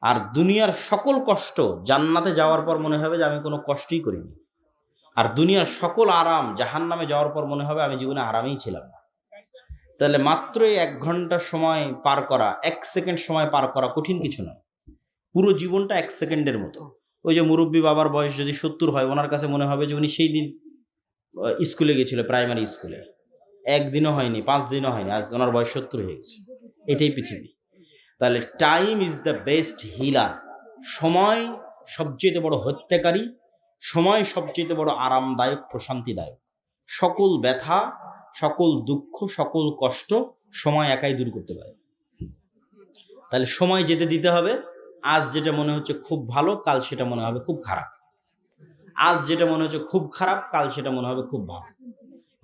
আর দুনিয়ার সকল কষ্ট জান্নাতে যাওয়ার পর মনে হবে যে আমি কোনো কষ্টই করিনি। আর দুনিয়ার সকল আরাম জাহান্নামে যাওয়ার পর মনে হবে আমি জীবনে আরামেই ছিলাম না। তাহলে মাত্রই 1 ঘন্টা সময় পার করা, 1 সেকেন্ড সময় পার করা কঠিন কিছু নয়। পুরো জীবনটা 1 সেকেন্ডের মতো। ওই যে মুরব্বী বাবার বয়স যদি 70 হয়, ওনার কাছে মনে হবে যে উনি সেই দিন স্কুলে গেছিল, প্রাইমারি স্কুলে, 1 দিনও হয়নি, 5 দিনও হয়নি, আজ ওনার বয়স 70 হয়ে গেছে। এটাই পৃথিবী। তাহলে time is the best healer. সময় সবচেয়ে বড় হত্যাকারী, সময় সবচেয়ে বড় আরামদায়ক, প্রশান্তিদায়ক। সকল ব্যথা, সকল দুঃখ, সকল কষ্ট সময় একাই দূর করতে পারে। তাহলে সময় যেতে দিতে হবে। আজ যেটা মনে হচ্ছে খুব ভালো, কাল সেটা মনে হবে খুব খারাপ। আজ যেটা মনে হচ্ছে খুব খারাপ, কাল সেটা মনে হবে খুব ভালো।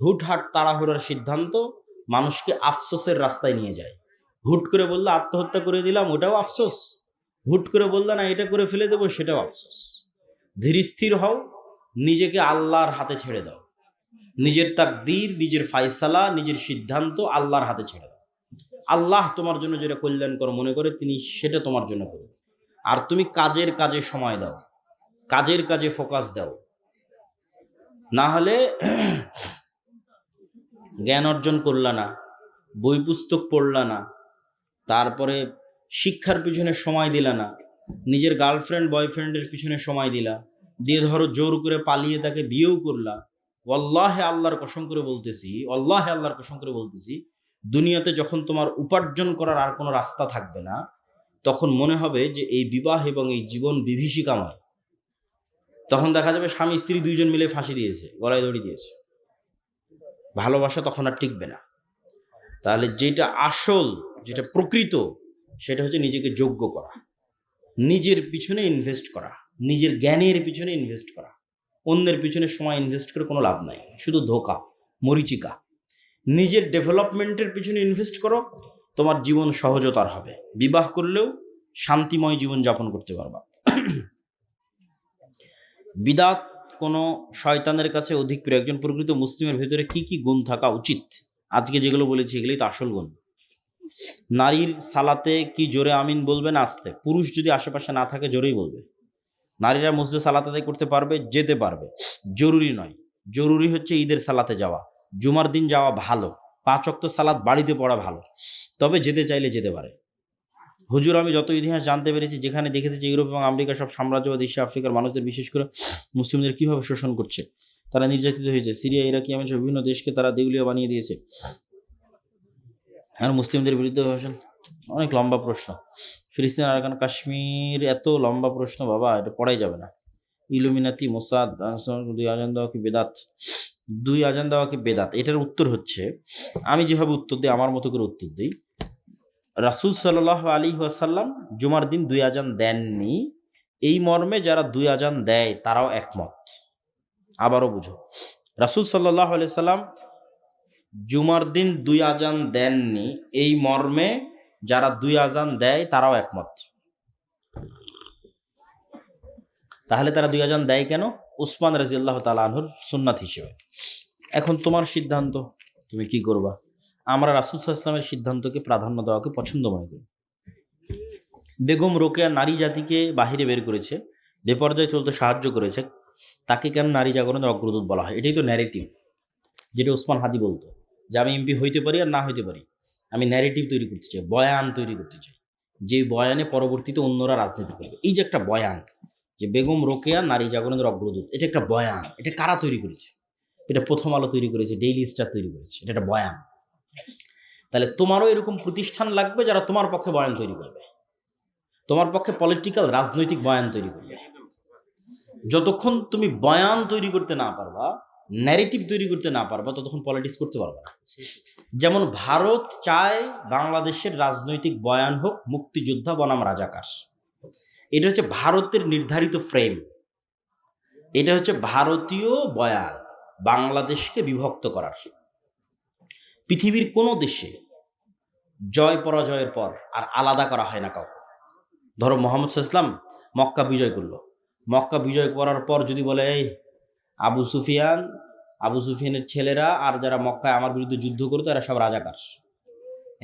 হুটহাট তাড়াহুড়ার সিদ্ধান্ত মানুষকে আফসোসের রাস্তায় নিয়ে যায়। হুট করে বললে আত্মহত্যা করে দিলাম, ওটাও আফসোস। হুট করে বললে না এটা করে ফেলে দেবো, সেটাও আফসোস। ধীর স্থির হও, নিজেকে আল্লাহর হাতে ছেড়ে দাও। নিজের তাকদীর, নিজের ফায়সালা, নিজের সিদ্ধান্ত আল্লাহর হাতে ছেড়ে দাও। আল্লাহ তোমার জন্য যেটা কল্যাণকর মনে করে তিনি সেটা তোমার জন্য করবে। আর তুমি কাজের কাজে সময় দাও, কাজের কাজে ফোকাস দাও। না হলে জ্ঞান অর্জন করলা না, বই পুস্তক পড়লা না, তারপরে শিক্ষার পিছনে সময় দিলা না, নিজের গার্লফ্রেন্ড বয়ফ্রেন্ডের পিছনে সময় দিলা, দিয়ে ধরো জোর করে পালিয়ে তাকে বিয়েও করলা। আল্লাহে আল্লাহর কসম করে বলতেছি, দুনিয়াতে যখন তোমার উপার্জন করার আর কোনো রাস্তা থাকবে না, তখন মনে হবে যে এই বিবাহ এবং এই জীবন বিভীষিকাময়। তখন দেখা যাবে স্বামী স্ত্রী 2 জন মিলে ফাঁসি দিয়েছে, গলায় দড়ি দিয়েছে। ভালোবাসা তখন আর টিকবে না। তাহলে যেটা আসল, যেটা প্রকৃত, সেটা হচ্ছে নিজেকে যোগ্য করা, নিজের পিছনে ইনভেস্ট করা, নিজের জ্ঞানের পিছনে ইনভেস্ট করা। অন্যের পিছনে সময় ইনভেস্ট করে কোনো লাভ নাই, শুধু ধোঁকা, মরিচিকা। নিজের ডেভেলপমেন্টের পিছনে ইনভেস্ট করো, তোমার জীবন সহজতর হবে। বিবাহ করলেও শান্তিময় জীবন যাপন করতে পারবা। বিদাত কোনো শয়তানের কাছে অধিক প্রিয়। একজন প্রকৃত মুসলিমের ভেতরে কি কি গুণ থাকা উচিত? আজকে যেগুলো বলেছি এগুলোই তো আসল গুণ। নারীর সালাতে কি জোরে আমিন বলবেন? আস্তে। পুরুষ যদি আশেপাশে না থাকে জোরেই বলবে। নারীরা মসজিদে সালাত আদায় করতে পারবে, যেতে পারবে, জরুরি নয়। জরুরি হচ্ছে ঈদের সালাতে যাওয়া, জুমার দিন যাওয়া ভালো, 5 ওয়াক্ত সালাত বাড়িতে পড়া ভালো, তবে যেতে চাইলে যেতে পারে। হুজুর আমি যত ইতিহাস জানতে পেরেছি, যেখানে দেখেছি যে ইউরোপ এবং আমেরিকা সব সাম্রাজ্যবাদ এশিয়া আফ্রিকার মানুষদের বিশেষ করে মুসলিমদের কিভাবে শোষণ করছে, তারা নির্যাতিত হয়েছে। সিরিয়া, ইরাক, ইয়েমেন সহ বিভিন্ন দেশকে তারা দেউলিয়া বানিয়ে দিয়েছে, আর মুসলিমদের বিরুদ্ধে ভাষণ। অনেক লম্বা প্রশ্ন। ফিলিস্তিন, আরাকান, কাশ্মীর, এত লম্বা প্রশ্ন বাবা, এটা পড়াই যাবে না। ইলুমিনাতি, মোসাদ, 2 আজান দেওয়া কি বেদাত? 2 আজান দেওয়া কি বেদাত? এটার উত্তর হচ্ছে, আমি যেভাবে উত্তর দিই, আমার মতো করে উত্তর দিই। রাসূল সাল্লাল্লাহু আলাইহি ওয়াসাল্লাম জুমার দিন 2 আজান দেননি, এই মর্মে যারা 2 আজান দেয় তারাও একমত। আবারও বুঝো, রাসূল সাল্লাল্লাহু আলাইহি সাল্লাম জুমার দিন 2 আজান দেননি, এই মর্মে যারা 2 আজান দেয় তারাও একমত। তাহলে তারা 2 আজান দেয় কেন? উসমান রাদিয়াল্লাহু তাআলা আনহুর সুন্নাত হিসেবে। এখন তোমার সিদ্ধান্ত, তুমি কি করবা। আমরা রাসূল সাল্লাল্লাহু আলাইহি ওয়াসাল্লামের সিদ্ধান্তকে প্রাধান্য দেওয়াকে পছন্দ মনে করি। বেগম রোকেয়া নারী জাতিকে বাহিরে বের করেছে, বেপর্দায় চলতে সাহায্য করেছে, তাকে কেন নারী জাগরণের অগ্রদূত বলা হয়? এটাই তো ন্যারেটিভ, যেটা ওসমান হাদি বলতো, যে আমি এমপি হইতে পারি আর না হইতে পারি, আমি ন্যারেটিভ তৈরি করতে চাই, বয়ান তৈরি করতে চাই, যে বয়ানে পরবর্তীতে অন্যরা রাজনীতি করবে। এই যে একটা বয়ান, যে বেগম রোকেয়া নারী জাগরণের অগ্রদূত, এটা একটা বয়ান। এটা কারা তৈরি করেছে? এটা প্রথম আলো তৈরি করেছে, ডেইলি স্টার তৈরি করেছে। এটা একটা বয়ান। তাহলে তোমারও এরকম প্রতিষ্ঠান লাগবে যারা তোমার পক্ষে বয়ান তৈরি করবে, তোমার পক্ষে পলিটিক্যাল রাজনৈতিক বয়ান তৈরি করবে। যতক্ষণ তুমি বয়ান তৈরি করতে না পারবা, ন্যারেটিভ তৈরি করতে না পারবা, ততক্ষণ পলিটিক্স করতে পারবা না। যেমন ভারত চায় বাংলাদেশের রাজনৈতিক বয়ান হোক মুক্তিযোদ্ধা বনাম রাজাকার। এটা হচ্ছে ভারতের নির্ধারিত ফ্রেম, এটা হচ্ছে ভারতীয় বয়ান বাংলাদেশকে বিভক্ত করার। পৃথিবীর কোনো দেশে জয় পরাজয়ের পর আর আলাদা করা হয় না কাউকে। ধরো মোহাম্মদ সাল্লাল্লাহু আলাইহি ওয়াসাল্লাম মক্কা বিজয় করলো, মক্কা বিজয় করার পর যদি বলে এই আবু সুফিয়ানের ছেলেরা আর যারা মক্কায় আমার বিরুদ্ধে যুদ্ধ করতো এরা সব রাজাকার,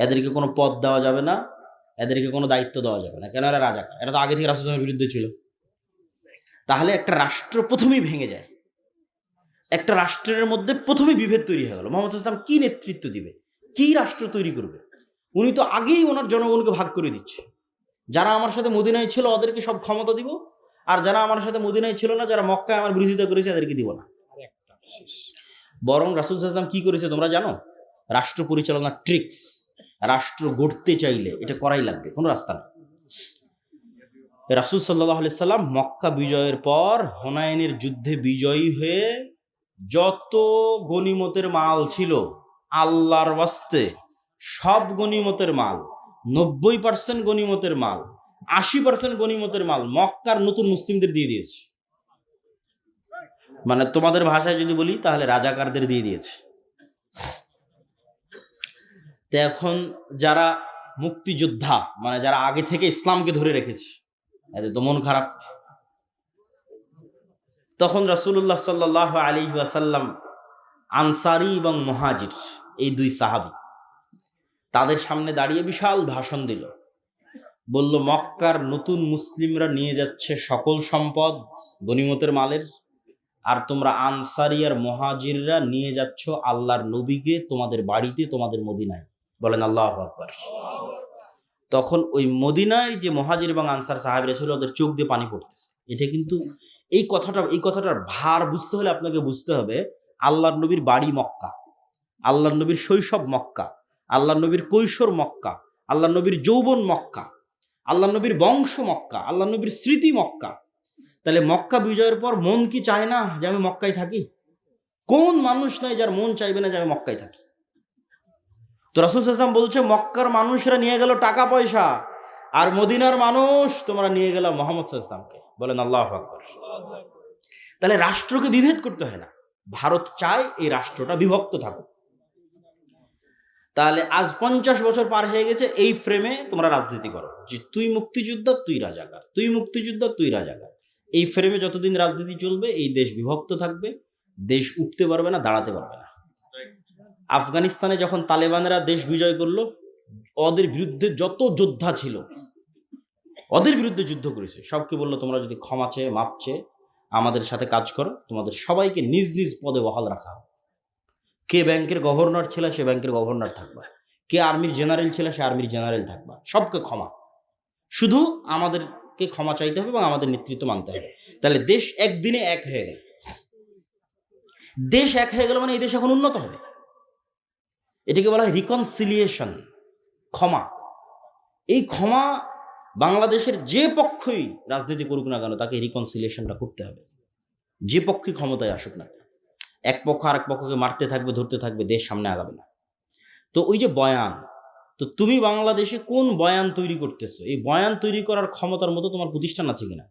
এদেরকে কোনো পদ দেওয়া যাবে না, এদেরকে কোনো দায়িত্ব দেওয়া যাবে না, কেন এরা রাজাকার, এরা তো আগে থেকে রাসূলের বিরুদ্ধে ছিল। তাহলে একটা রাষ্ট্র প্রথমেই ভেঙে যায়, একটা রাষ্ট্রের মধ্যে প্রথমেই বিভেদ তৈরি হয়ে গেল। মোহাম্মদ সাল্লাল্লাহু আলাইহি ওয়াসাল্লাম কি নেতৃত্ব দিবে, কি রাষ্ট্র তৈরি করবে? উনি তো আগেই ওনার জনগণকে ভাগ করে দিচ্ছে, যারা আমার সাথে মদিনায় ছিল ওদেরকে সব ক্ষমতা দিব, আর যারা আমার সাথে মদিনায় ছিল না, যারা মক্কায় আমার বিরোধিতা করেছে এদেরকে দিব না। বরং রাসূল সাল্লাল্লাহু আলাইহি ওয়াসাল্লাম কি করেছে তোমরা জানো? রাষ্ট্র পরিচালনা ট্রিক্স, রাষ্ট্র গড়তে চাইলে এটা করাই লাগবে, কোনো রাস্তা নেই। রাসূল সাল্লাল্লাহু আলাইহি সাল্লাম মক্কা বিজয়ের পর হুনাইনের যুদ্ধে বিজয়ী হয়ে যত গনিমতের মাল ছিল আল্লাহর ওয়াস্তে সব গনিমতের মাল, 90% গনিমতের মাল, 80% গনিমতের মাল মক্কার নতুন মুসলিমদের দিয়ে দিয়েছে। মানে তোমাদের ভাষায় যদি বলি তাহলে রাজাকারদের দিয়ে দিয়েছে। তো এখন যারা মুক্তিযোদ্ধা, মানে যারা আগে থেকে ইসলামকে ধরে রেখেছে, এদের তো মন খারাপ। তখন রাসূলুল্লাহ সাল্লাল্লাহু আলাইহি ওয়াসাল্লাম আনসারী এবং মুহাজির, এই 2 সাহাবী তাদের সামনে দাঁড়িয়ে বিশাল ভাষণ দিল। বলল মক্কার নতুন মুসলিমরা নিয়ে যাচ্ছে সকল সম্পদ গনিমতের মালের, আর তোমরা আনসারী আর মুহাজিররা নিয়ে যাচ্ছ আল্লাহর নবীকে তোমাদের বাড়িতে, তোমাদের মদিনায়। বলেন আল্লাহু আকবার। তখন ওই মদিনায় যে মুহাজির এবং আনসার সাহাবীরা ছিল ওদের চোখ দিয়ে পানি পড়তেছে। এটা কিন্তু এই কথাটার ভার বুঝতে হলে আপনাকে বুঝতে হবে আল্লাহর নবীর বাড়ি মক্কা, আল্লাহর নবীর শৈশব মক্কা, আল্লাহর নবীর কৈশোর মক্কা, আল্লাহর নবীর যৌবন মক্কা, আল্লাহর নবীর বংশ মক্কা, আল্লাহর নবীর স্মৃতি মক্কা। তাহলে মক্কা বিজয়ের পর মন কি চায় না যে আমি মক্কায় থাকি? কোন মানুষ নাই যার মন চাইবে না যে আমি মক্কায় থাকি? তো রাসূল সাল্লাল্লাহু আলাইহি ওয়াসাল্লাম বলছে মক্কার মানুষরা নিয়ে গেল টাকা পয়সা, আর মদিনার মানুষ তোমরা নিয়ে গেল মুহাম্মদ সাল্লাল্লাহু আলাইহি ওয়াসাল্লামকে। বলেন আল্লাহু আকবার। তাহলে রাষ্ট্রকে বিভেদ করতে হয় না, ভারত চায় এই রাষ্ট্রটা বিভক্ত থাকুক। তাহলে আজ 50 বছর পার হয়ে গেছে, এই ফ্রেমে তোমরা রাজনীতি করো যে তুই মুক্তিযোদ্ধা তুই রাজাকার, তুই মুক্তিযোদ্ধা তুই রাজাকার। এই ফ্রেমে যতদিন রাজনীতি চলবে এই দেশ বিভক্ত থাকবে, দেশ উঠতে পারবে না, দাঁড়াতে পারবে না। আফগানিস্তানে যখন তালেবানরা দেশ বিজয় করলো, ওদের বিরুদ্ধে যত যোদ্ধা ছিল ওদের বিরুদ্ধে যুদ্ধ করেছে, সবকে বললো তোমরা যদি ক্ষমা চেয়ে মাপ চেয়ে আমাদের সাথে কাজ করো, তোমাদের সবাইকে নিজ নিজ পদে বহাল রাখা হবে। কে ব্যাংকের গভর্নর ছিল সে ব্যাংকের গভর্নর থাকবা, কে আর্মির জেনারেল ছিল সে আর্মির জেনারেল থাকবা, সবকে ক্ষমা। শুধু আমাদেরকে ক্ষমা চাইতে হবে এবং আমাদের নেতৃত্ব মানতে হবে। তাহলে দেশ একদিনে এক হয়ে গেল। দেশ এক হয়ে গেল মানে এই দেশ এখন উন্নত হবে। এটাকে বলা হয় রিকনসিলিয়েশন, ক্ষমা। এই ক্ষমা বাংলাদেশের যে পক্ষই রাজনীতি করুক না কেন তাকে রিকনসিলিয়েশনটা করতে হবে, যে পক্ষই ক্ষমতায় আসুক না। এক পক্ষ আর এক পক্ষকে মারতে থাকবে, ধরতে থাকবে, দেশ সামনে আগাবে না। তো ওই যে বয়ান, তো তুমি বাংলাদেশে কোন বয়ান তৈরি করতেছো? এই বয়ান তৈরি করার ক্ষমতার মতো তোমার প্রতিষ্ঠান আছে কিনা?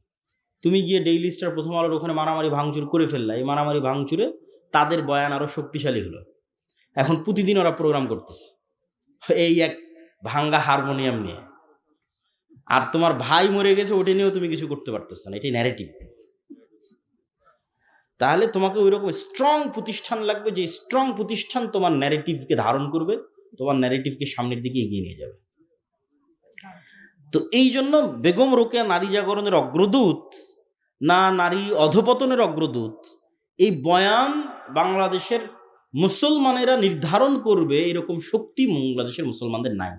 তুমি গিয়ে ডেইলি স্টার, প্রথম আলোর ওখানে মারামারি ভাঙচুর করে ফেললা। এই মারামারি ভাঙচুরে তাদের বয়ান আরো শক্তিশালী হলো। এখন প্রতিদিন ওরা প্রোগ্রাম করতেছে এই এক ভাঙ্গা হারমোনিয়াম নিয়ে, আর তোমার ভাই মরে গেছে ওটা নিয়েও তুমি কিছু করতে পারতেছ না। এটাই ন্যারেটিভ। তাহলে তোমাকে ওই রকম স্ট্রং প্রতিষ্ঠান লাগবে, যে স্ট্রং প্রতিষ্ঠান তোমার ন্যারেটিভকে ধারণ করবে, তোমার ন্যারেটিভকে সামনের দিকে এগিয়ে নিয়ে যাবে। তো এই জন্য বেগম রোকেয়া নারী জাগরণের অগ্রদূত না নারী অধপতনের অগ্রদূত, এই বয়ান বাংলাদেশের মুসলমানেরা নির্ধারণ করবে এরকম শক্তি বাংলাদেশের মুসলমানদের নাই।